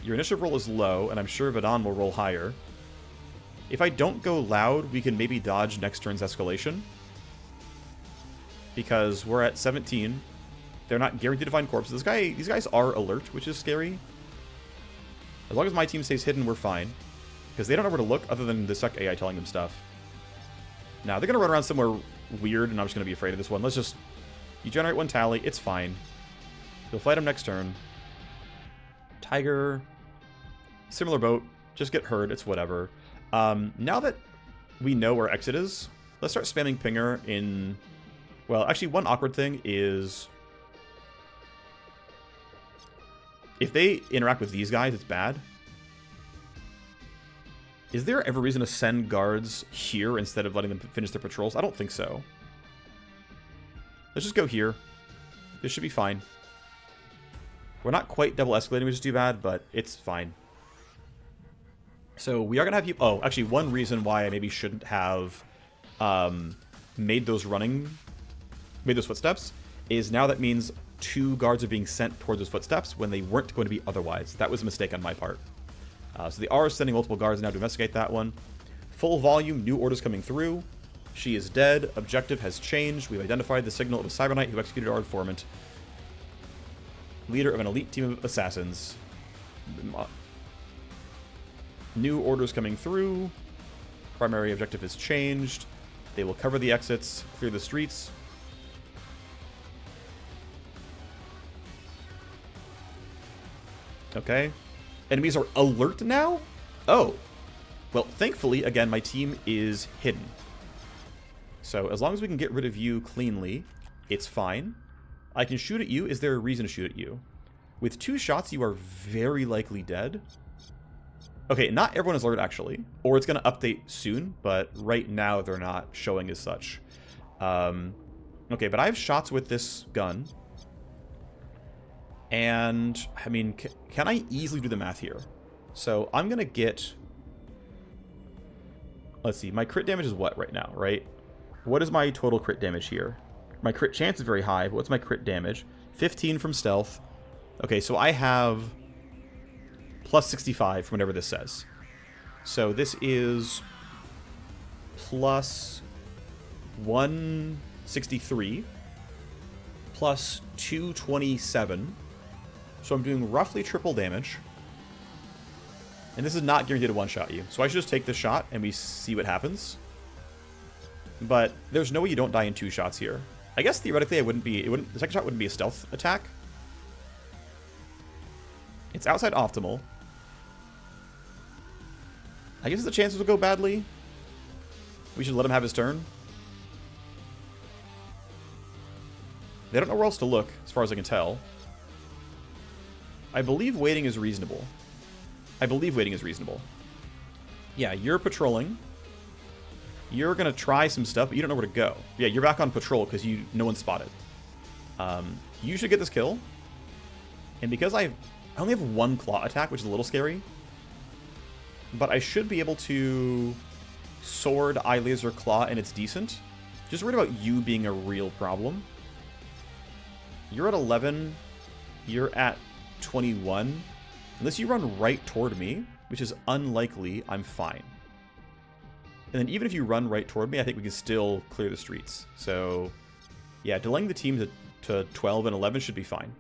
Your initiative roll is low, and I'm sure Vadon will roll higher. If I don't go loud, we can maybe dodge next turn's escalation. Because we're at 17. They're not guaranteed to find corpses. These guys are alert, which is scary. As long as my team stays hidden, we're fine. Because they don't know where to look other than the Suck AI telling them stuff. Now, they're going to run around somewhere weird, and I'm just going to be afraid of this one. Let's just... You generate one tally, it's fine. You'll fight him next turn. Tiger... Similar boat. Just get hurt, it's whatever. Now that we know where exit is, let's start spamming Pinger in... Well, actually, one awkward thing is... If they interact with these guys, it's bad. Is there ever reason to send guards here instead of letting them finish their patrols? I don't think so. Let's just go here. This should be fine. We're not quite double escalating, which is too bad, but it's fine. So we are going to have you... Oh, actually, one reason why I maybe shouldn't have made those footsteps is now that means 2 guards are being sent towards those footsteps when they weren't going to be otherwise. That was a mistake on my part. So they are sending multiple guards now to investigate that one. Full volume, new orders coming through. She is dead. Objective has changed. We've identified the signal of a Cyber Knight who executed our informant. Leader of an elite team of assassins. New orders coming through. Primary objective has changed. They will cover the exits, clear the streets. Okay. Enemies are alert now? Oh. Well, thankfully, again, my team is hidden. So as long as we can get rid of you cleanly, it's fine. I can shoot at you. Is there a reason to shoot at you? With 2 shots, you are very likely dead. Okay, not everyone is alert, actually. Or it's going to update soon, but right now they're not showing as such. Okay, but I have shots with this gun. And, I mean, can I easily do the math here? So I'm going to get... Let's see, my crit damage is what right now, right? What is my total crit damage here? My crit chance is very high, but what's my crit damage? 15 from stealth. Okay, so I have plus 65 from whatever this says. So this is plus 163 plus 227. So I'm doing roughly triple damage. And this is not guaranteed to one-shot you. So I should just take this shot and we see what happens. But there's no way you don't die in 2 shots here. I guess theoretically the second shot wouldn't be a stealth attack. It's outside optimal. I guess the chances will go badly. We should let him have his turn. They don't know where else to look, as far as I can tell. I believe waiting is reasonable. Yeah, you're patrolling. You're going to try some stuff, but you don't know where to go. Yeah, you're back on patrol because no one's spotted. You should get this kill. And because I only have 1 claw attack, which is a little scary. But I should be able to sword, eye laser, claw, and it's decent. Just worried about you being a real problem. You're at 11. You're at 21. Unless you run right toward me, which is unlikely, I'm fine. And then even if you run right toward me, I think we can still clear the streets. So, yeah, delaying the team to 12 and 11 should be fine.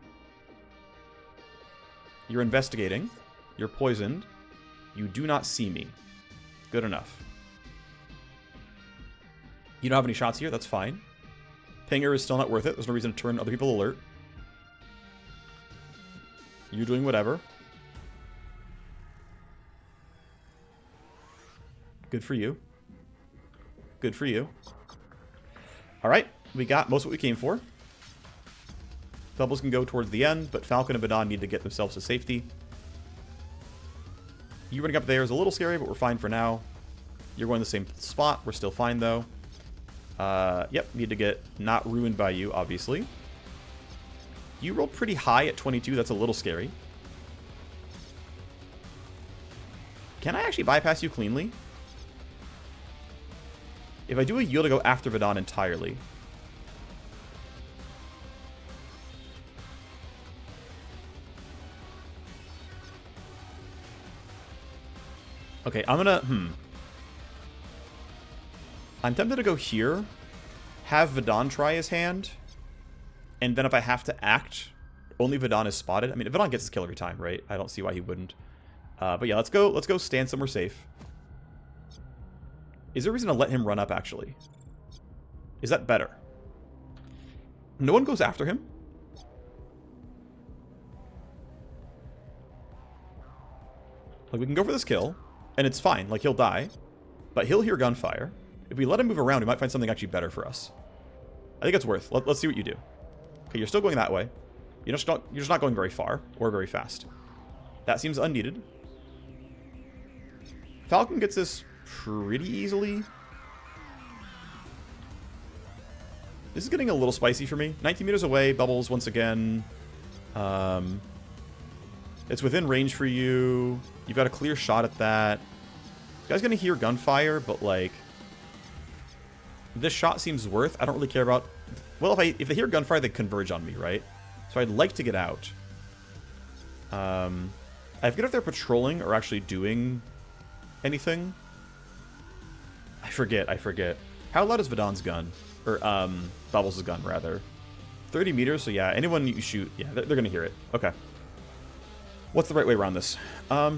You're investigating. You're poisoned. You do not see me. Good enough. You don't have any shots here. That's fine. Pinger is still not worth it. There's no reason to turn other people alert. You're doing whatever. Good for you. Good for you. Alright, we got most of what we came for. Doubles can go towards the end, but Falcon and Badon need to get themselves to safety. You running up there is a little scary, but we're fine for now. You're going to the same spot. We're still fine, though. Yep, need to get not ruined by you, obviously. You rolled pretty high at 22. That's a little scary. Can I actually bypass you cleanly? If I do a yield to go after Vadon entirely. Okay, I'm gonna... I'm tempted to go here, have Vadon try his hand, and then if I have to act, only Vadon is spotted. I mean, Vadon gets his kill every time, right? I don't see why he wouldn't. But yeah, let's go stand somewhere safe. Is there a reason to let him run up, actually? Is that better? No one goes after him? Like, we can go for this kill, and it's fine. Like, he'll die, but he'll hear gunfire. If we let him move around, we might find something actually better for us. I think it's worth. Let's see what you do. Okay, you're still going that way. You're just not going very far or very fast. That seems unneeded. Falcon gets this pretty easily. This is getting a little spicy for me. 19 meters away, bubbles once again. It's within range for you. You've got a clear shot at that. guy's gonna hear gunfire, but like this shot seems worth. I don't really care about. Well, if they hear gunfire, they converge on me, right? So I'd like to get out. I forget if they're patrolling or actually doing anything. I forget. How loud is Vadon's gun? Or, Bubbles' gun, rather. 30 meters, so yeah, anyone you shoot, yeah, they're gonna hear it. Okay. What's the right way around this? I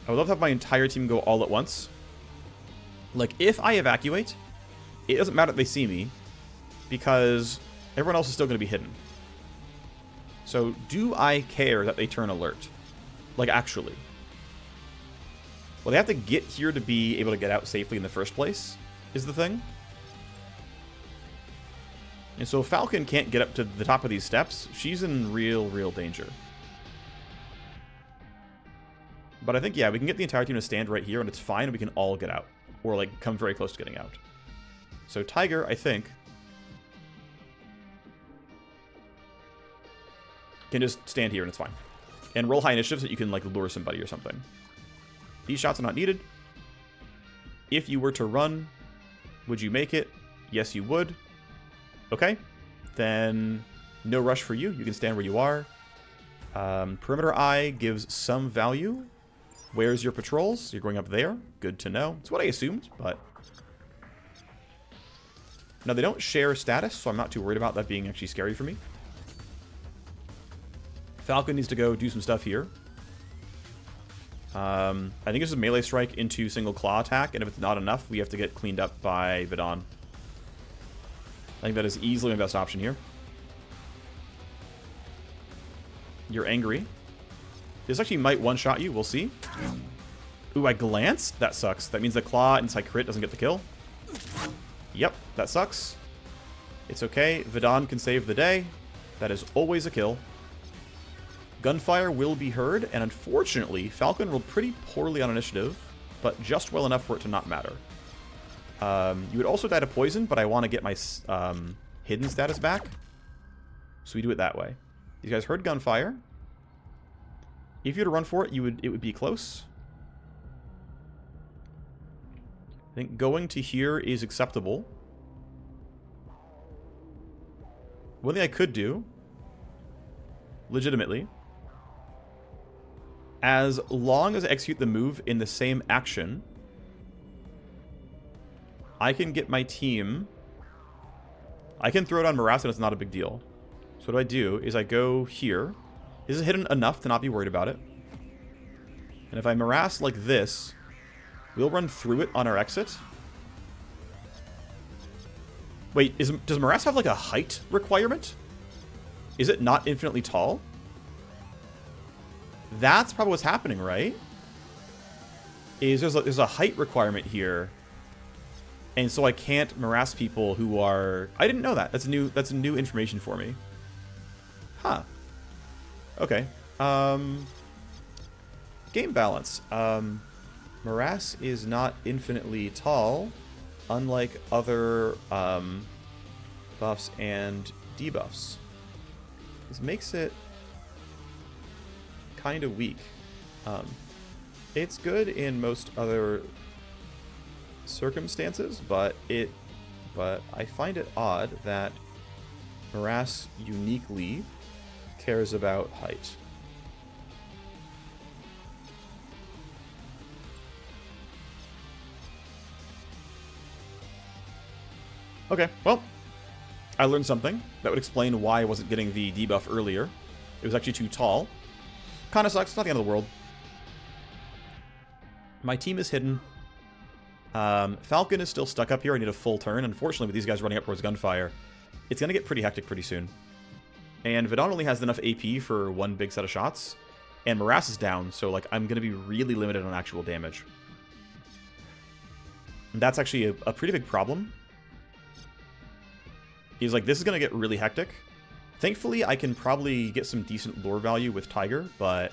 would love to have my entire team go all at once. Like, if I evacuate, it doesn't matter if they see me, because everyone else is still going to be hidden. So, do I care that they turn alert? Like, actually. Well, they have to get here to be able to get out safely in the first place, is the thing. And so, if Falcon can't get up to the top of these steps, she's in real danger. But I think, yeah, we can get the entire team to stand right here, and it's fine, and we can all get out. Or, like, come very close to getting out. So, Tiger, I think, can just stand here, and it's fine. And roll high initiative so that you can, like, lure somebody or something. These shots are not needed. If you were to run, would you make it? Yes, you would. Okay. Then, no rush for you. You can stand where you are. Perimeter Eye gives some value. Where's your patrols? You're going up there. Good to know. It's what I assumed, but... Now, they don't share status, so I'm not too worried about that being actually scary for me. Falcon needs to go do some stuff here. I think it's a melee strike into single claw attack, and if it's not enough, we have to get cleaned up by Vadon. I think that is easily my best option here. You're angry. This actually might one-shot you. We'll see. Ooh, I glanced? That sucks. That means the claw inside crit doesn't get the kill. Yep, that sucks. It's okay. Vadon can save the day. That is always a kill. Gunfire will be heard, and unfortunately, Falcon rolled pretty poorly on initiative, but just well enough for it to not matter. You would also die to poison, but I want to get my hidden status back. So we do it that way. These guys heard gunfire. If you were to run for it, it would be close. I think going to here is acceptable. One thing I could do, legitimately, as long as I execute the move in the same action, I can get my team... I can throw it on Morass and it's not a big deal. So what I do is I go here. This is hidden enough to not be worried about it. And if I Morass like this, we'll run through it on our exit. Wait, does Morass have like a height requirement? Is it not infinitely tall? That's probably what's happening, right? Is there's a height requirement here. And so I can't Morass people who are... I didn't know that. That's new information for me. Huh. Okay. Game balance. Morass is not infinitely tall, unlike other buffs and debuffs. This makes it kind of weak. It's good in most other circumstances, but I find it odd that Morass uniquely cares about height. Okay, well, I learned something that would explain why I wasn't getting the debuff earlier. It was actually too tall. Kinda sucks, not the end of the world. My team is hidden. Falcon is still stuck up here. I need a full turn. Unfortunately, with these guys running up towards gunfire, it's going to get pretty hectic pretty soon. And Vadon only has enough AP for one big set of shots. And Morass is down, so like I'm going to be really limited on actual damage. And that's actually a pretty big problem. He's like, this is going to get really hectic. Thankfully, I can probably get some decent lore value with Tiger, but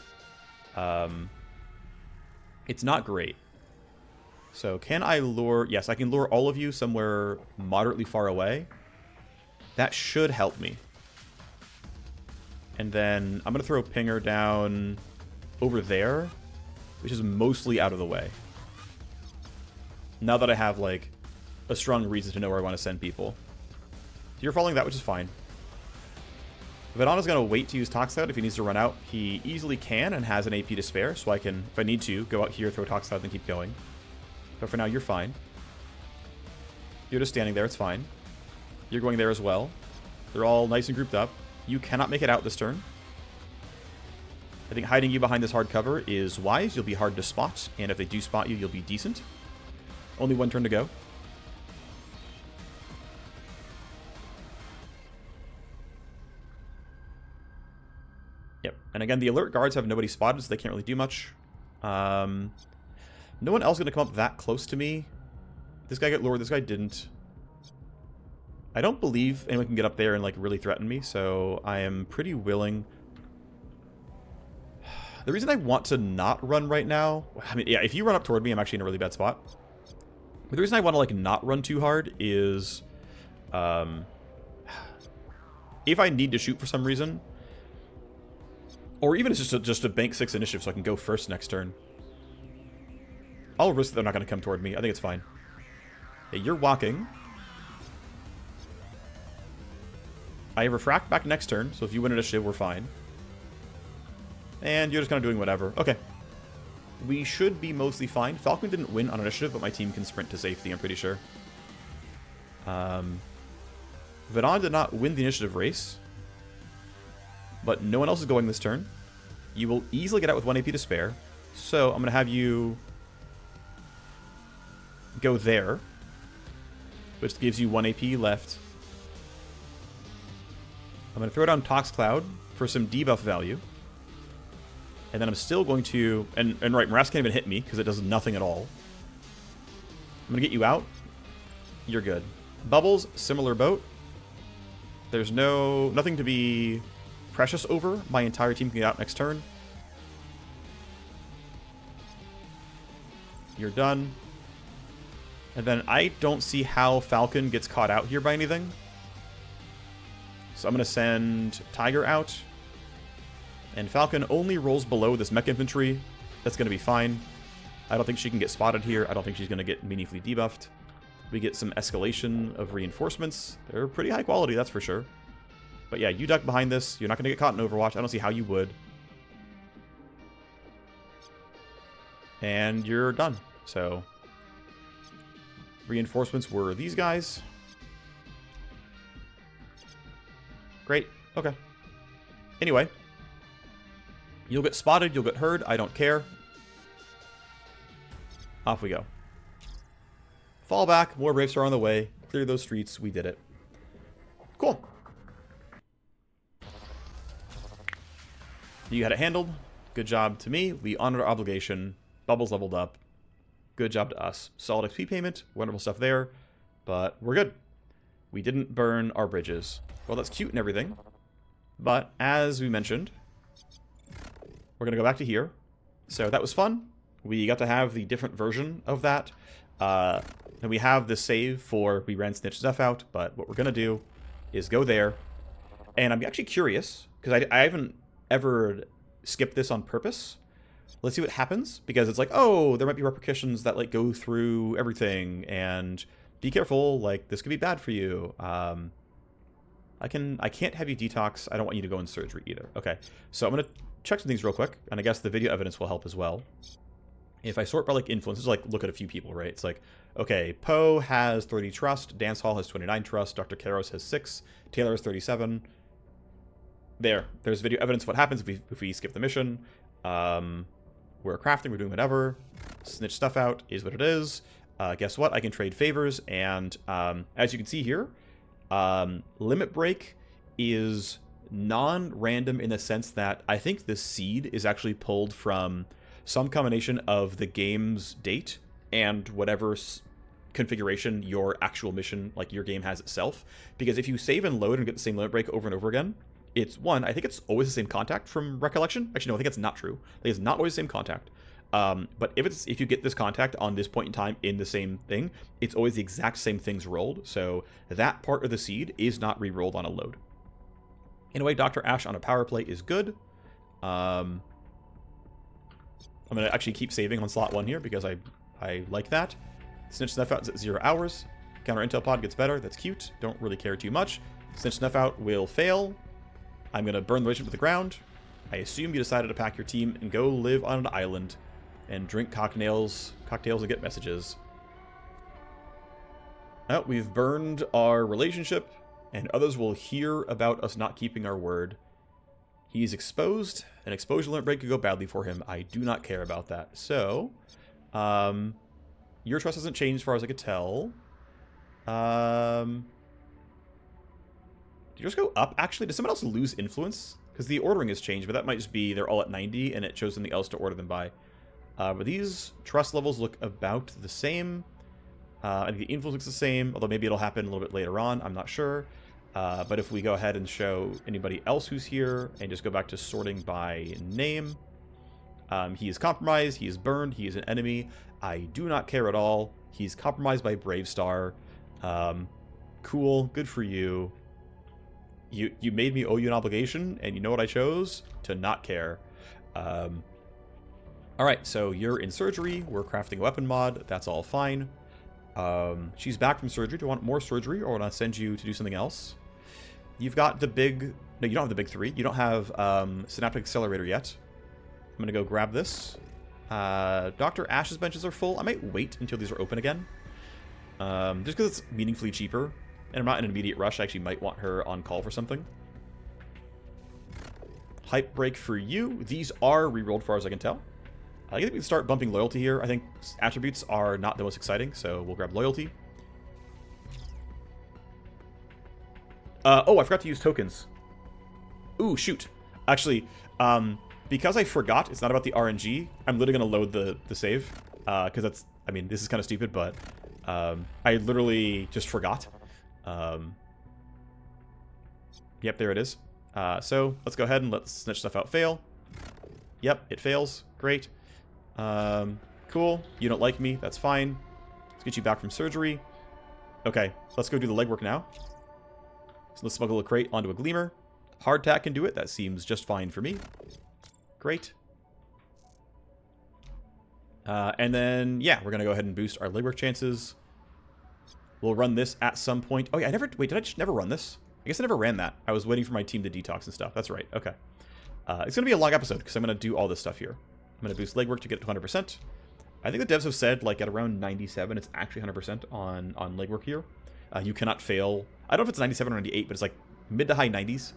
it's not great. So can I lure... Yes, I can lure all of you somewhere moderately far away. That should help me. And then I'm going to throw Pinger down over there, which is mostly out of the way. Now that I have, like, a strong reason to know where I want to send people. So you're following that, which is fine. Vedana's going to wait to use Tox Cloud if he needs to run out. He easily can and has an AP to spare, so I can, if I need to, go out here, throw Tox Cloud, and keep going. But for now, you're fine. You're just standing there, it's fine. You're going there as well. They're all nice and grouped up. You cannot make it out this turn. I think hiding you behind this hard cover is wise. You'll be hard to spot, and if they do spot you, you'll be decent. Only one turn to go. Yep. And again, the alert guards have nobody spotted, so they can't really do much. No one else is going to come up that close to me. This guy got lured. This guy didn't. I don't believe anyone can get up there and, like, really threaten me, so I am pretty willing. The reason I want to not run right now... I mean, yeah, if you run up toward me, I'm actually in a really bad spot. But the reason I want to, like, not run too hard is... if I need to shoot for some reason... Or even it's just a bank 6 initiative so I can go first next turn. I'll risk that they're not going to come toward me. I think it's fine. Hey, you're walking. I refract back next turn, so if you win initiative, we're fine. And you're just kind of doing whatever. Okay. We should be mostly fine. Falcon didn't win on initiative, but my team can sprint to safety, I'm pretty sure. Vedana did not win the initiative race. But no one else is going this turn. You will easily get out with 1 AP to spare. So I'm going to have you go there, which gives you 1 AP left. I'm going to throw down Tox Cloud for some debuff value. And then I'm still going to... And right, Morass can't even hit me because it does nothing at all. I'm going to get you out. You're good. Bubbles, similar boat. There's nothing to be precious over. My entire team can get out next turn. You're done. And then I don't see how Falcon gets caught out here by anything. So I'm going to send Tiger out. And Falcon only rolls below this mech infantry. That's going to be fine. I don't think she can get spotted here. I don't think she's going to get meaningfully debuffed. We get some escalation of reinforcements. They're pretty high quality, that's for sure. But yeah, you duck behind this. You're not going to get caught in Overwatch. I don't see how you would. And you're done. So, reinforcements were these guys. Great. Okay. Anyway. You'll get spotted. You'll get heard. I don't care. Off we go. Fall back. More Brave Star on the way. Clear those streets. We did it. Cool. You had it handled. Good job to me. We honored our obligation. Bubbles leveled up. Good job to us. Solid XP payment. Wonderful stuff there. But we're good. We didn't burn our bridges. Well, that's cute and everything. But as we mentioned, we're going to go back to here. So that was fun. We got to have the different version of that. And we have the save for we ran Snitch Snuff out. But what we're going to do is go there. And I'm actually curious, because I haven't ever skipped this on purpose. Let's see what happens, because it's like, oh, there might be repercussions that, like, go through everything, and be careful, like, this could be bad for you. I can't have you detox. I don't want you to go in surgery either. Okay, so I'm going to check some things real quick, and I guess the video evidence will help as well. If I sort by, like, influences, like, look at a few people, right? It's like, okay, Poe has 30 trust, Dance Hall has 29 trust, Dr. Karos has 6, Taylor has 37. There's video evidence of what happens if we skip the mission. We're crafting, we're doing whatever. Snitch Stuff out is what it is. Guess what? I can trade favors, and as you can see here, Limit Break is non-random in the sense that I think the seed is actually pulled from some combination of the game's date and whatever configuration your actual mission, like your game has itself. Because if you save and load and get the same Limit Break over and over again, it's one, I think it's always the same contact from recollection. Actually, no, I think it's not true. I think it's not always the same contact. But if you get this contact on this point in time in the same thing, it's always the exact same things rolled. So that part of the seed is not re-rolled on a load. In a way, Dr. Ash on a power play is good. I'm going to actually keep saving on slot 1 here because I like that. Snitch Snuff Out is at 0 hours. Counter Intel Pod gets better. That's cute. Don't really care too much. Snitch Snuff Out will fail. I'm going to burn the relationship to the ground. I assume you decided to pack your team and go live on an island and drink cocktails and get messages. Oh, we've burned our relationship, and others will hear about us not keeping our word. He's exposed. An exposure limit break could go badly for him. I do not care about that. So, your trust hasn't changed as far as I could tell. Did yours go up, actually? Does someone else lose influence? Because the ordering has changed, but that might just be they're all at 90, and it chose something else to order them by. But these trust levels look about the same. I think the influence looks the same, although maybe it'll happen a little bit later on. I'm not sure. But if we go ahead and show anybody else who's here and just go back to sorting by name, he is compromised, he is burned, he is an enemy. I do not care at all. He's compromised by Brave Star. Cool, good for you. You made me owe you an obligation, and you know what I chose? To not care. Alright, so you're in surgery. We're crafting a weapon mod. That's all fine. She's back from surgery. Do you want more surgery, or want to send you to do something else? You've got the big... No, you don't have the big 3. You don't have Synaptic Accelerator yet. I'm going to go grab this. Dr. Ash's benches are full. I might wait until these are open again. Just because it's meaningfully cheaper. And I'm not in an immediate rush. I actually might want her on call for something. Hype break for you. These are rerolled as far as I can tell. I think we can start bumping loyalty here. I think attributes are not the most exciting, so we'll grab loyalty. Oh, I forgot to use tokens. Ooh, shoot. Actually, because I forgot, it's not about the RNG, I'm literally going to load the save. Because that's, I mean, this is kind of stupid, but I literally just forgot. Yep, there it is. So let's go ahead and let Snitch Stuff Out fail. Yep, it fails. Great. Cool. You don't like me. That's fine. Let's get you back from surgery. Okay, let's go do the legwork now. So let's smuggle a crate onto a Gleamer. Hardtack can do it. That seems just fine for me. Great. And then, yeah, we're going to go ahead and boost our legwork chances. We'll run this at some point. Oh, yeah, wait, did I just never run this? I guess I never ran that. I was waiting for my team to detox and stuff. That's right. Okay. It's going to be a long episode because I'm going to do all this stuff here. I'm going to boost legwork to get it to 100%. I think the devs have said, like, at around 97, it's actually 100% on legwork here. You cannot fail. I don't know if it's 97 or 98, but it's like mid to high 90s.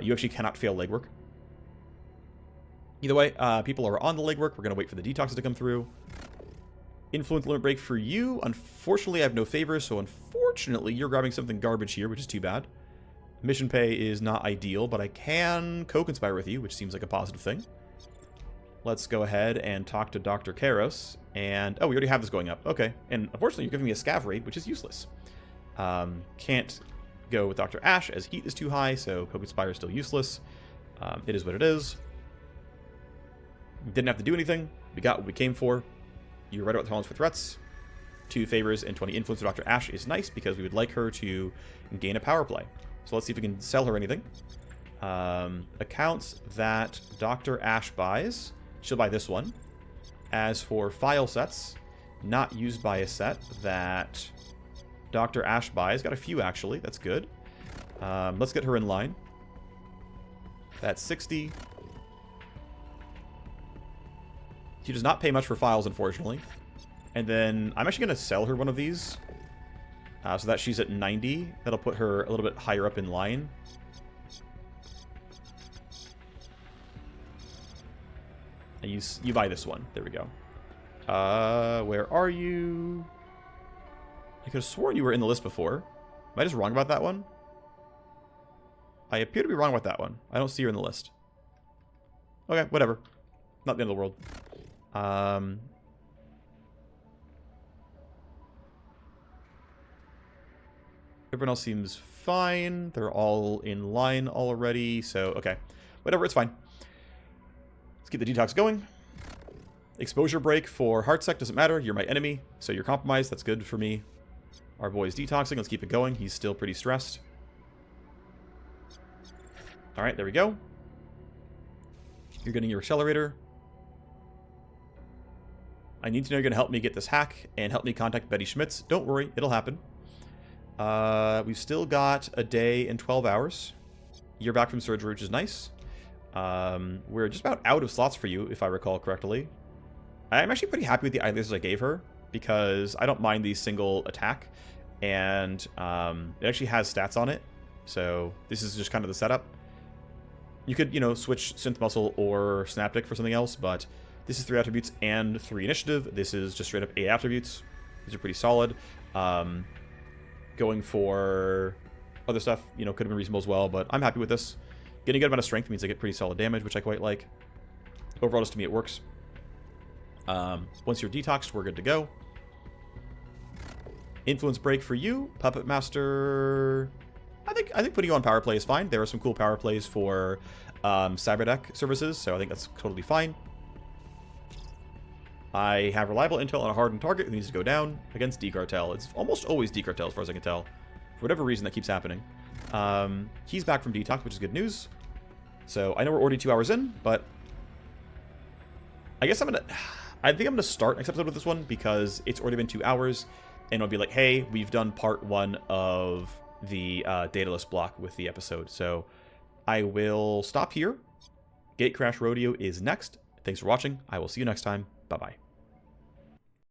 You actually cannot fail legwork. Either way, people are on the legwork. We're going to wait for the detoxes to come through. Influence limit break for you. Unfortunately, I have no favors, so unfortunately, you're grabbing something garbage here, which is too bad. Mission pay is not ideal, but I can co-conspire with you, which seems like a positive thing. Let's go ahead and talk to Dr. Karos. And, oh, we already have this going up. Okay. And unfortunately, you're giving me a scav raid, which is useless. Can't go with Dr. Ash as heat is too high, so co-conspire is still useless. It is what it is. Didn't have to do anything. We got what we came for. You're right about the tolerance for threats. 2 favors and 20 influence of Dr. Ash is nice because we would like her to gain a power play. So let's see if we can sell her anything. Accounts that Dr. Ash buys. She'll buy this one. As for file sets, not used by a set that Dr. Ash buys. Got a few, actually. That's good. Let's get her in line. That's 60. She does not pay much for files, unfortunately. And then I'm actually going to sell her one of these. So that she's at 90. That'll put her a little bit higher up in line. And you buy this one. There we go. Where are you? I could have sworn you were in the list before. Am I just wrong about that one? I appear to be wrong about that one. I don't see her in the list. Okay, whatever. Not the end of the world. Everyone else seems fine. They're all in line already, so okay. Whatever, it's fine. Let's keep the detox going. Exposure break for Heartsec doesn't matter. You're my enemy, so you're compromised. That's good for me. Our boy's detoxing. Let's keep it going. He's still pretty stressed. Alright, there we go. You're getting your accelerator. I need to know you're going to help me get this hack and help me contact Betty Schmitz. Don't worry, it'll happen. We've still got a day and 12 hours. You're back from surgery, which is nice. We're just about out of slots for you, if I recall correctly. I'm actually pretty happy with the eye lasers I gave her, because I don't mind the single attack, and it actually has stats on it, so this is just kind of the setup. You could, you know, switch Synth Muscle or Synaptic for something else, but this is 3 attributes and 3 initiative. This is just straight up 8 attributes. These are pretty solid. Going for other stuff, you know, could have been reasonable as well, but I'm happy with this. Getting a good amount of strength means I get pretty solid damage, which I quite like. Overall, just to me, it works. Once you're detoxed, we're good to go. Influence break for you, Puppet Master. I think putting you on Powerplay is fine. There are some cool power plays for Cyberdeck services, so I think that's totally fine. I have reliable intel on a hardened target who needs to go down against D-Cartel. It's almost always D-Cartel as far as I can tell. For whatever reason, that keeps happening. He's back from detox, which is good news. So I know we're already 2 hours in, but I guess I think I'm gonna start next episode with this one because it's already been 2 hours, and it'll be like, hey, we've done part 1 of the dataless block with the episode. So I will stop here. Gate Crash Rodeo is next. Thanks for watching. I will see you next time. Bye-bye.